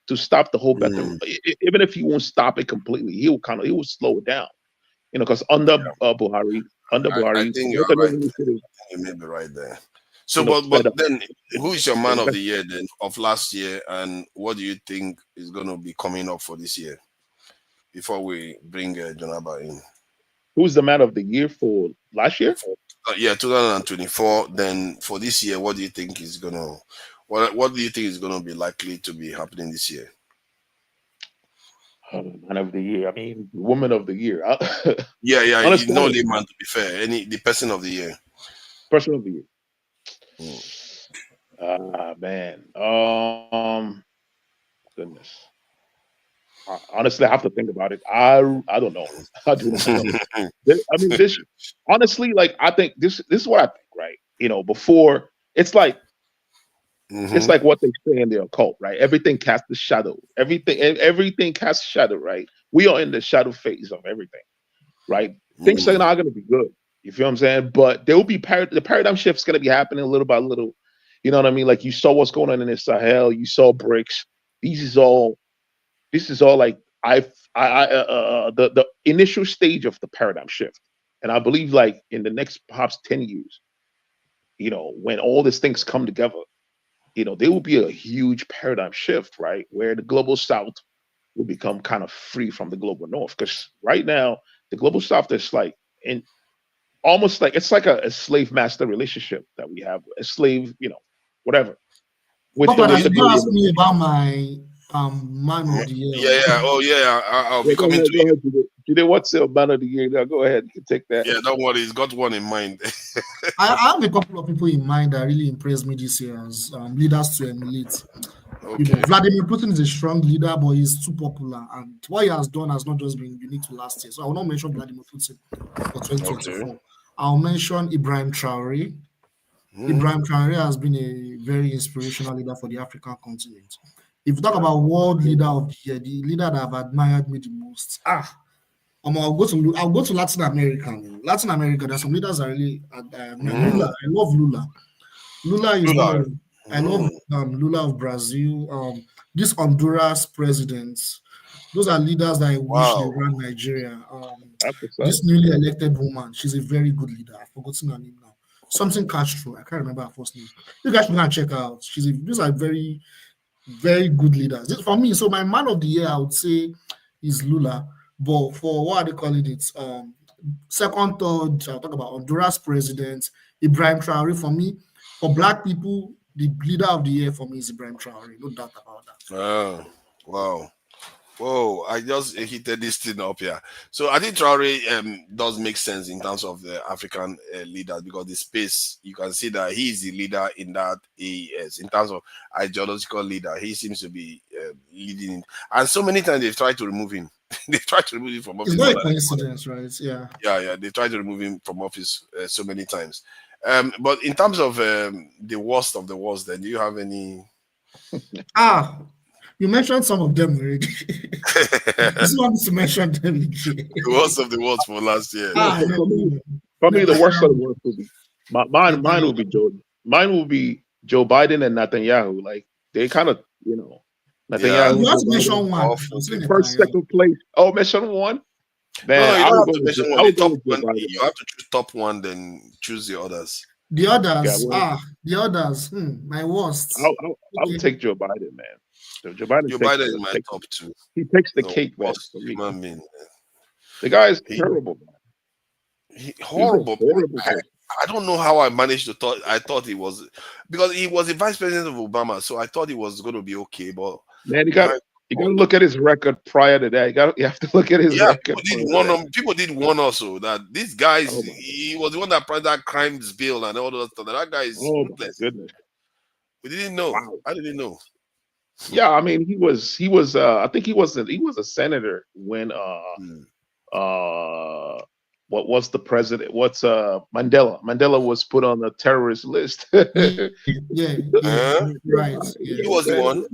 S17: to stop the whole Belt and
S11: Mm.
S17: even if he won't stop it completely, he will slow it down. Because under
S11: I
S17: Buhari,
S11: think you
S17: Belt
S11: are
S17: and
S11: right.
S17: Road Initiative,
S11: You may be right there. So, but
S17: sped up.
S11: then, who is your man of
S17: Invest-
S11: the year then of last year, and what do you think is going to be coming up for this year? Before we bring Jonaba in,
S17: Who's the man of the year for last year?
S11: yeah, 2024. Then for this year, what do you think is gonna, what do you think is gonna be likely to be happening this year?
S17: Man of the year. I mean, woman of the year.
S11: Yeah, yeah, you
S17: Honestly,
S11: know, man. To be fair, the person of the year.
S17: person of the year.
S11: Mm.
S17: Man. Goodness. Honestly, I have to think about it. I don't know. I do not know. I mean, this honestly, like I think this is what I think, right? Before it's
S11: Mm-hmm.
S17: like what they say in the occult, right? Everything casts a shadow. Everything casts a shadow, right? We are in the shadow phase of everything, right? Things are
S11: Mm.
S17: not going to be good. You feel what I'm saying? But there will be the paradigm shift's going to be happening little by little. You know what I mean? Like you saw what's going on in the Sahel. You saw BRICS. These is all. This is all like the initial stage of the paradigm shift, and I believe like in the next perhaps 10 years, when all these things come together, there will be a huge paradigm shift, right, where the global South will become kind of free from the global North, because right now the global South is like in almost like it's like a slave master relationship that we have, a slave, whatever, with
S16: Papa,
S17: with
S16: you
S17: the
S16: don't ask
S17: billion.
S16: me about my man of the year.
S11: Yeah, yeah. Oh, yeah. I'll
S17: Yeah,
S11: be coming to
S17: go
S11: you.
S17: ahead. Jide, what's the man of the year? Now, go ahead. You can take that.
S11: Yeah, don't worry. He's got one in mind.
S16: I have a couple of people in mind that really impressed me this year as leaders to emulate.
S11: Okay.
S16: Vladimir Putin is a strong leader, but he's too popular. And what he has done has not just been unique to last year. So I will not mention Vladimir Putin for
S11: Okay.
S16: 2024. I'll mention Ibrahim Traore.
S11: Mm.
S16: Ibrahim Traore has been a very inspirational leader for the African continent. If you talk about world leader of the year, the leader that I've admired me the most, I'll go to Latin America. Man. Latin America, there's some leaders I really admire. Lula,
S11: Mm.
S16: I love Lula. Lula is one
S11: Lula.
S16: of I love Lula of Brazil. This Honduras presidents, those are leaders that I wish they
S11: Wow.
S16: ran Nigeria.
S17: That's what's up.
S16: This newly elected woman, she's a very good leader. I've forgotten her name now. Something Castro. I can't remember her first name. You guys can check her out. These are very, very good leaders. For me, so my man of the year, I would say, is Lula. But for what are they calling it? Second, third, I'll talk about Honduras president, Ibrahim Traore. For me, for black people, the leader of the year for me is Ibrahim Traore. No doubt about that.
S11: Wow. Whoa, I just heated this thing up here. So I think Traore does make sense in terms of the African leaders, because the space, you can see that he is the leader in that he is. In terms of ideological leader, he seems to be leading. And so many times they've tried to remove him. They've tried to remove him from
S16: It's
S11: office.
S16: not a coincidence, right? Yeah.
S11: Yeah, they tried to remove him from office so many times. But in terms of the worst of the worst, then do you have any?
S16: You mentioned some of them already. This one to mention them again.
S11: The worst of the worst for last year.
S17: For me, the worst of the worst would be mine would be Joe Biden and Netanyahu. Like they kind of, Netanyahu.
S16: You have to mention one.
S17: First, second place. Oh, mention one. Man,
S11: No, you
S17: I
S11: don't
S17: would
S11: have
S17: go
S11: to
S17: with
S11: mention
S17: Joe-
S11: one.
S17: I
S11: The
S17: would go
S11: top
S17: with Joe
S11: one,
S17: Biden.
S11: you have to choose top one, then choose the others.
S16: The others,
S17: Yeah,
S16: the others. My worst.
S17: I would take Joe Biden, man. So Joe Biden,
S11: Joe Biden is my top two.
S17: He takes the
S11: No,
S17: cake, man.
S11: worst
S17: For me.
S11: human being.
S17: The guy is terrible, man.
S11: Horrible.
S17: He's a horrible person.
S11: I don't know how I managed to thought. I thought he was, because he was the vice president of Obama, so I thought he was going to be okay. But
S17: Man, you got to look at his record prior to that. You have to look at his record.
S11: People did warn also that this guy, he was the one that passed that crimes bill and all those stuff. That guy is ruthless.
S17: Goodness.
S11: We didn't know.
S17: Wow.
S11: I didn't know.
S17: Yeah, I mean, he was. I think he was a senator when what was the president? What's Mandela? Mandela was put on the terrorist list.
S16: Right.
S11: He was the one.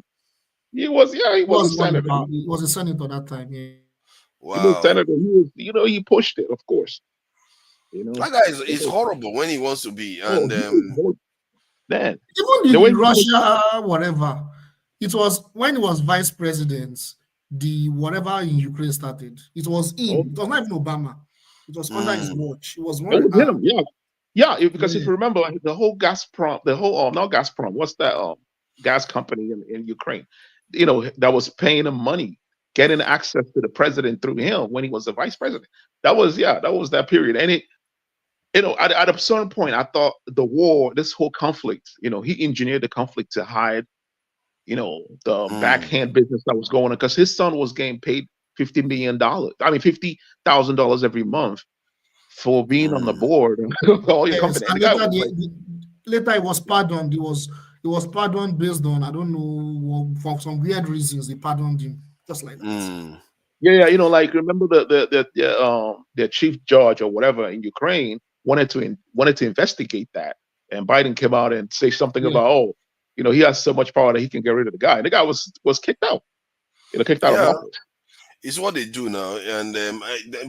S17: He was a senator.
S16: He was a senator that time. Yeah.
S11: Wow.
S17: He was a senator. He was, he pushed it, of course.
S11: That guy is horrible when he wants to be, and
S17: man,
S16: even in Russia, whatever. It was when he was vice president. The whatever in Ukraine started. It was him. It was not even Obama. It was under his watch. It was one.
S17: It was him. Yeah. Because if you remember, like, the whole Gazprom, not Gazprom. What's that? Gas company in Ukraine. That was paying him money, getting access to the president through him when he was the vice president. That was that period. And at a certain point, I thought the war, this whole conflict, he engineered the conflict to hide, the backhand business that was going on, because his son was getting paid $50 million. I mean, $50,000 every month for being on the board of all your company.
S16: Later, he was pardoned. He was pardoned based on, I don't know, for some weird reasons. They pardoned him just like that.
S17: Yeah, like remember the chief judge or whatever in Ukraine wanted to investigate that, and Biden came out and say something about he has so much power that he can get rid of the guy, and the guy was kicked out. Kicked out of office.
S11: It's what they do now, and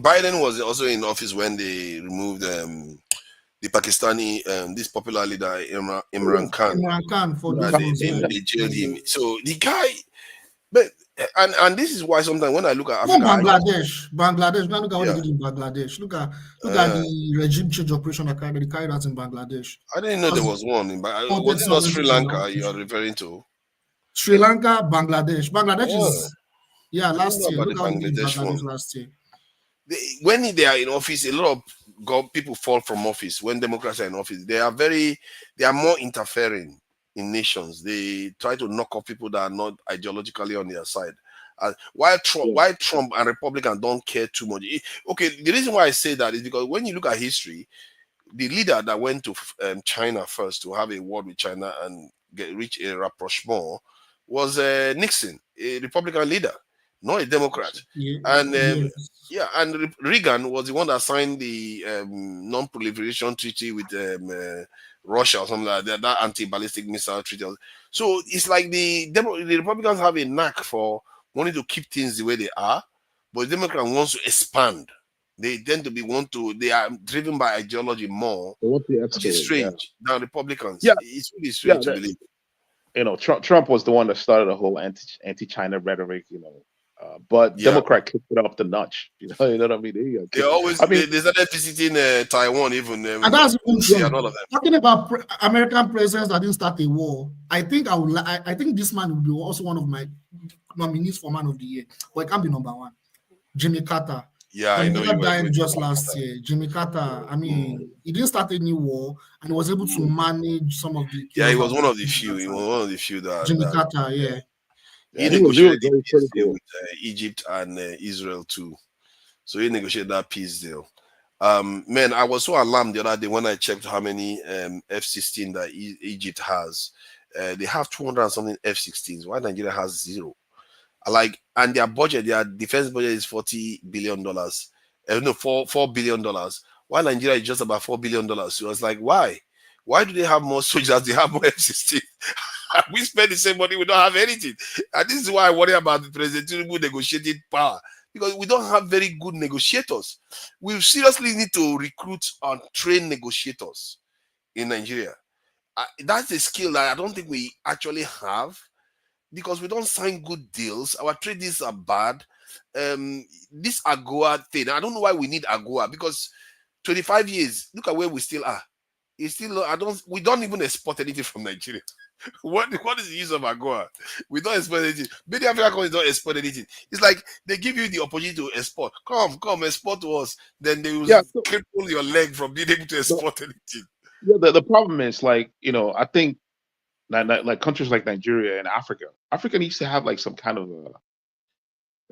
S11: Biden was also in office when they removed the Pakistani, this popular leader Imran Khan.
S16: Imran Khan for
S11: they jailed him. So the guy, but and this is why sometimes when I look at Africa,
S16: Bangladesh. Now look at what they did in Bangladesh. Look at the regime change operation that they carried out in Bangladesh.
S11: I didn't know there was one. Was it not Sri Lanka you are referring to?
S16: Sri Lanka, Bangladesh. Bangladesh is last year. Look how they did Bangladesh last year.
S11: When they are in office, a lot of people fall from office. When Democrats are in office, they are more interfering in nations. They try to knock off people that are not ideologically on their side. While Trump and Republicans don't care too much. The reason why I say that is because when you look at history, the leader that went to China first to have a war with China and reach a rapprochement was Nixon, a Republican leader, not a Democrat. And Reagan was the one that signed the non-proliferation treaty with Russia or something like that anti-ballistic missile treaty. So it's like the Republicans have a knack for wanting to keep things the way they are, but the Democrat wants to expand. They tend to they are driven by ideology more, which is strange than Republicans. It's really strange to believe.
S17: Trump was the one that started the whole anti-China rhetoric, but Democrat kicked it up the notch. You know what I mean?
S11: They always they started visiting Taiwan even.
S16: And that's even true. Talking about American presidents that didn't start a war, I think this man will be also one of my nominees for Man of the Year, but it can't be number one. Jimmy Carter.
S11: Yeah, I know.
S16: He died just last year. Jimmy Carter. I mean, he didn't start a new war, and he was able to manage some of the.
S11: Yeah, he was one of the few. He was one of the few that.
S16: Jimmy Carter,
S11: he negotiated a peace deal with Egypt and Israel too. So he negotiated that peace deal. Man, I was so alarmed the other day when I checked how many F-16 that Egypt has. They have 200 and something F-16s. Why Nigeria has 0? And their budget, their defense budget is $40 billion. $4 billion. Why Nigeria is just about $4 billion? So I was like, why? Why do they have more soldiers? They have more F-16. We spend the same money, we don't have anything. And this is why I worry about the President Tinubu negotiating power, because we don't have very good negotiators. We seriously need to recruit and train negotiators in Nigeria. That's a skill that I don't think we actually have, because we don't sign good deals. Our trade deals are bad. This AGOA thing, I don't know why we need AGOA, because 25 years, look at where we still are. It's still, we don't even export anything from Nigeria. What is the use of AGOA? We don't export anything. Many African countries don't export anything. It's like they give you the opportunity to export. Come, export to us. Then they will cripple your leg from being able to export anything.
S17: Yeah, the problem is, like, I think like countries like Nigeria and Africa needs to have like some kind of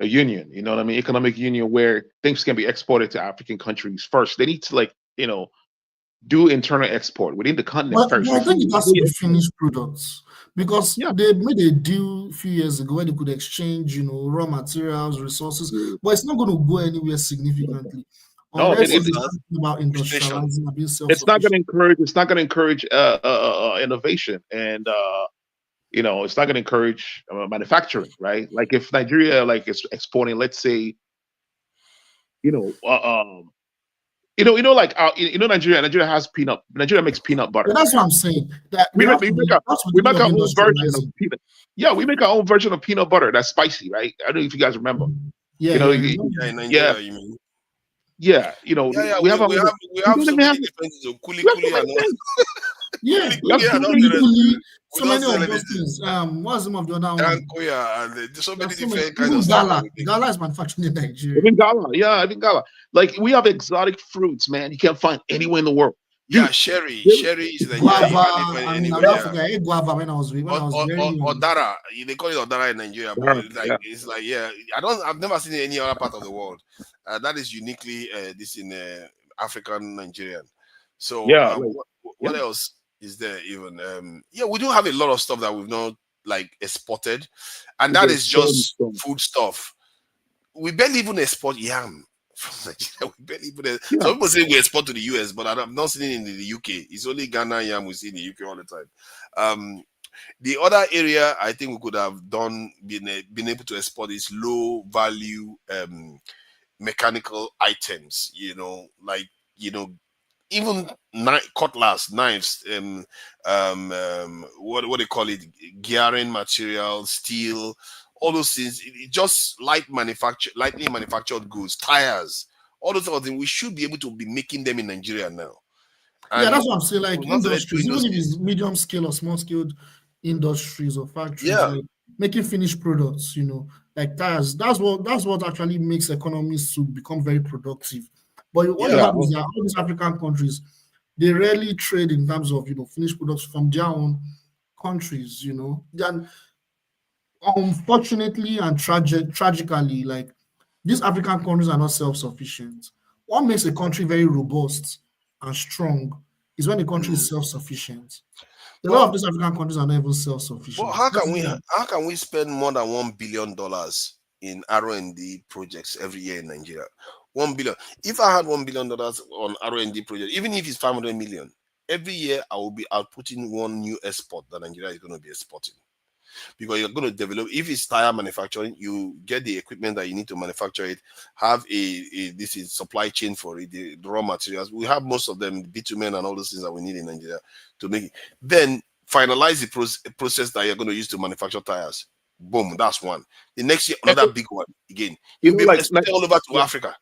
S17: a union, you know what I mean? Economic union where things can be exported to African countries first. They need to, like, do internal export within the continent first.
S16: I think it has to be finished products, because they made a deal a few years ago where they could exchange, raw materials, resources, but it's not going to go anywhere significantly.
S17: No,
S16: unless it's about industrializing, being self-sufficient.
S17: It's not going to encourage. It's not going to encourage innovation, and it's not going to encourage manufacturing, right? Like if Nigeria is exporting, let's say, Nigeria has peanut. Nigeria makes peanut butter.
S16: Yeah, that's what I'm saying. That
S17: we make our own version of peanut. Yeah, we make our own version of peanut butter that's spicy, right? I don't know if you guys remember.
S11: In Nigeria, you mean?
S17: Yeah,
S11: we have so many different things of kuli and all.
S16: Yeah, so many of those things. What's the name of the other one?
S11: And there's so many different kinds of
S16: stuff. Gala is manufactured in Nigeria.
S17: Even Gala. Like we have exotic fruits, man. You can't find anywhere in the world.
S11: Yeah, cherry is the
S16: guava. I ate guava when I was very young.
S11: Odara, they call it Odara in Nigeria, but I've never seen it in any other part of the world. That is uniquely this in African Nigerian. So what else is there even? We do have a lot of stuff that we've not exported, and that is just food stuff. We barely even export yam from Nigeria. We barely even some people say we export to the US, but I've not seen it in the UK. It's only Ghana yam we see in the UK all the time. The other area I think we could have been able to export is low value mechanical items, even cutlass, knives, what they call it, gearing material, steel, all those things. Just lightly manufactured goods, tires, all those sort of things. We should be able to be making them in Nigeria now.
S16: And that's what I'm saying. Like industries, even if it's medium scale or small scale industries or factories, like making finished products, like tires. That's what actually makes economies to become very productive. But what happens is that all these African countries, they rarely trade in terms of finished products from their own countries. Then unfortunately and tragically, like these African countries are not self-sufficient. What makes a country very robust and strong is when the country is self-sufficient. A lot of these African countries are not even self-sufficient.
S11: Well, how can we spend more than $1 billion in R&D projects every year in Nigeria? 1 billion. If I had $1 billion on R&D project, even if it's 500 million, every year I will be outputting one new export that Nigeria is going to be exporting. Because you're going to develop, if it's tire manufacturing, you get the equipment that you need to manufacture it, have this is supply chain for it, the raw materials. We have most of them, bitumen and all those things that we need in Nigeria to make it. Then finalize the process that you're going to use to manufacture tires. Boom, that's one. The next year, another big one again. You'll be all over to Africa.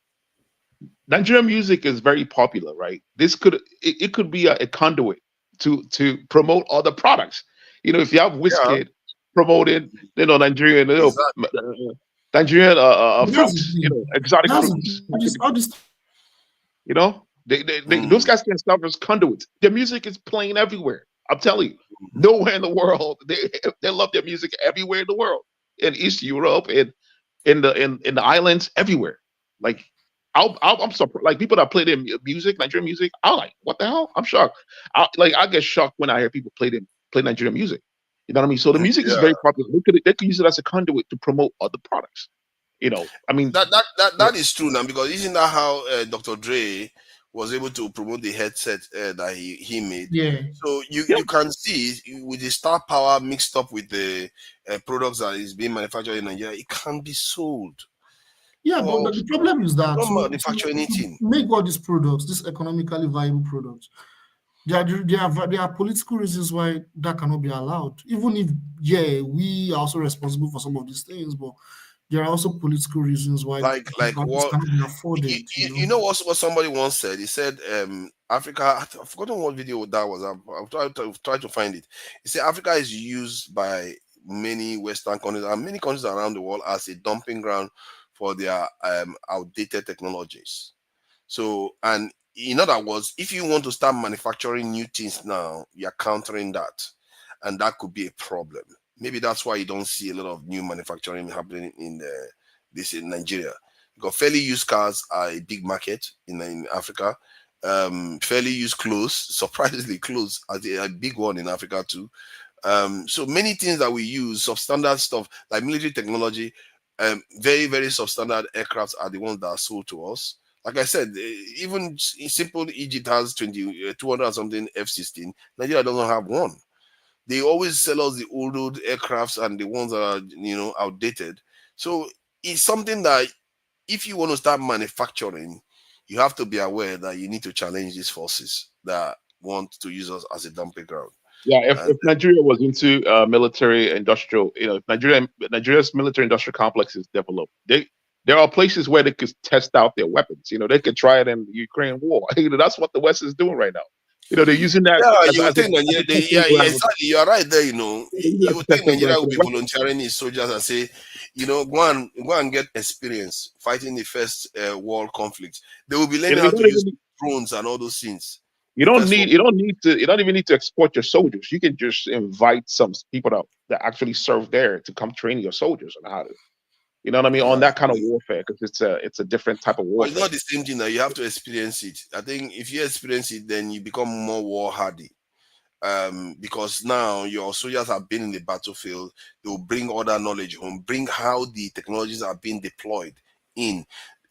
S17: Nigerian music is very popular, right? This could be a conduit to promote other products. If you have Wizkid promoted, Nigerian, Nigerian fruits, exotic fruits. Those guys can serve as conduits. Their music is playing everywhere. I'm telling you, nowhere in the world they love their music everywhere in the world, in East Europe, in the islands, everywhere. Like I'm surprised. Like people that play their music, Nigerian music, I'm like, what the hell? I'm shocked. I get shocked when I hear people play Nigerian music. You know what I mean? So the music is very popular. They could use it as a conduit to promote other products. I mean
S11: that is true now, because isn't that how Dr. Dre was able to promote the headset that he made.
S16: Yeah.
S11: So you can see with the star power mixed up with the products that is being manufactured in Nigeria, it can be sold.
S16: Yeah, but the problem is that
S11: don't manufacture anything.
S16: Make all these products, these economically viable products. There are political reasons why that cannot be allowed. Even if, we are also responsible for some of these things, but there are also political reasons why
S11: like what
S16: cannot be afforded.
S11: You know what somebody once said? He said, Africa, I've forgotten what video that was. I'll try to find it. He said Africa is used by many Western countries and many countries around the world as a dumping ground for their outdated technologies. So, and in other words, if you want to start manufacturing new things now, you're countering that, and that could be a problem. Maybe that's why you don't see a lot of new manufacturing happening in Nigeria, because fairly used cars are a big market in Africa. Fairly used clothes, surprisingly clothes, are a big one in Africa too. So many things that we use, substandard stuff like military technology, very, very substandard aircrafts are the ones that are sold to us. Like I said, even simple Egypt has 200 and something F-16. Nigeria doesn't have one. They always sell us the old aircrafts and the ones that are, outdated. So it's something that if you want to start manufacturing, you have to be aware that you need to challenge these forces that want to use us as a dumping ground.
S17: Yeah, if Nigeria was into military industrial, if Nigeria's military industrial complex is developed, there are places where they could test out their weapons. They could try it in the Ukraine war. That's what the West is doing right now. They're using that.
S11: You would think Nigeria, exactly. You are right there. You would think Nigeria will be volunteering its soldiers and say, go and get experience fighting the first world conflict. They will be learning how to use drones and all those things.
S17: You don't even need to export your soldiers. You can just invite some people that actually serve there to come train your soldiers on how to, you know what I mean, on that kind of warfare, because it's a different type of warfare.
S11: But it's not the same thing. That you have to experience it. I think if you experience it, then you become more war hardy. Because now your soldiers have been in the battlefield. They will bring other knowledge home, bring how the technologies are being deployed in.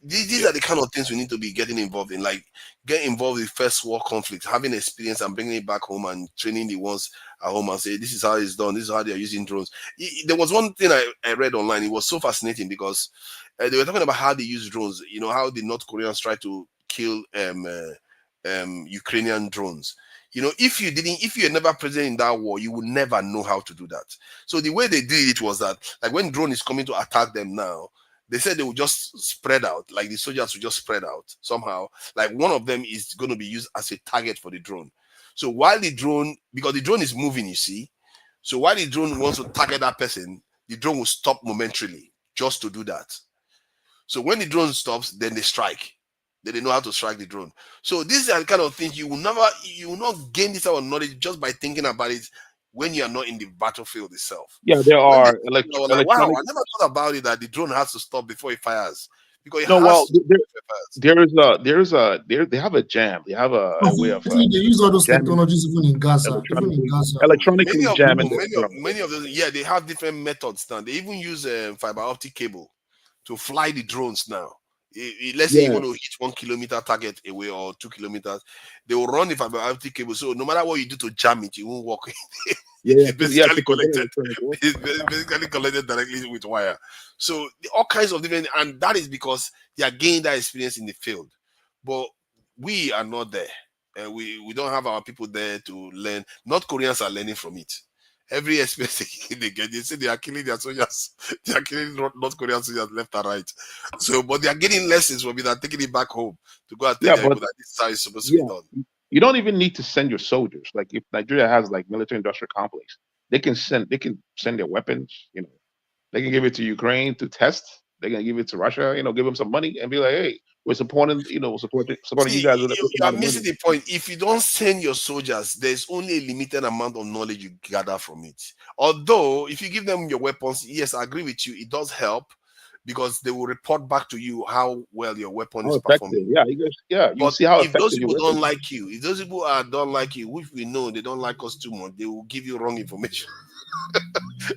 S11: These are the kind of things we need to be getting involved in, like get involved in first war conflict, having experience and bringing it back home and training the ones at home and say, this is how it's done. This is how they are using drones. There was one thing I read online. It was so fascinating because they were talking about how they use drones, how the North Koreans try to kill Ukrainian drones. If you had never present in that war, you would never know how to do that. So the way they did it was that, like when drone is coming to attack them now, they said they will just spread out, like the soldiers will just spread out somehow. Like one of them is going to be used as a target for the drone. So while because the drone is moving, you see. So while the drone wants to target that person, the drone will stop momentarily just to do that. So when the drone stops, then they strike. Then they know how to strike the drone. So these are the kind of things you will not gain this type of knowledge just by thinking about it when you are not in the battlefield itself.
S17: Yeah, there are
S11: like, wow, I never thought about it that the drone has to stop before it fires. Because
S17: they have a jam. They have a way of
S16: they use all those technologies even in Gaza.
S17: Electronically jamming.
S11: Many of those, they have different methods now. They even use fiber optic cable to fly the drones now. Let's say you want to hit 1 kilometer target away or 2 kilometers, they will run the fiber optic cable. So no matter what you do to jam it, you won't walk. It's basically connected. It's basically connected directly with wire. So all kinds of different, and that is because they are gaining that experience in the field. But we are not there. We don't have our people there to learn. North Koreans are learning from it. Every experience they get, they say they are killing their soldiers. They are killing North Korean soldiers left and right. So, but they are getting lessons from it and taking it back home to go and tell people that this is how it's supposed to be done.
S17: You don't even need to send your soldiers. Like if Nigeria has like military industrial complex, they can send their weapons. They can give it to Ukraine to test. They can give it to Russia. Give them some money and be like, hey, we're supporting. Supporting you guys.
S11: You are missing the point. If you don't send your soldiers, there's only a limited amount of knowledge you gather from it. Although, if you give them your weapons, yes, I agree with you. It does help because they will report back to you how well your weapon is performing.
S17: You see how
S11: if those people don't like you, if those people don't like you, which we know they don't like us too much, they will give you wrong information.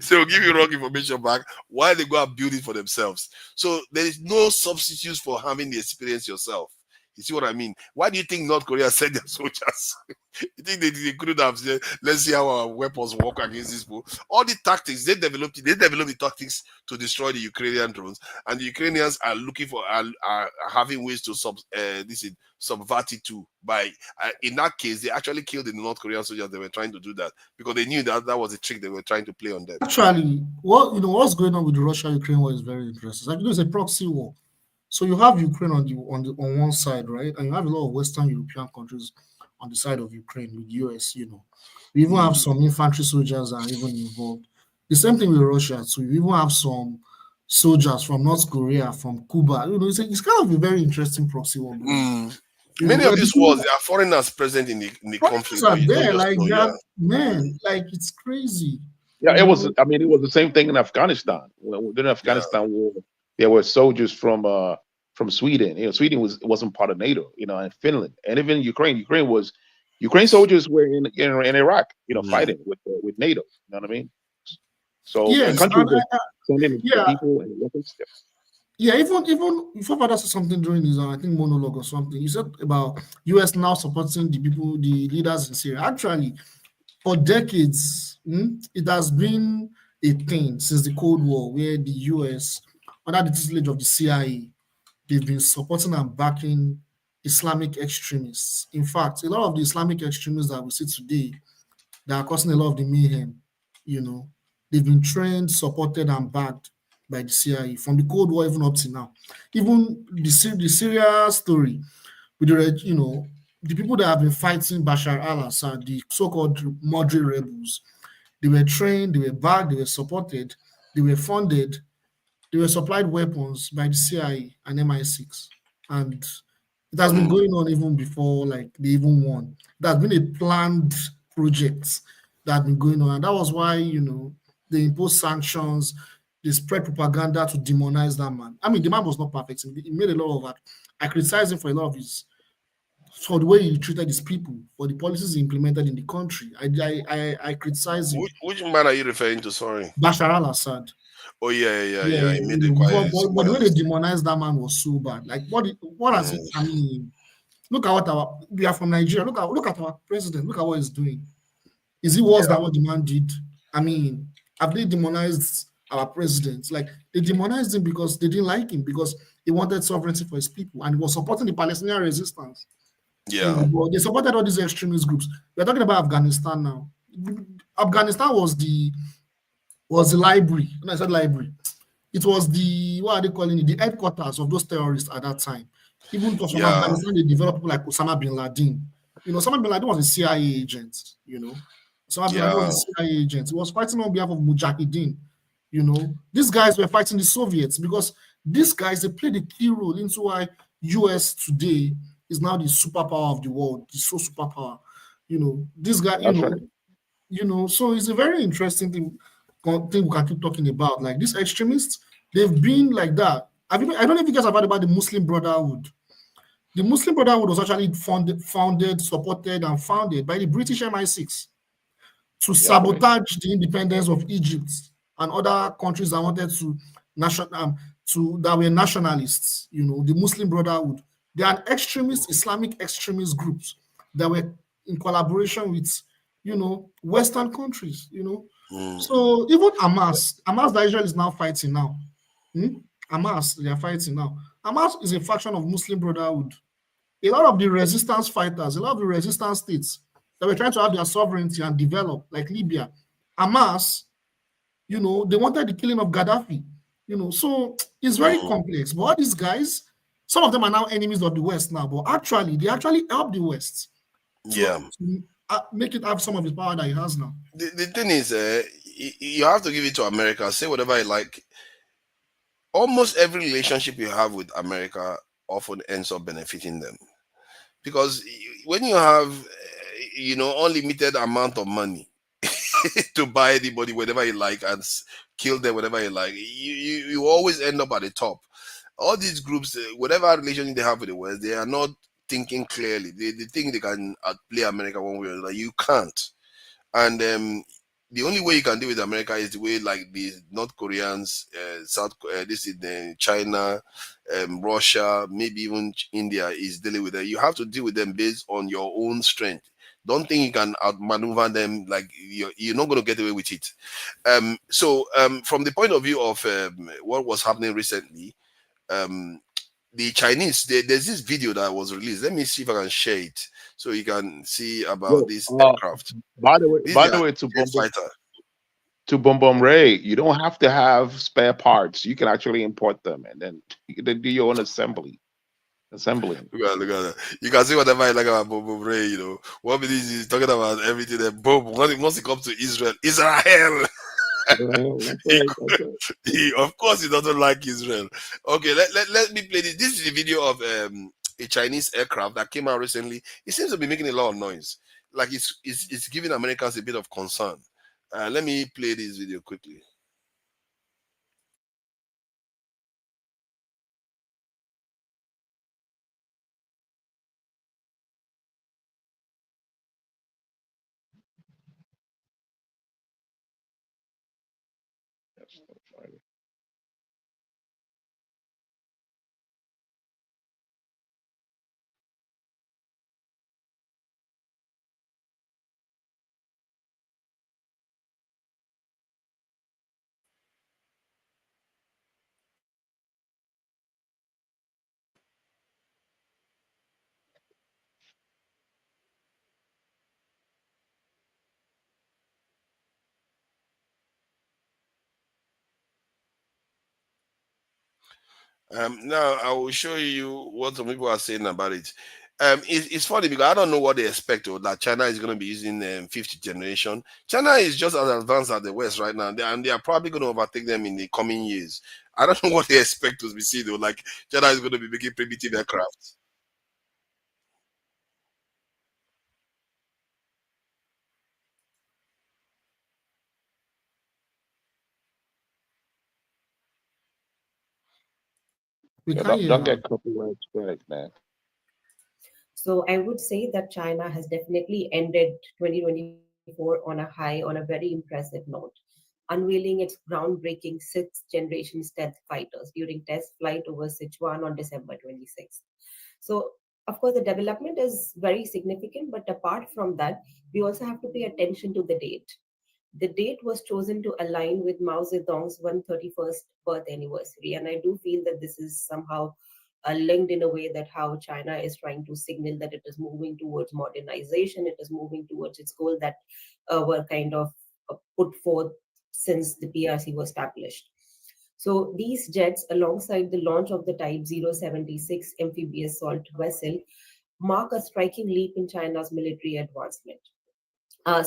S11: So they'll give you wrong information back while they go and build it for themselves. So there is no substitute for having the experience yourself. You see what I mean? Why do you think North Korea sent their soldiers? You think they couldn't have said, let's see how our weapons work against these people? All the tactics, they developed the tactics to destroy the Ukrainian drones, and the Ukrainians are looking for are having ways to subvert it too. By in that case, they actually killed the North Korean soldiers. They were trying to do that because they knew that that was a trick they were trying to play on them.
S16: Actually, what's going on with the Russia-Ukraine war is very interesting. Like, it's a proxy war. So you have Ukraine on one side, right? And you have a lot of Western European countries on the side of Ukraine with US, You even have some infantry soldiers that are even involved. The same thing with Russia. So you even have some soldiers from North Korea, from Cuba. It's kind of a very interesting proxy war.
S11: Many of these wars, there are foreigners present in the conflict.
S16: Are there, like that, man, like it's crazy.
S17: Yeah, it was. I mean, it was the same thing in Afghanistan. During the Afghanistan war, there were soldiers from Sweden. Sweden wasn't part of NATO. And Finland, and even Ukraine. Ukraine soldiers were in Iraq. Fighting with NATO. You know what I mean? So
S16: yes,
S17: countries sending people and weapons.
S16: Yeah, even if father said something during his I think monologue or something, he said about US now supporting the leaders in Syria. Actually, for decades, it has been a thing since the Cold War where the US, under the tutelage of the CIA, they've been supporting and backing Islamic extremists. In fact, a lot of the Islamic extremists that we see today that are causing a lot of the mayhem, they've been trained, supported, and backed by the CIA from the Cold War even up to now. Even the Syria story with the people that have been fighting Bashar al-Assad, the so-called moderate rebels, they were trained, they were backed, they were supported, they were funded, they were supplied weapons by the CIA and MI6. And it has been going on even before they even won. It has been a planned project that has been going on. And that was why, they imposed sanctions, they spread propaganda to demonize that man. I mean, the man was not perfect. He made a lot of that. I criticize him for a lot of for the way he treated his people, for the policies he implemented in the country. I criticize him.
S11: Which man are you referring to? Sorry.
S16: Bashar al-Assad.
S11: Oh yeah. He made it quite.
S16: But the way they demonized that man was so bad. Like what has it? I mean, look at we are from Nigeria. Look at our president. Look at what he's doing. Is it worse than what the man did? I mean, have they demonized our president? Like, they demonized him because they didn't like him, because he wanted sovereignty for his people and he was supporting the Palestinian resistance.
S11: Yeah.
S16: They supported all these extremist groups. We're talking about Afghanistan now. Afghanistan was the library. When I said library, it was the, what are they calling it? The headquarters of those terrorists at that time. Even from Afghanistan, they developed people like Osama bin Laden. Osama bin Laden was a CIA agent, Osama bin Laden was a CIA agent. He was fighting on behalf of Mujahideen. These guys were fighting the Soviets because these guys, they played a key role into why US today is now the superpower of the world, the sole superpower. This guy, so it's a very interesting thing we can keep talking about. Like, these extremists, they've been like that. I don't know if you guys have heard about the Muslim Brotherhood. The Muslim Brotherhood was actually founded, supported, and founded by the British MI6 to sabotage the independence of Egypt and other countries that wanted to that were nationalists. The Muslim Brotherhood. They are an extremist, Islamic extremist groups that were in collaboration with, Western countries. So even Hamas that Israel is now fighting now. Hamas, they are fighting now. Hamas is a faction of Muslim Brotherhood. A lot of the resistance fighters, a lot of the resistance states that were trying to have their sovereignty and develop, like Libya, Hamas, they wanted the killing of Gaddafi. So it's very complex. But all these guys, some of them are now enemies of the West now, but actually, they actually help the West to make it have some of the power that it has now.
S11: The thing is, you have to give it to America. Say whatever you like. Almost every relationship you have with America often ends up benefiting them, because when you have, unlimited amount of money to buy anybody whatever you like and kill them whatever you like, you always end up at the top. All these groups, whatever relationship they have with the West, they are not thinking clearly. They think they can outplay America one way or another. You can't. And the only way you can deal with America is the way like the North Koreans, this is China, Russia, maybe even India is dealing with it. You have to deal with them based on your own strength. Don't think you can outmaneuver them. Like you're not going to get away with it. So from the point of view of what was happening recently, the Chinese, there's this video that was released. Let me see if I can share it so you can see about this aircraft.
S17: By the way,
S11: This is their
S17: to
S11: jet fighter.
S17: Bum Bum Ray, you don't have to have spare parts. You can actually import them and then do your own assembling.
S11: Look at that. You can see whatever I like about Bob Ray, you know. What it is, he's talking about everything that Bob, once it comes to Israel, of course he doesn't like Israel. Okay, let me play this. This is the video of a Chinese aircraft that came out recently. It seems to be making a lot of noise. Like it's giving Americans a bit of concern. Let me play this video quickly. Now I will show you what some people are saying about it. It's funny because I don't know what they expect or that China is going to be using fifth generation. China is just as advanced as the West right now, and they are probably going to overtake them in the coming years. I don't know what they expect to be seen though. Like China is going to be making primitive aircraft.
S17: Don't get copyright strike, man.
S18: So I would say that China has definitely ended 2024 on a high, on a very impressive note, unveiling its groundbreaking sixth generation stealth fighters during test flight over Sichuan on December 26th. So, of course, the development is very significant, but apart from that, we also have to pay attention to the date. The date was chosen to align with Mao Zedong's 131st birth anniversary, and I do feel that this is somehow linked in a way that how China is trying to signal that it is moving towards modernization, it is moving towards its goal that were kind of put forth since the PRC was established. So these jets, alongside the launch of the Type 076 amphibious assault vessel, mark a striking leap in China's military advancement.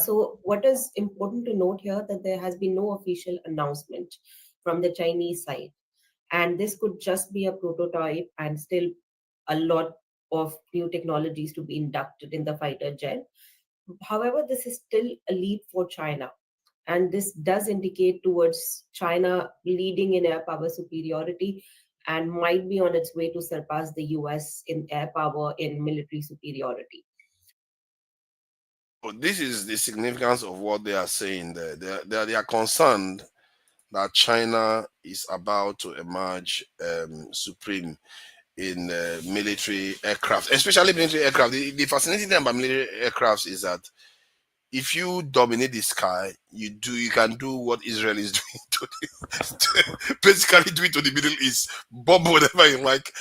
S18: So what is important to note here that there has been no official announcement from the Chinese side. And this could just be a prototype and still a lot of new technologies to be inducted in the fighter jet. However, this is still a leap for China. And this does indicate towards China leading in air power superiority and might be on its way to surpass the US in air power in military superiority.
S11: But this is the significance of what they are saying there. They are concerned that China is about to emerge supreme in military aircraft, especially military aircraft. The fascinating thing about military aircrafts is that if you dominate the sky, you can do what Israel is doing basically do it to the Middle East, bomb whatever you like,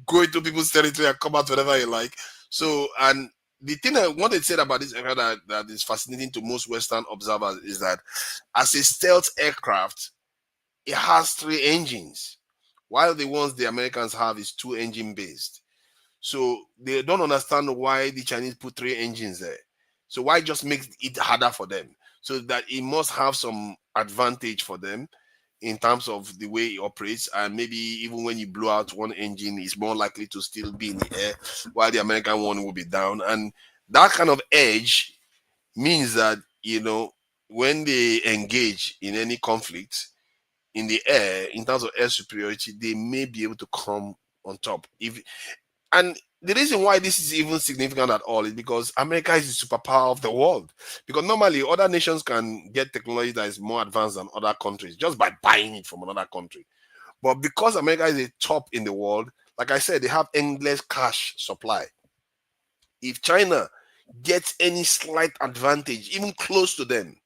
S11: go into people's territory and come out whenever you like. So, and the thing I wanted to say about this aircraft that is fascinating to most Western observers is that as a stealth aircraft, it has 3 engines, while the ones the Americans have is 2 engine based. So they don't understand why the Chinese put 3 engines there. So why just make it harder for them? So that it must have some advantage for them in terms of the way it operates, and maybe even when you blow out one engine, it's more likely to still be in the air, while the American one will be down. And that kind of edge means that, when they engage in any conflict in the air, in terms of air superiority, they may be able to come on top. And the reason why this is even significant at all is because America is the superpower of the world. Because normally other nations can get technology that is more advanced than other countries just by buying it from another country. But because America is the top in the world, like I said, they have endless cash supply. If China gets any slight advantage, even close to them,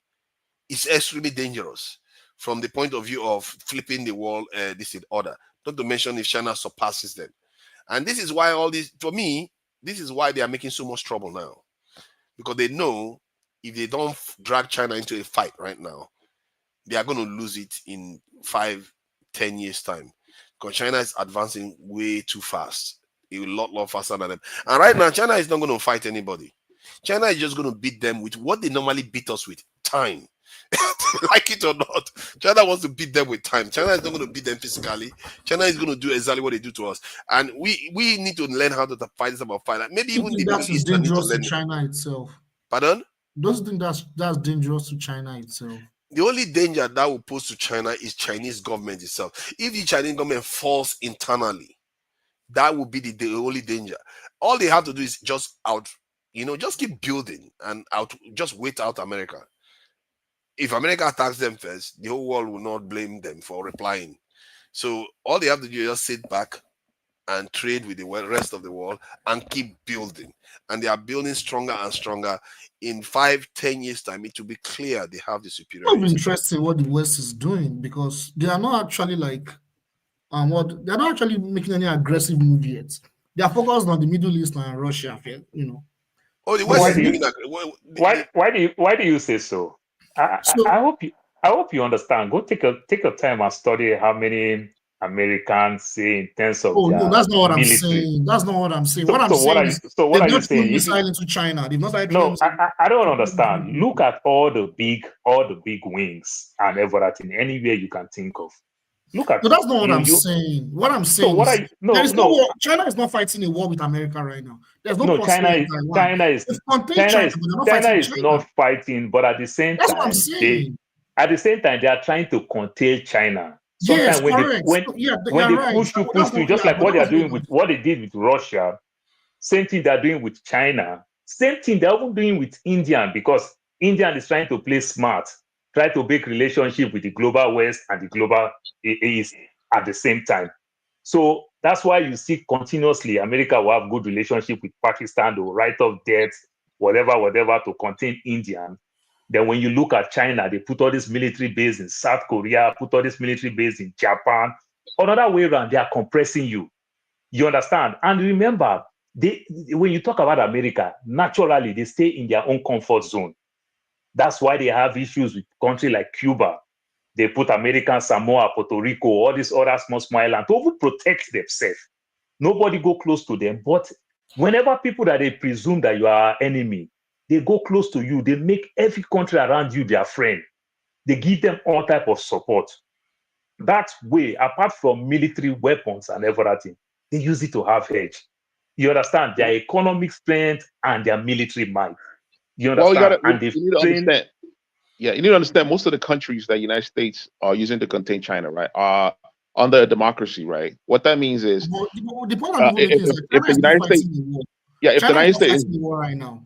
S11: it's extremely dangerous from the point of view of flipping the world this in order. Not to mention if China surpasses them. And this is why all this, for me, this is why they are making so much trouble now. Because they know if they don't drag China into a fight right now, they are going to lose it in 5, 10 years' time. Because China is advancing way too fast. A lot faster than them. And right now, China is not going to fight anybody. China is just going to beat them with what they normally beat us with, time. Like it or not, China wants to beat them with time. China is not going to beat them physically. China is going to do exactly what they do to us. And we need to learn how to fight this about fight. Maybe even the Middle
S16: That's
S11: East need to
S16: dangerous to
S11: learn.
S16: China itself.
S11: Pardon?
S16: Don't you think that's dangerous to China itself?
S11: The only danger that will pose to China is Chinese government itself. If the Chinese government falls internally, that will be the only danger. All they have to do is just just keep building and just wait out America. If America attacks them first, the whole world will not blame them for replying. So all they have to do is just sit back and trade with the rest of the world and keep building. And they are building stronger and stronger. In 5, 10 years' time, it will be clear they have the superiority.
S16: It's interesting what the West is doing because they are not actually they're not actually making any aggressive move yet. They are focused on the Middle East and Russia,
S11: Oh, the West is making
S19: why do you say so? I hope you understand. Go take a time and study how many Americans say in terms of
S16: no, that's not what
S19: military.
S16: I'm saying. That's not what I'm saying.
S19: What are you saying?
S16: Missile into China. They've not
S19: no, I don't understand. Look at all the big wings and everything anywhere you can think of. Look at.
S16: No, that's not what I'm saying. What I'm saying is there is no war. China is not fighting a war with America right now. There's no
S19: China is not fighting, but at the same
S16: that's
S19: time,
S16: what I'm saying.
S19: At the same time, they are trying to contain China. Sometimes when they push you, just like what they are doing with what they did with Russia, same thing they're doing with China. Same thing they're even doing with India because India is trying to play smart, try to make relationship with the global West and the global East at the same time. So that's why you see continuously America will have good relationship with Pakistan, they will write off debts, whatever, to contain India. Then when you look at China, they put all this military base in South Korea, put all this military base in Japan. Another way around, they are compressing you. You understand? And remember, when you talk about America, naturally, they stay in their own comfort zone. That's why they have issues with countries like Cuba. They put American Samoa, Puerto Rico, all these other small islands to even protect themselves. Nobody go close to them. But whenever people that they presume that you are enemy, they go close to you. They make every country around you their friend. They give them all type of support. That way, apart from military weapons and everything, they use it to have edge. You understand? Their economic strength and their military might. You understand?
S17: You need to understand. Yeah, you need to understand most of the countries that the United States are using to contain China, right, are under a democracy, right? What that means is if the United States, if the United States is
S16: right now.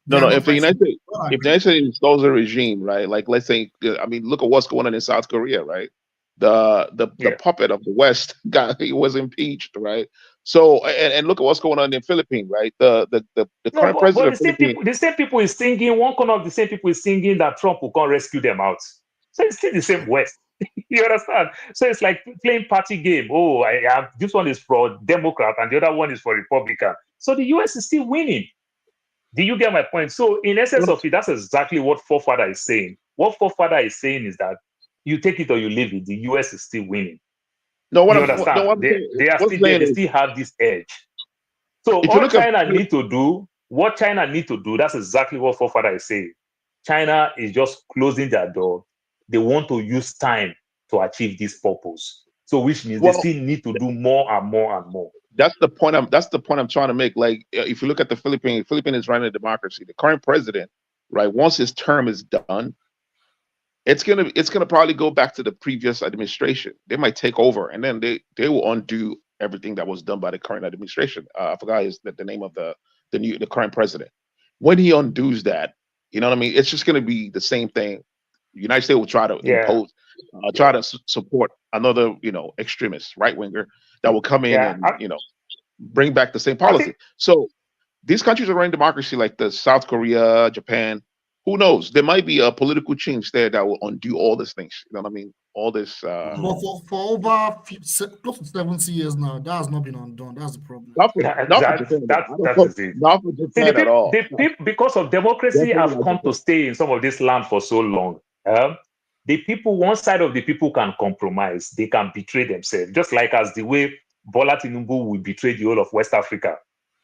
S17: If the United States installs a regime, right? Like let's say, I mean, look at what's going on in South Korea, right? The puppet of the West he was impeached, right? So and look at what's going on in the Philippines, right? The current president.
S19: But the same people is singing. One corner of the same people is singing that Trump will come rescue them out. So it's still the same West. You understand? So it's like playing party game. Oh, this one is for Democrat and the other one is for Republican. So the US is still winning. Do you get my point? So in essence of it, that's exactly what forefather is saying. What forefather is saying is that you take it or you leave it. The US is still winning.
S17: No, what
S19: you understand? They still have this edge. So what China need to do, that's exactly what forefather is saying. China is just closing their door. They want to use time to achieve this purpose. So which means they still need to do more and more and more.
S17: That's the point I'm trying to make. Like if you look at the Philippines is running a democracy. The current president, right, once his term is done, it's gonna probably go back to the previous administration. They might take over and then they will undo everything that was done by the current administration. I forgot the name of the current president. When he undoes that, you know what I mean? It's just going to be the same thing. The United States will try to impose, try to support another, extremist right winger that will come in and bring back the same policy. So these countries are running democracy like the South Korea, Japan. Who knows? There might be a political change there that will undo all these things. You know what I mean? All this.
S16: But for over close to 70 years now, that has not been undone. That's the problem.
S17: Not for Japan.
S19: That is it.
S17: Not for Japan at all.
S19: The people, because of democracy, have come to stay in some of this land for so long. The people, one side of the people can compromise. They can betray themselves, just like as the way Bola Tinubu will betray the whole of West Africa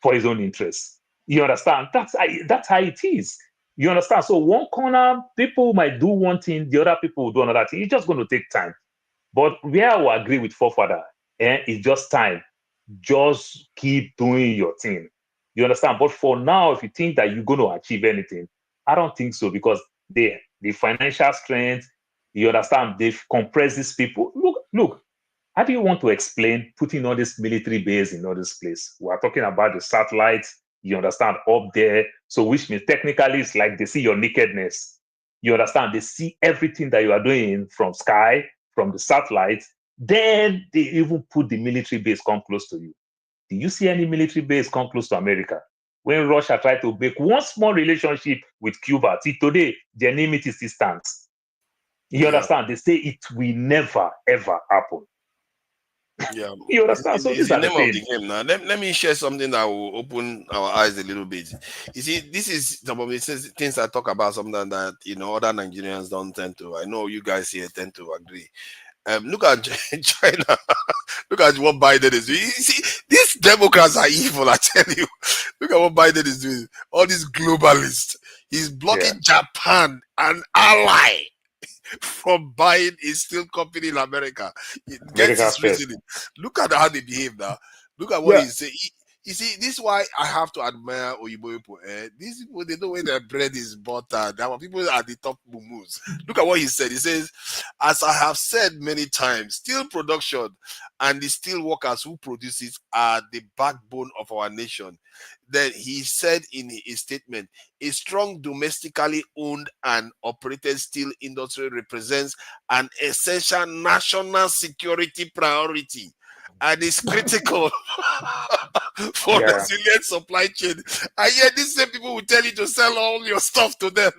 S19: for his own interests. You understand? That's how it is. You understand? So one corner, people might do one thing, the other people will do another thing. It's just going to take time. But where I will agree with Forefather, it's just time. Just keep doing your thing. You understand? But for now, if you think that you're going to achieve anything, I don't think so, because the financial strength, you understand, they've compressed these people. Look, how do you want to explain putting all this military base in all this place? We're talking about the satellites, you understand, up there. So which means technically it's like they see your nakedness. You understand? They see everything that you are doing from sky, from the satellites. Then they even put the military base come close to you. Do you see any military base come close to America? When Russia tried to make one small relationship with Cuba, till today, the enmity still stands. You understand? They say it will never, ever happen.
S11: Yeah,
S19: you understand? So
S11: it's the name of the game now. Let me share something that will open our eyes a little bit. You see, this is some of the things I talk about, something that other Nigerians don't tend to. I know you guys here tend to agree. Look at China. Look at what Biden is doing. You see, these Democrats are evil, I tell you. Look at what Biden is doing. All these globalists. He's blocking Japan, an ally, from buying a steel company in America. Get his reasoning. Look at how they behave now. Look at what he's saying. You see, this is why I have to admire Oyibo people. These people, they know when their bread is buttered. There are people at the top mumus. Look at what he said. He says, as I have said many times, steel production and the steel workers who produce it are the backbone of our nation. Then he said in his statement, a strong domestically owned and operated steel industry represents an essential national security priority and is critical for resilient supply chain. And yet these same people will tell you to sell all your stuff to them.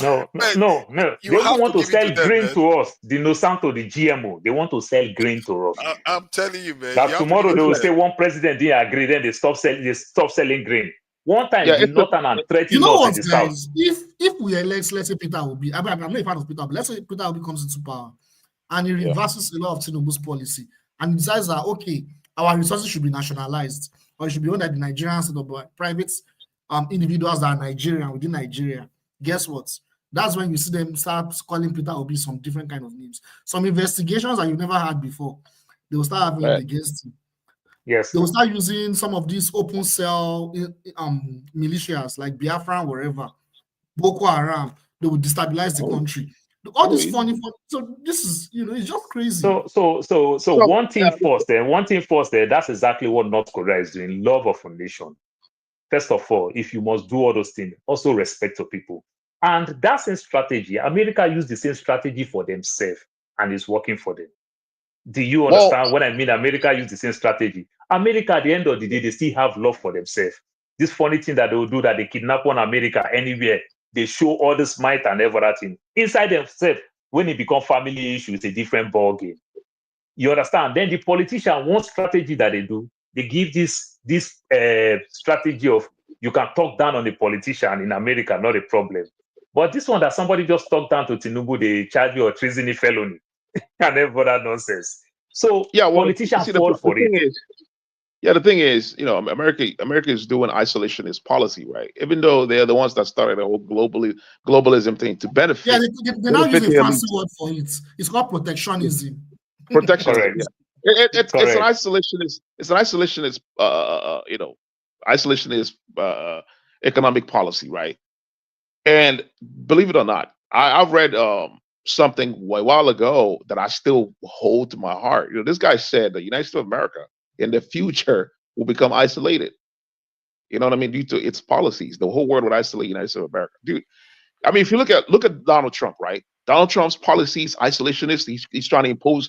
S19: No. They don't want to sell grain to us. The Nosanto, the GMO. They want to sell grain to us.
S11: I'm telling you, man.
S19: That tomorrow they will say one president didn't agree, then they stop selling grain. One time the Northern and threatening us in the South.
S16: If we elect, let's say Peter Obi, I'm not a fan of Peter Obi, let's say Peter Obi comes into power and he reverses a lot of Tinubu's policy and he decides that, okay, our resources should be nationalized or it should be owned by the Nigerians instead of by private individuals that are Nigerian within Nigeria. Guess what? That's when you see them start calling Peter Obi some different kind of names. Some investigations that you've never had before, they will start having it against him.
S19: Yes.
S16: They will start using some of these open cell militias like Biafra, wherever, Boko Haram. They will destabilize the country. All this funny. So this is, it's just crazy.
S19: So one thing first. There. That's exactly what North Korea is doing. Love of a nation. First of all, if you must do all those things, also respect your people. And that same strategy, America used the same strategy for themselves, and it's working for them. Do you understand what I mean? America used the same strategy. America, at the end of the day, they still have love for themselves. This funny thing that they will do, that they kidnap one America anywhere, they show all this might and everything. Inside themselves, when it becomes family issue, it's a different ball game. You understand? Then the politician, one strategy that they do, they give this strategy of you can talk down on the politician in America, not a problem. But this one that somebody just talked down to Tinubu, they charge you a treason felony and every other nonsense. So politicians fall for it.
S17: The thing is, America is doing isolationist policy, right? Even though they're the ones that started the whole globalism thing to benefit.
S16: Yeah, they now use a fancy word for it. It's called protectionism.
S17: Protectionism. It's an isolationist. It's an isolationist. Isolationist economic policy, right? And believe it or not, I've read something a while ago that I still hold to my heart. This guy said the United States of America in the future will become isolated. You know what I mean? Due to its policies, the whole world would isolate the United States of America. Dude, I mean, if you look at Donald Trump, right? Donald Trump's policies, isolationist. He's trying to impose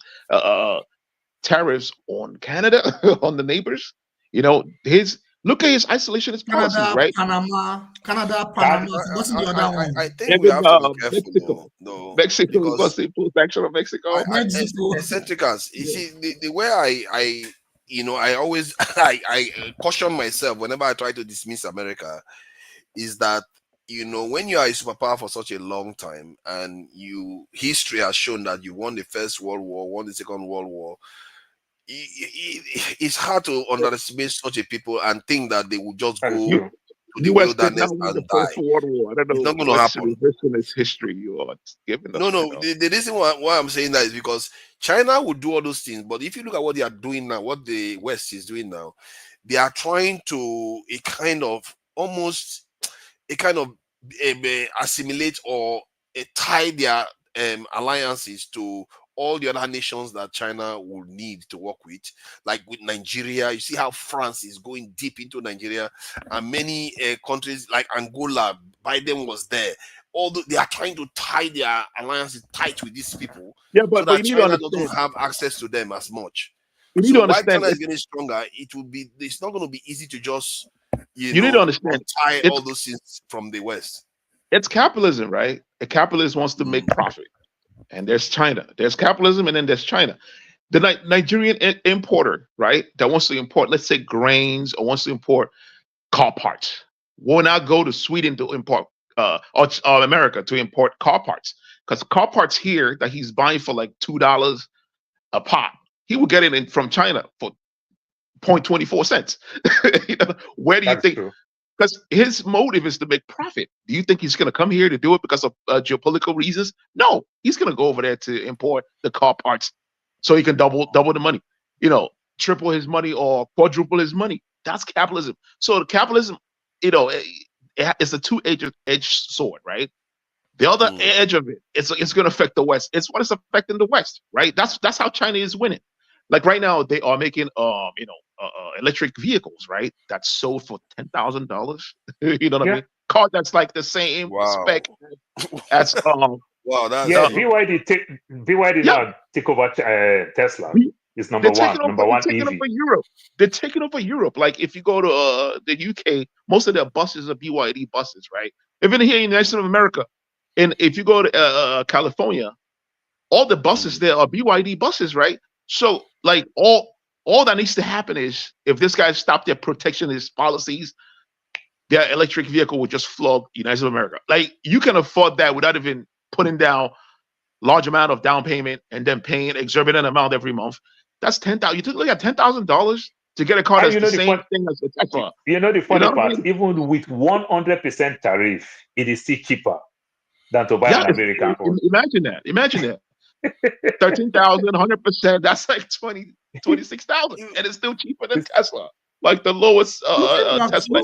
S17: tariffs on Canada, on the neighbors. You know, look at his isolationist policies, right?
S16: Panama. What's the other one?
S11: I think we have to be careful,
S17: Mexico.
S11: though,
S17: Mexico was
S11: because
S17: going to impose action on Mexico.
S11: eccentricals. You see, the way I I always I caution myself whenever I try to dismiss America is that when you are a superpower for such a long time and history has shown that you won the First World War, won the Second World War, it's hard to underestimate such a people and think that they will just go to the
S17: US did
S11: wilderness
S17: not win
S11: and
S17: the First
S11: die.
S17: World War. I don't know
S11: It's not going to
S17: what's
S11: happen.
S17: reversing its history you are giving us.
S11: No. The reason why I'm saying that is because China would do all those things, but if you look at what they are doing now, what the West is doing now, they are trying to assimilate or tie their alliances to all the other nations that China will need to work with, like with Nigeria. You see how France is going deep into Nigeria, and many countries like Angola, Biden was there. Although they are trying to tie their alliances tight with these people, so that China doesn't have access to them as much. So while China is getting stronger, it's not going to be easy to just
S17: you need to understand
S11: untie all those things from the West.
S17: It's capitalism, right? A capitalist wants to make profit. And there's China. There's capitalism, and then there's China. The Nigerian importer, right, that wants to import, let's say, grains or wants to import car parts, will not go to Sweden to import or America to import car parts, because car parts here that he's buying for like $2 a pop, he will get it in from China for 0.24 cents. Where do you think? Because his motive is to make profit. Do you think he's going to come here to do it because of geopolitical reasons? No, he's going to go over there to import the car parts so he can double the money, triple his money or quadruple his money. That's capitalism. So the capitalism, it's a two-edged sword, right? The other edge of it, it's going to affect the West. It's what is affecting the West, right? That's how China is winning. Like right now, they are making electric vehicles, right? That's sold for $10,000. You know what I mean? Car that's like the same spec as
S11: wow.
S19: BYD now take over Tesla. It's number one.
S17: They're taking over Europe. Like if you go to the UK, most of their buses are BYD buses, right? Even here in the United States of America, and if you go to California, all the buses there are BYD buses, right? So like all that needs to happen is if this guy stopped their protectionist policies, their electric vehicle would just flog the United States of America. Like you can afford that without even putting down large amount of down payment and then paying exorbitant amount every month. That's $10,000. You look at $10,000 to get a car that's the same thing as a Tesla.
S19: You know the funny part, even with 100% tariff, it is still cheaper than to buy an American car.
S17: Imagine that. 13,000, 100%. That's like 26,000, and it's still cheaper than Tesla. Like the lowest Tesla.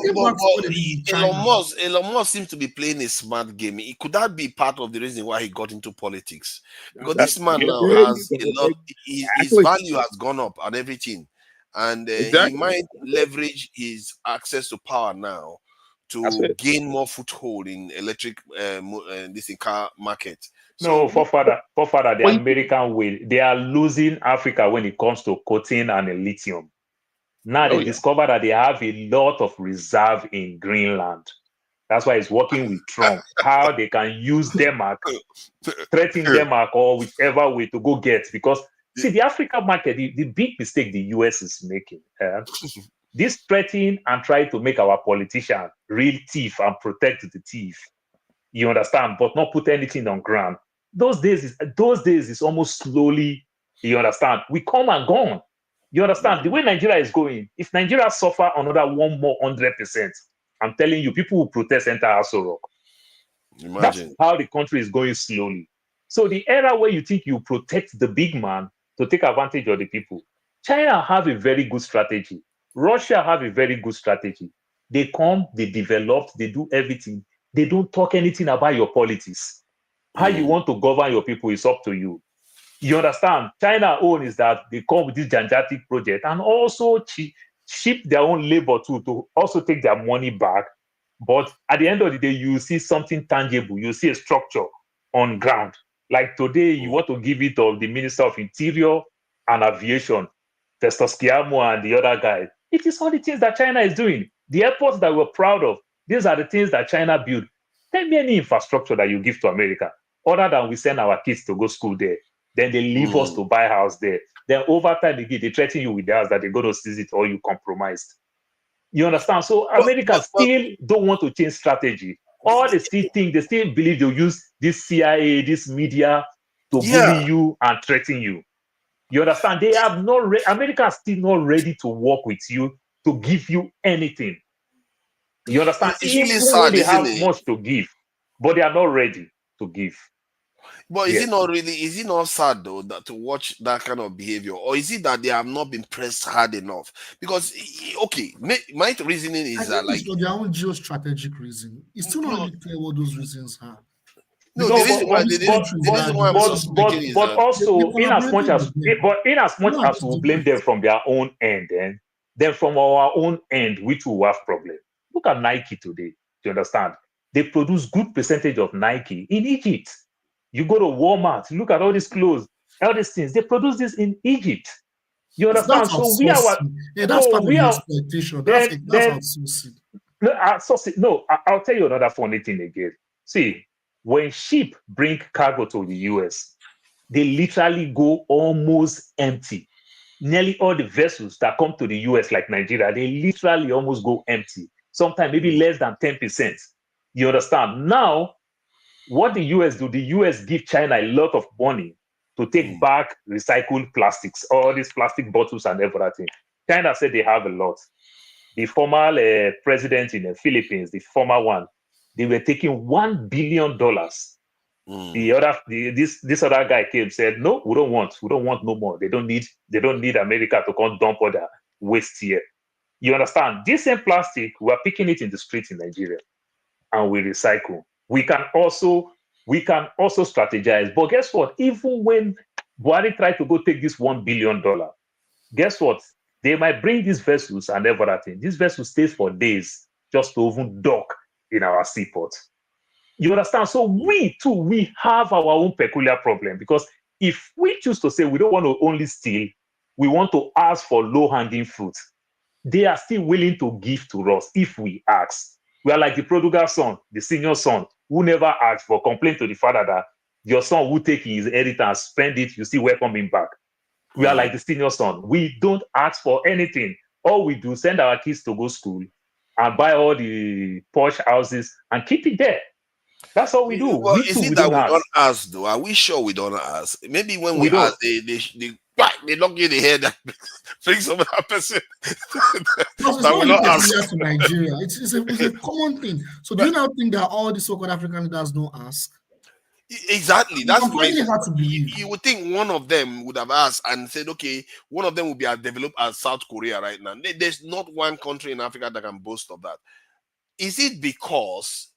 S11: Elon Musk seems to be playing a smart game. Could that be part of the reason why he got into politics? Because this man now has a lot. His value has gone up and everything, and he might leverage his access to power now to gain more foothold in electric car market.
S19: No, forefather, the American way, they are losing Africa when it comes to cotton and lithium. Now they discover that they have a lot of reserve in Greenland. That's why it's working with Trump. How they can use Denmark, threaten Denmark or whichever way to go get. Because see, the African market, the big mistake the US is making, this threatening and trying to make our politician real thief and protect the thief. You understand, but not put anything on ground. Those days is almost slowly. You understand? We come and gone. You understand the way Nigeria is going. If Nigeria suffer another 100%, I'm telling you, people will protest enter Aso Rock.
S11: Imagine.
S19: That's how the country is going slowly. So the era where you think you protect the big man to take advantage of the people, China have a very good strategy. Russia have a very good strategy. They come, they develop, they do everything. They don't talk anything about your politics. How you want to govern your people is up to you. You understand? China own is that they come with this gigantic project and also ship their own labor to also take their money back. But at the end of the day, you see something tangible. You see a structure on ground. Like today, you want to give it to the Minister of Interior and Aviation, Festus Keyamo and the other guys. It is all the things that China is doing. The airports that we're proud of, these are the things that China built. Tell me any infrastructure that you give to America, other than we send our kids to go school there. Then they leave us to buy house there. Then over time, they threaten you with the house that they're going to seize it or you compromised. You understand? So America still don't want to change strategy. Or they still think, they still believe they'll use this CIA, this media to bully you and threaten you. You understand? They have not. America is still not ready to work with you to give you anything. You understand?
S11: It's really
S19: Even
S11: sad,
S19: when they
S11: isn't
S19: have
S11: it?
S19: much to give, but they are not ready to give.
S11: But is it not sad though that to watch that kind of behavior, or is it that they have not been pressed hard enough? Because okay, my reasoning is that like
S16: it's for their own geostrategic reason. It's still not really clear what those reasons are.
S11: No, the reason why
S19: but also in as much as we blame them from their own end, then from our own end, which will have problem. Look at Nike today. Do you understand? They produce good percentage of Nike in Egypt. You go to Walmart, look at all these clothes, all these things. They produce this in Egypt. You understand? So we are
S16: that's part of the exploitation. That's outsourcing.
S19: No, I'll tell you another funny thing again. See, when ship bring cargo to the US, they literally go almost empty. Nearly all the vessels that come to the US, like Nigeria, they literally almost go empty. Sometimes maybe less than 10%. You understand? Now, what the US do, the US give China a lot of money to take back recycled plastics, all these plastic bottles and everything. China said they have a lot. The former president in the Philippines, the former one, they were taking $1 billion. This other guy came said, no, we don't want no more. They don't need America to come dump all their waste here. You understand? This same plastic, we're picking it in the streets in Nigeria and we recycle. We can also strategize. But guess what? Even when Buhari tried to go take this $1 billion, guess what? They might bring these vessels and everything. This vessel stays for days just to even dock in our seaport. You understand? So we have our own peculiar problem, because if we choose to say we don't want to only steal, we want to ask for low-hanging fruit, they are still willing to give to us if we ask. We are like the prodigal son, the senior son, who never asked for, complaint to the father that your son will take his inheritance, spend it, you still welcome him back. We are like the senior son. We don't ask for anything. All we do, send our kids to go school and buy all the posh houses and keep it there. That's all we do.
S11: Well, is it that we don't ask though? Are we sure we don't ask? Maybe when we ask, they lock you in the head and bring some other person.
S16: It's not really peculiar to Nigeria. It's a common thing. So do you now think that all the so-called African leaders don't ask?
S11: Exactly. That's
S16: my. Hard to believe.
S11: You would think one of them would have asked and said, okay, one of them would be as developed as South Korea right now. There's not one country in Africa that can boast of that. Is it because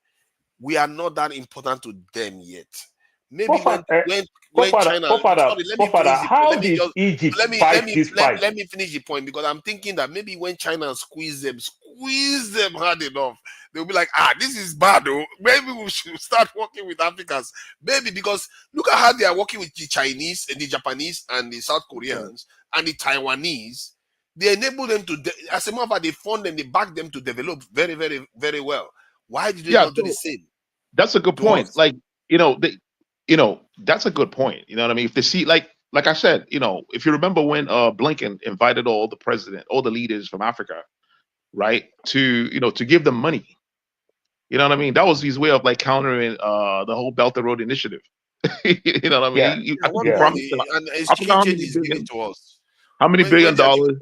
S11: we are not that important to them yet? Maybe when China,
S19: how did Egypt fight this fight?
S11: Let me finish the point, because I'm thinking that maybe when China squeeze them hard enough, they'll be like, this is bad though. Maybe we should start working with Africans. Maybe, because look at how they are working with the Chinese and the Japanese and the South Koreans and the Taiwanese. They enable them to, as a matter of fact, they fund them, they back them to develop very, very, very well. Why did they not do the same?
S17: That's a good point. Like, that's a good point. You know what I mean? If they see, like I said, if you remember when Blinken invited all the leaders from Africa, right, to give them money. You know what I mean? That was his way of like countering the whole Belt and Road Initiative. You know what I mean? How many billion dollars?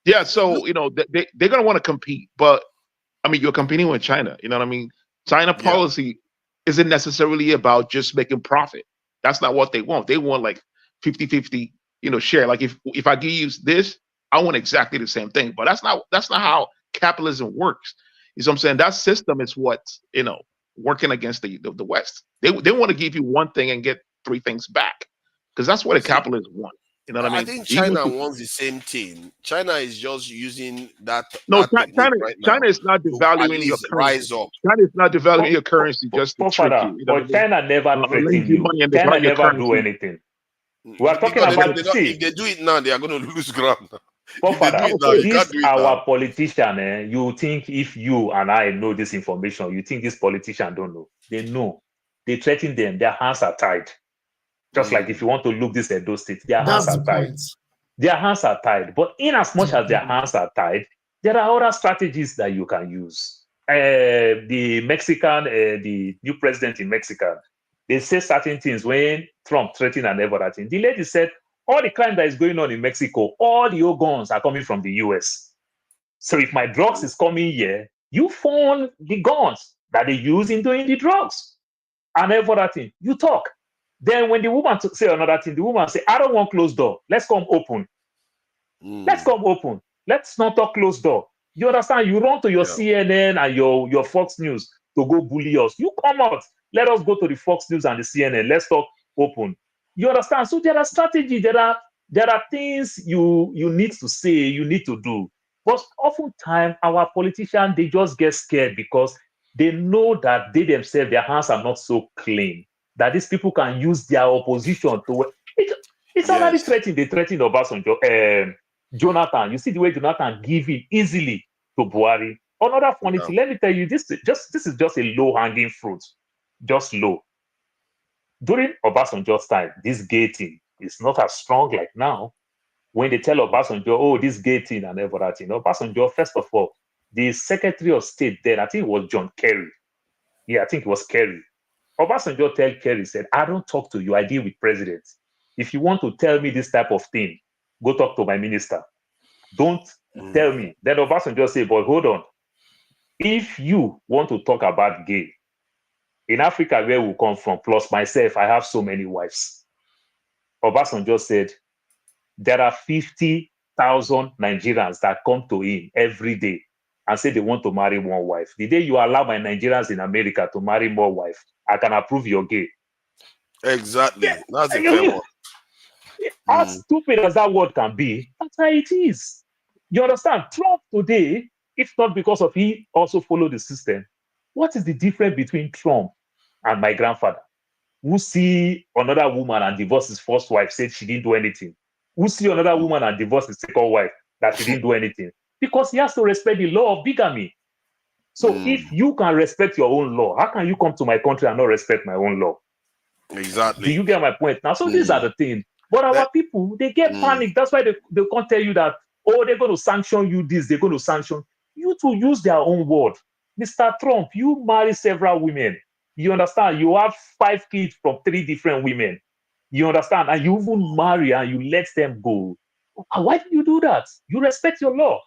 S17: Yeah, so they're gonna want to compete, but I mean, you're competing with China. You know what I mean? China policy isn't necessarily about just making profit. That's not what they want. They want like 50-50, share. Like if I give you this, I want exactly the same thing. But that's not how capitalism works. You know what I'm saying? That system is what's working against the West. They want to give you one thing and get three things back. because that's what the capitalists want. You know what I mean?
S11: think
S17: Even
S11: China
S17: if
S11: wants the same thing. China is just using that
S17: no,
S11: technique right now
S17: China is not
S11: to at
S17: devaluing your
S11: least
S17: currency.
S11: rise up.
S17: China is not devaluing your currency just to trick
S19: Father,
S17: you. You know what I
S19: but
S17: mean?
S19: China never
S17: I'll lend
S19: threaten
S17: you
S19: you.
S17: money and they
S19: China
S17: buy your
S19: never do
S17: currency.
S19: anything. We are talking
S11: Because
S19: about
S11: if they do it now, they are going to lose ground. If they do
S19: Father,
S11: it now, you can't
S19: this
S11: do it
S19: our
S11: now.
S19: politician, you think if you and I know this information, you think this politician don't know. They know. They threaten them. Their hands are tied. Just like if you want to look this Edo State, their hands
S16: That's
S19: are
S16: the
S19: tied.
S16: point.
S19: Their hands are tied. But in as much as their hands are tied, there are other strategies that you can use. The Mexican, the new president in Mexico, they say certain things when Trump threatened and everything. The lady said, all the crime that is going on in Mexico, all the old guns are coming from the US. So if my drugs is coming here, you fund the guns that they use in doing the drugs and everything. You talk. Then when the woman say another thing, the woman say, I don't want closed door. Let's come open. Let's come open. Let's not talk closed door. You understand? You run to your CNN and your Fox News to go bully us. You come out. Let us go to the Fox News and the CNN. Let's talk open. You understand? So there are strategies. There are things you need to say, you need to do. But oftentimes our politicians, they just get scared because they know that they themselves, their hands are not so clean, that these people can use their opposition to... It's already threatened. They threatened Obasanjo. Jonathan, you see the way Jonathan give in easily to Buhari. Another funny thing, let me tell you, this is just a low-hanging fruit, just low. During Obasanjo's time, this gay thing is not as strong like now. When they tell Obasanjo, oh, this gay thing and everything, Obasanjo, first of all, the Secretary of State then, I think it was John Kerry. Yeah, I think it was Kerry. Obasanjo tell Kerry, said, I don't talk to you, I deal with presidents. If you want to tell me this type of thing, go talk to my minister. Don't tell me. Then Obasanjo say, but hold on. If you want to talk about gay, in Africa where we come from, plus myself, I have so many wives. Obasanjo said, there are 50,000 Nigerians that come to him every day and say they want to marry one wife. The day you allow my Nigerians in America to marry more wives, I can approve you're gay.
S11: Exactly. That's a fair one.
S19: As stupid as that word can be, that's how it is. You understand? Trump today, if not because of he also followed the system, what is the difference between Trump and my grandfather, who see another woman and divorce his first wife, said she didn't do anything? Who see another woman and divorce his second wife, that she didn't do anything? Because he has to respect the law of bigamy. So if you can respect your own law, how can you come to my country and not respect my own law?
S11: Exactly.
S19: Do you get my point? Now, so these are the things. But our people, they get panicked. That's why they can't tell you that, oh, they're going to sanction you this, they're going to sanction you to use their own word. Mr. Trump, you marry several women. You understand? You have 5 kids from 3 different women. You understand? And you even marry and you let them go. Why do you do that? You respect your law.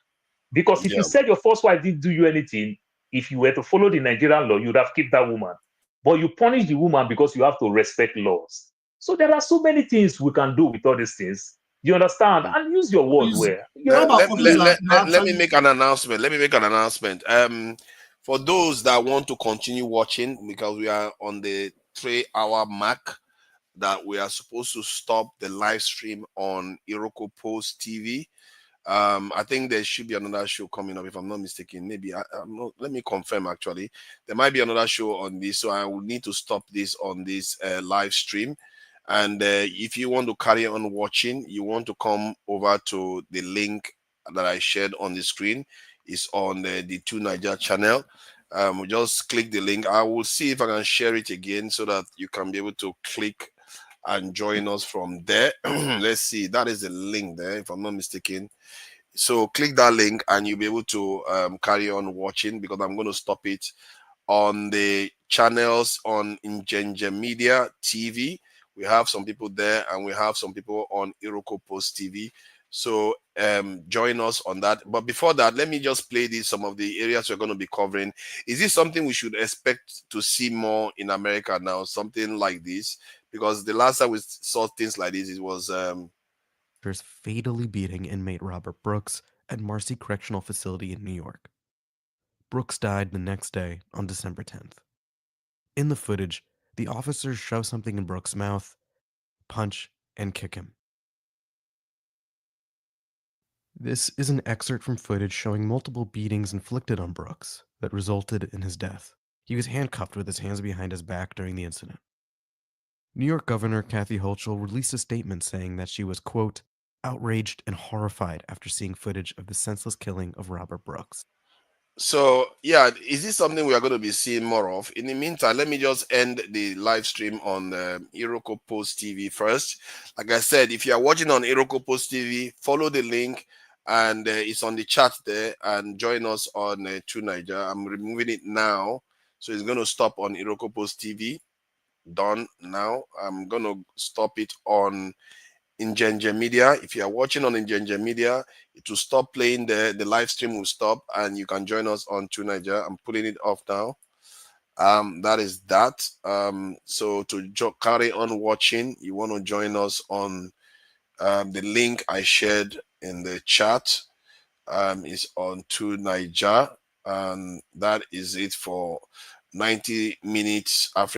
S19: Because if you said your first wife didn't do you anything, if you were to follow the Nigerian law, you'd have kept that woman. But you punish the woman because you have to respect laws. So there are so many things we can do with all these things. You understand? And use your words well.
S11: Let me make an announcement. For those that want to continue watching, because we are on the 3-hour mark, that we are supposed to stop the live stream on Iroko Post TV. I think there should be another show coming up, if I'm not mistaken. Maybe I'm not. Let me confirm. Actually, there might be another show on this, so I will need to stop this on this live stream. And if you want to carry on watching, you want to come over to the link that I shared on the screen. It's on the 2 Niger channel. Just click the link. I will see if I can share it again so that you can be able to click and join us from there. Let's see. That is the link there, if I'm not mistaken. So click that link and you'll be able to carry on watching, because I'm going to stop it on the channels on Ingenja Media TV. We have some people there and we have some people on Iroko Post TV. So join us on that. But before that, let me just play some of the areas we're going to be covering. Is this something we should expect to see more in America now? Something like this? Because the last time we saw things like this, it was...
S13: fatally beating inmate Robert Brooks at Marcy Correctional Facility in New York. Brooks died the next day on December 10th. In the footage, the officers shove something in Brooks' mouth, punch, and kick him. This is an excerpt from footage showing multiple beatings inflicted on Brooks that resulted in his death. He was handcuffed with his hands behind his back during the incident. New York Governor Kathy Hochul released a statement saying that she was, quote, outraged and horrified after seeing footage of the senseless killing of Robert Brooks.
S11: So, yeah, is this something we are going to be seeing more of? In the meantime, let me just end the live stream on Iroko Post TV first. Like I said, if you are watching on Iroko Post TV, follow the link, and it's on the chat there, and join us on True Niger. I'm removing it now, so it's going to stop on Iroko Post TV. Done now. I'm going to stop it on Injenje Media. If you are watching on Injenje Media, it will stop playing there. The live stream will stop, and you can join us on True Niger. I'm putting it off now. That is that. So to carry on watching, you want to join us on the link I shared in the chat. Is on True Niger, and that is it for 90 minutes Africa.